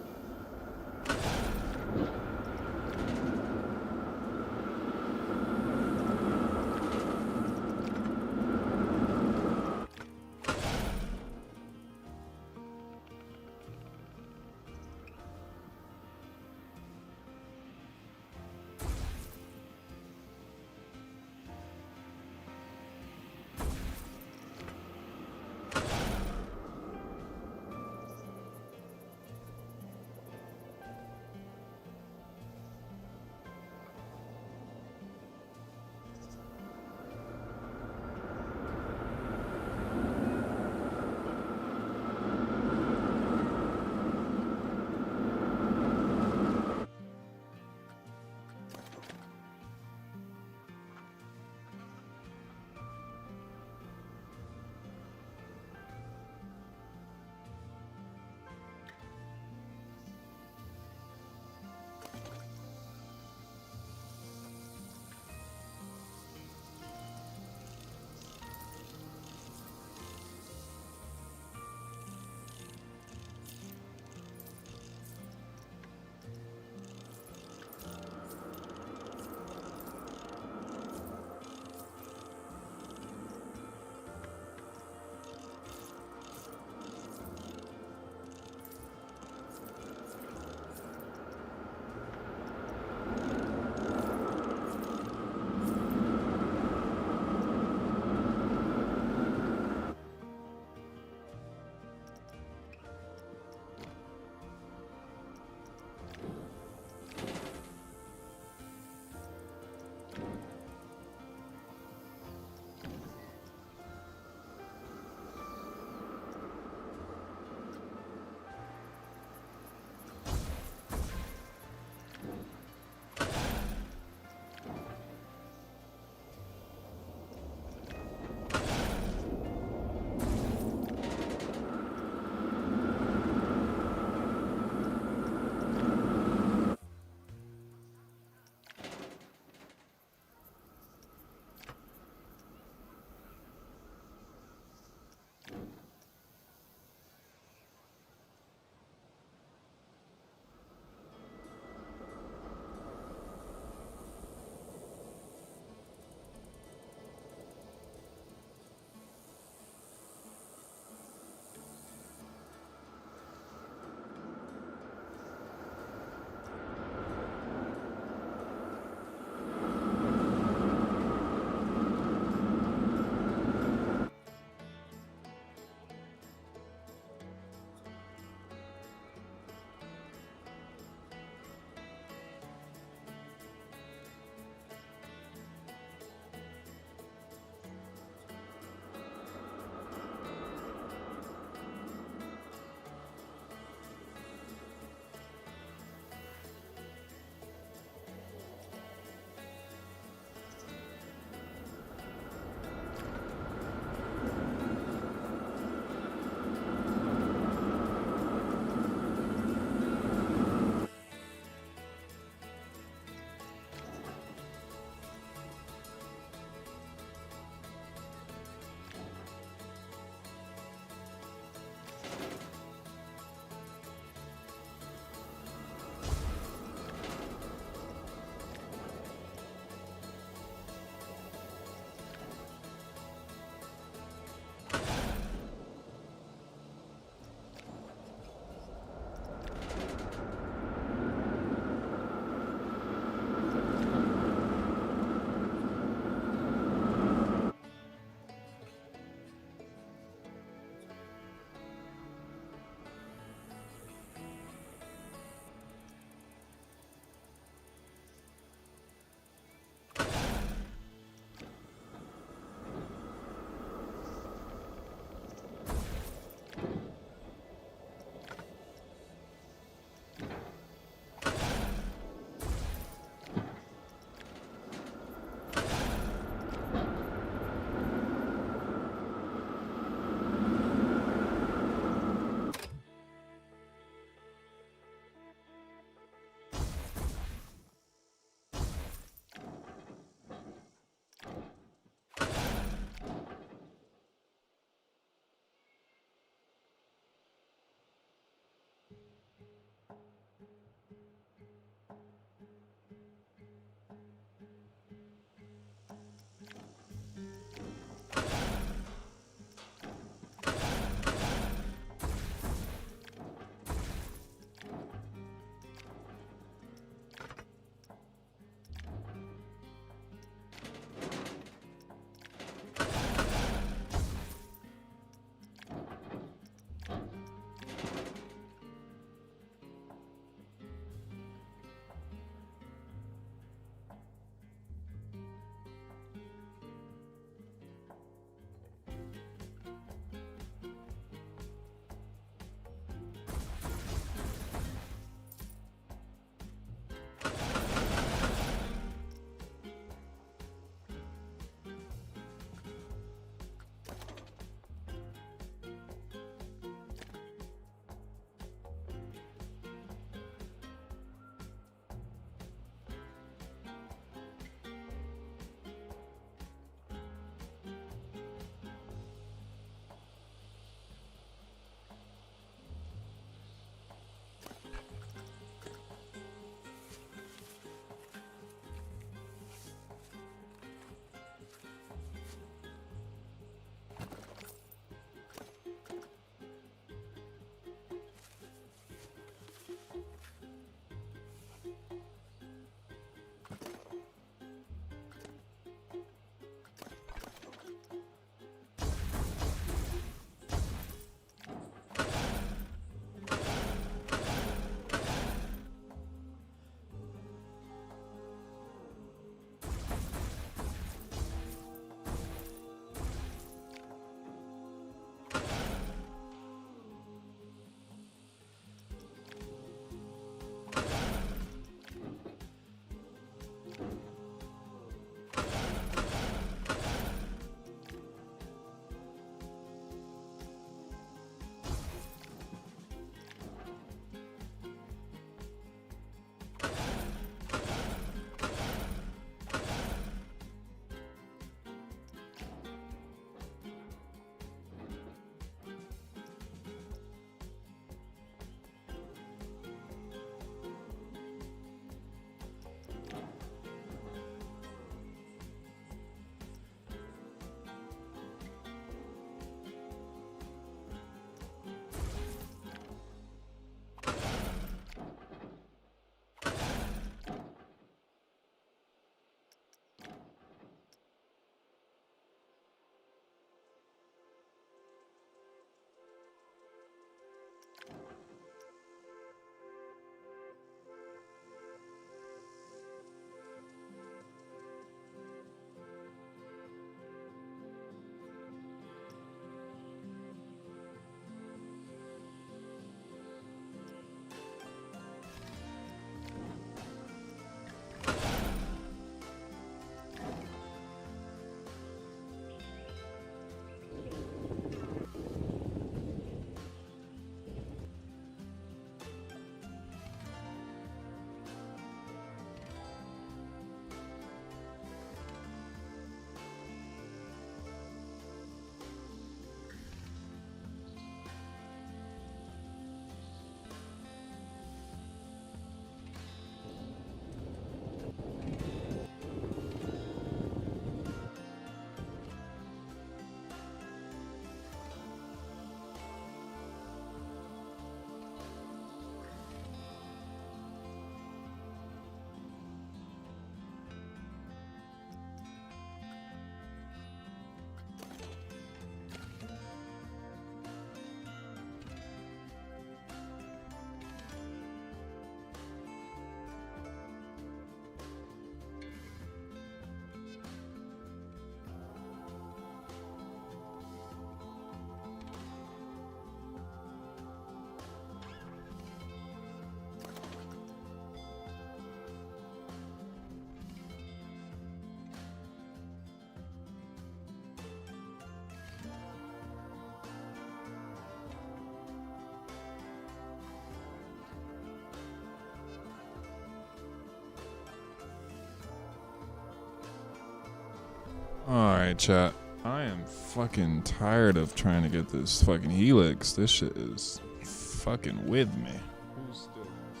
Alright, chat. I am fucking tired of trying to get this fucking Helix. This shit is fucking with me. Who's still in this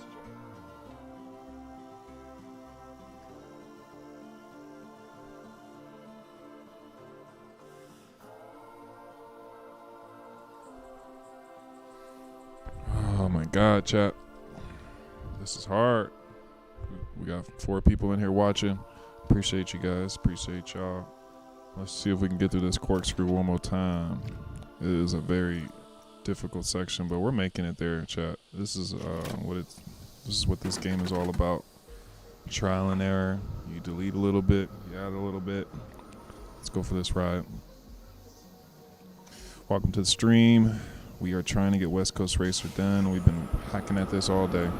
chat? Oh my god, chat. This is hard. We got 4 people in here watching. Appreciate you guys. Appreciate y'all. Let's see if we can get through this corkscrew one more time. It is a very difficult section, but we're making it there, chat. This is what this game is all about. Trial and error. You delete a little bit, you add a little bit. Let's go for this ride. Welcome to the stream. We are trying to get West Coast Racer done. We've been hacking at this all day.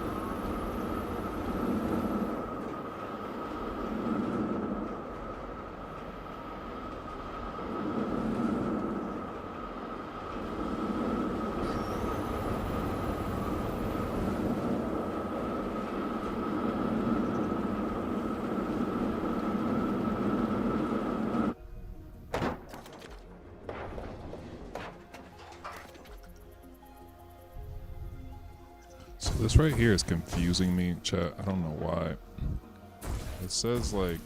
So this right here is confusing me, chat. I don't know why. It says like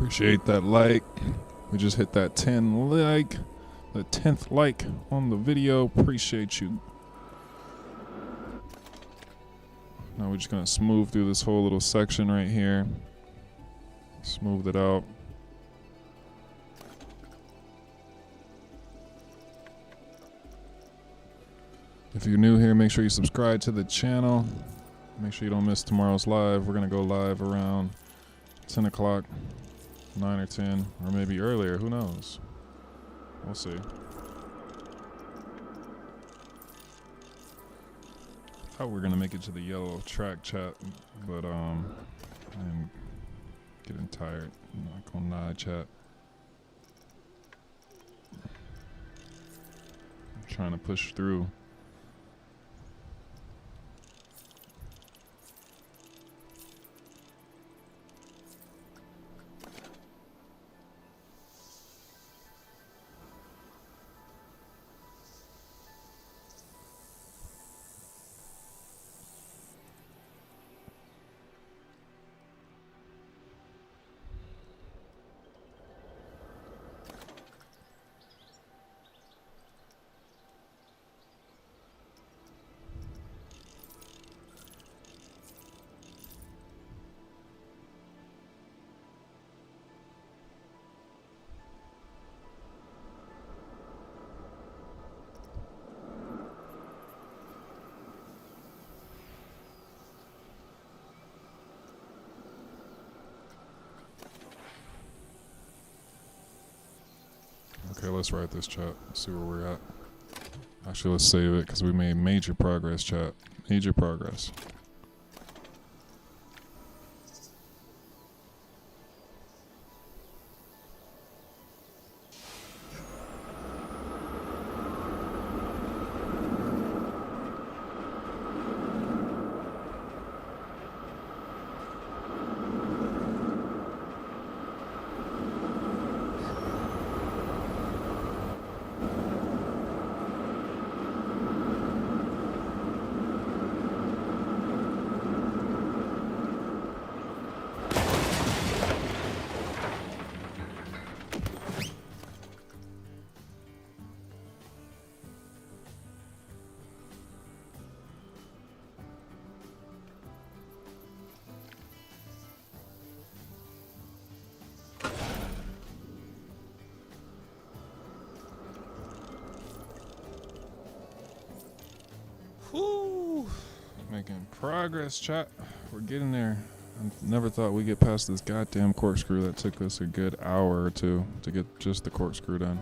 Appreciate that like. We just hit that 10 like, the 10th like on the video. Appreciate you. Now we're just gonna smooth through this whole little section right here. Smooth it out. If you're new here, make sure you subscribe to the channel. Make sure you don't miss tomorrow's live. We're gonna go live around 10 o'clock, 9 or 10, or maybe earlier, who knows? We'll see. Thought we were gonna make it to the yellow track chat, but I'm getting tired. I'm not gonna lie, chat. I'm trying to push through. Okay, let's write this chat. See where we're at. Actually, let's save it because we made major progress, chat. Major progress. Whew. Making progress, chat. We're getting there. I never thought we'd get past this goddamn corkscrew that took us a good hour or two to get just the corkscrew done.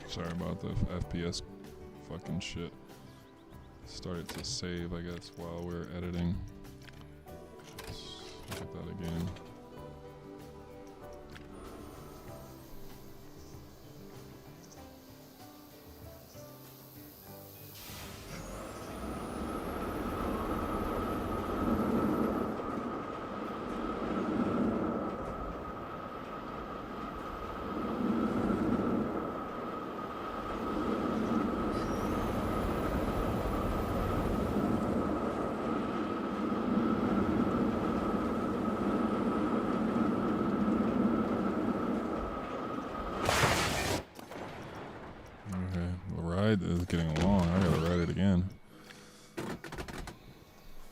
Sorry about the FPS fucking shit. Started to save, I guess, while we're editing. Let's look at that again. Ride is getting long. I gotta ride it again. Let's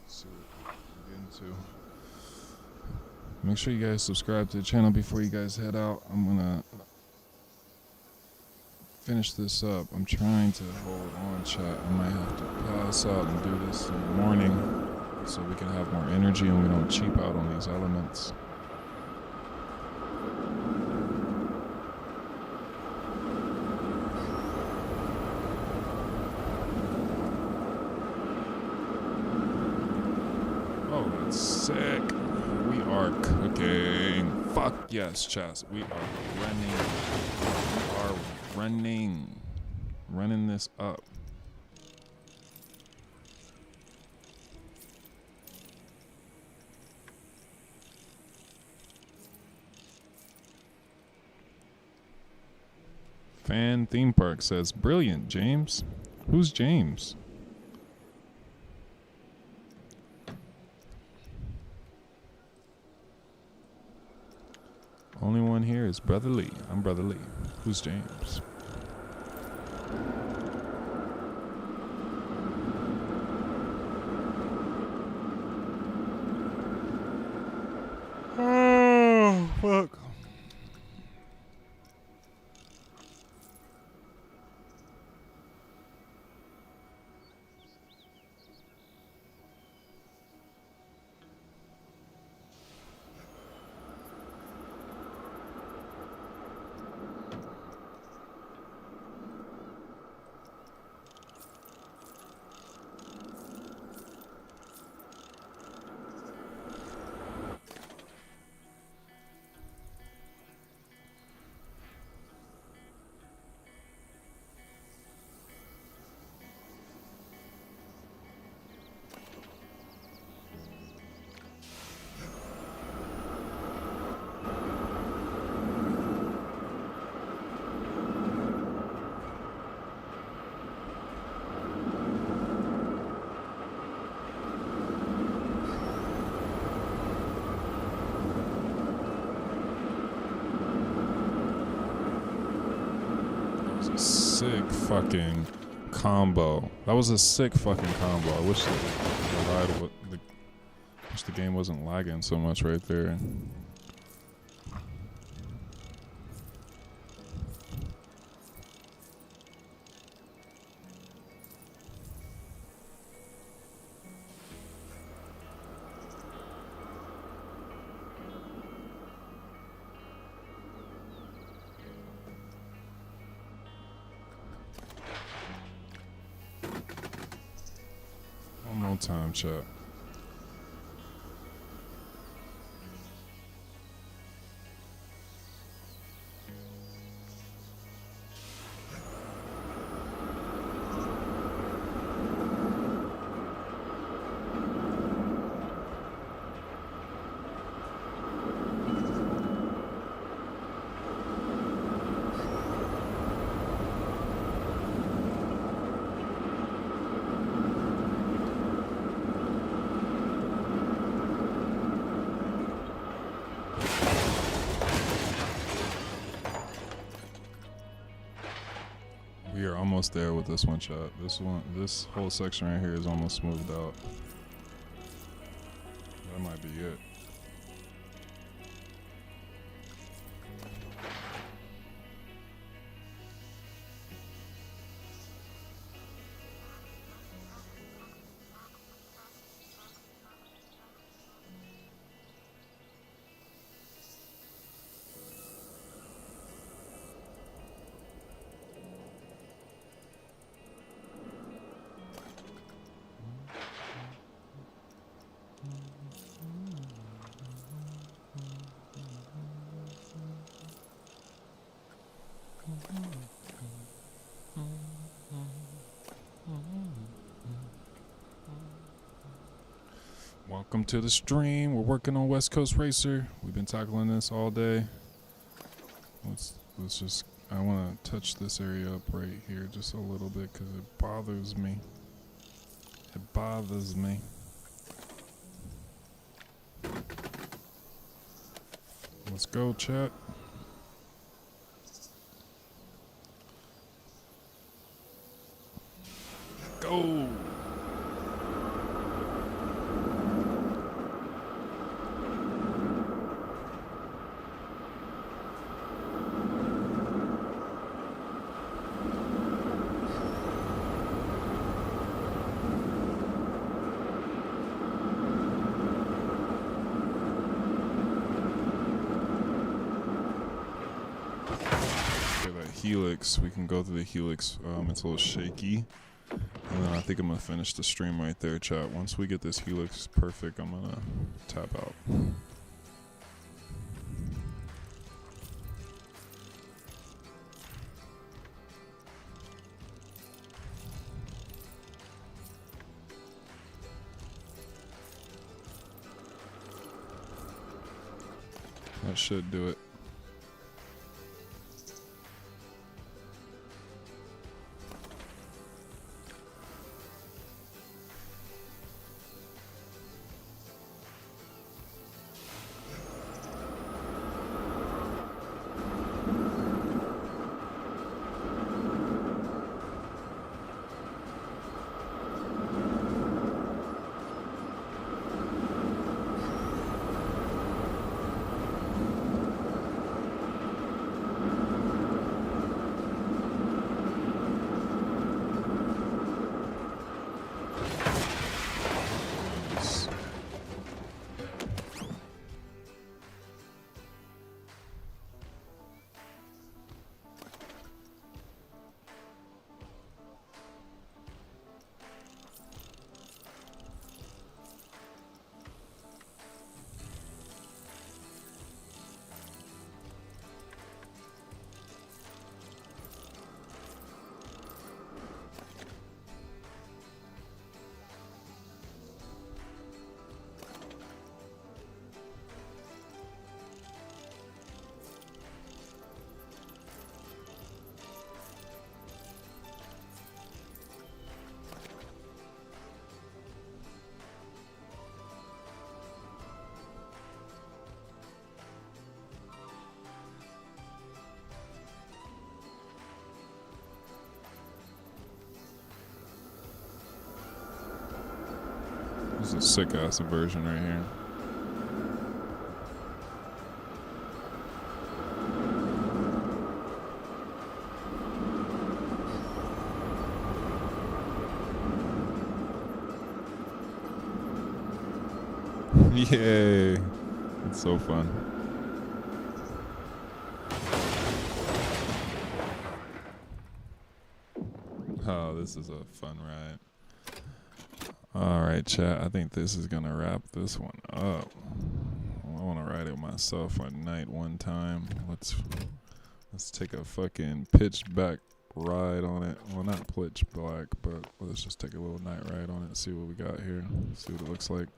see what we're getting to. Make sure you guys subscribe to the channel before you guys head out. I'm gonna finish this up. I'm trying to hold on, chat. I might have to pass out and do this in the morning so we can have more energy and we don't cheap out on these elements. Oh, that's sick. We are cooking. Fuck yes, chat. We are running. We are running. Running this up. Fan Theme Park says, brilliant, James. Who's James? Only one here is Brother Lee. I'm Brother Lee. Who's James? Oh, fuck. Sick fucking combo. That was a sick fucking combo. I wish the game wasn't lagging so much right there. One more time, chat. We are almost there with this one, chat. This whole section right here is almost smoothed out. That might be it. Welcome to the stream. We're working on West Coast Racer. We've been tackling this all day. Let's just, I want to touch this area up right here just a little bit because it bothers me. It bothers me. Let's go, chat. Go. helix. We can go through the helix. It's a little shaky. And then I think I'm gonna finish the stream right there, chat. Once we get this helix perfect, I'm gonna tap out. That should do it. This is a sick ass version right here. Yay. It's so fun. Oh, this is a fun ride. Alright, chat. I think this is gonna wrap this one up. I wanna ride it myself at night one time. Let's take a fucking pitch black ride on it. Well, not pitch black, but let's just take a little night ride on it and see what we got here. See what it looks like.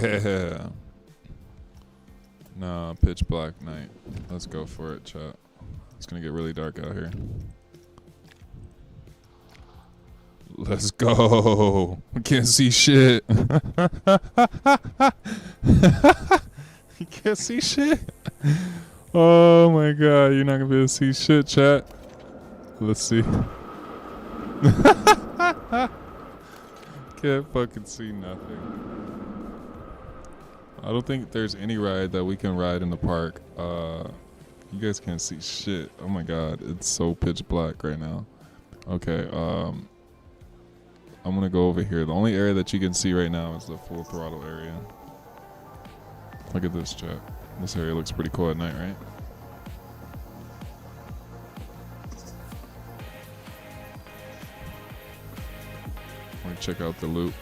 Yeah. Nah, pitch black night. Let's go for it, chat. It's gonna get really dark out here. Let's go. We can't see shit. You can't see shit. Oh my god, you're not gonna be able to see shit, chat. Let's see. Can't fucking see nothing. I don't think there's any ride that we can ride in the park. You guys can't see shit. Oh my god, it's so pitch black right now. Okay, I'm gonna go over here. The only area that you can see right now is the full throttle area. Look at this, chat. This area looks pretty cool at night, right? I'm gonna check out the loop.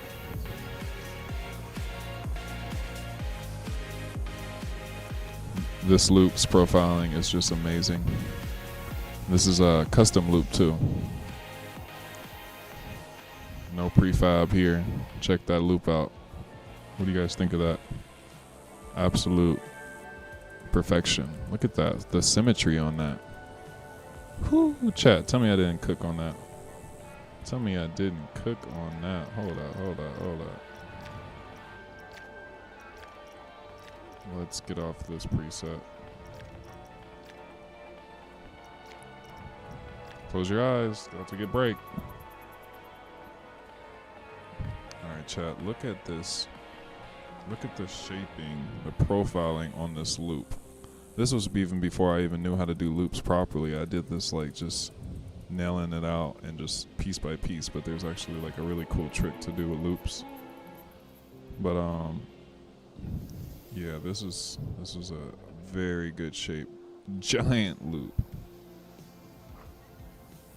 This loop's profiling is just amazing. This is a custom loop too. No prefab here. Check that loop out. What do you guys think of that? Absolute perfection. Look at that. The symmetry on that. Whew, chat, tell me I didn't cook on that. Tell me I didn't cook on that. Hold up. Let's get off this preset. Close your eyes. About to get break. Alright, Alright, chat, look at this. Look at the shaping, the profiling on this loop. This was even before I even knew how to do loops properly. I did this like just nailing it out and just piece by piece, but there's actually like a really cool trick to do with loops. But yeah, this is a very good shape. Giant loop.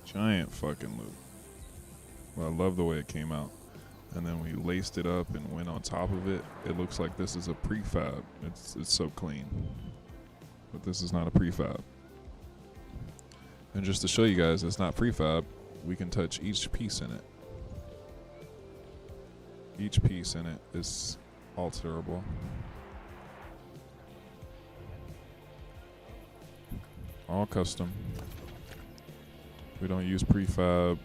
Giant fucking loop. Well, I love the way it came out. And then we laced it up and went on top of it. It looks like this is a prefab. It's so clean. But this is not a prefab. And just to show you guys it's not prefab, we can touch each piece in it. Each piece in it is alterable. All custom. We don't use prefab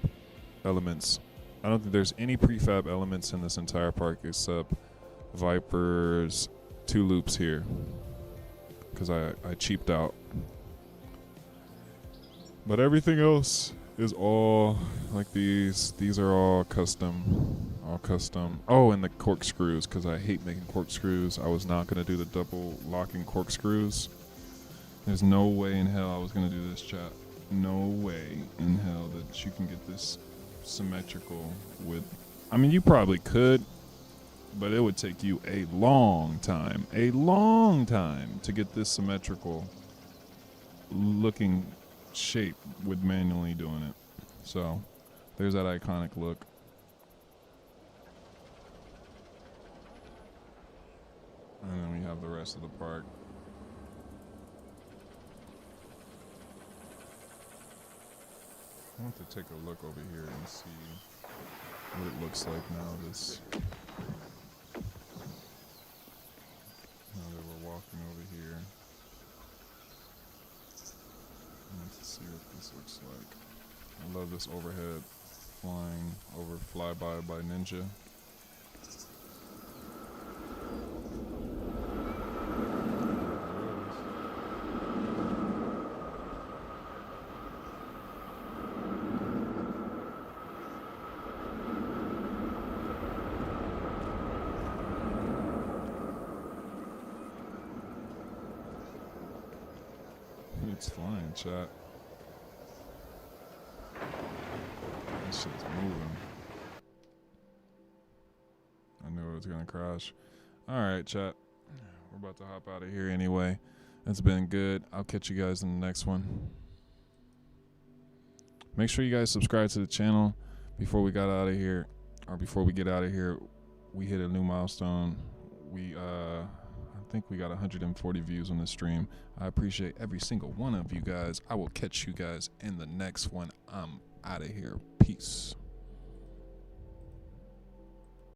elements. I don't think there's any prefab elements in this entire park except Viper's 2 loops here. Because I cheaped out. But everything else is all like these. These are all custom. All custom. Oh, and the corkscrews, because I hate making corkscrews. I was not going to do the double locking corkscrews. There's no way in hell I was going to do this, chat. No way in hell that you can get this symmetrical with, I mean, you probably could, but it would take you a long time to get this symmetrical looking shape with manually doing it. So there's that iconic look. And then we have the rest of the park. I want to take a look over here and see what it looks like now. Now that we're walking over here. I want to see what this looks like. I love this overhead flying over flyby by Ninja. It's flying, chat. This shit's moving. I knew it was gonna crash. Alright, chat. We're about to hop out of here anyway. It's been good. I'll catch you guys in the next one. Make sure you guys subscribe to the channel before we got out of here. Or before we get out of here, we hit a new milestone. I think we got 140 views on this stream. I appreciate every single one of you guys. I will catch you guys in the next one. I'm out of here. Peace.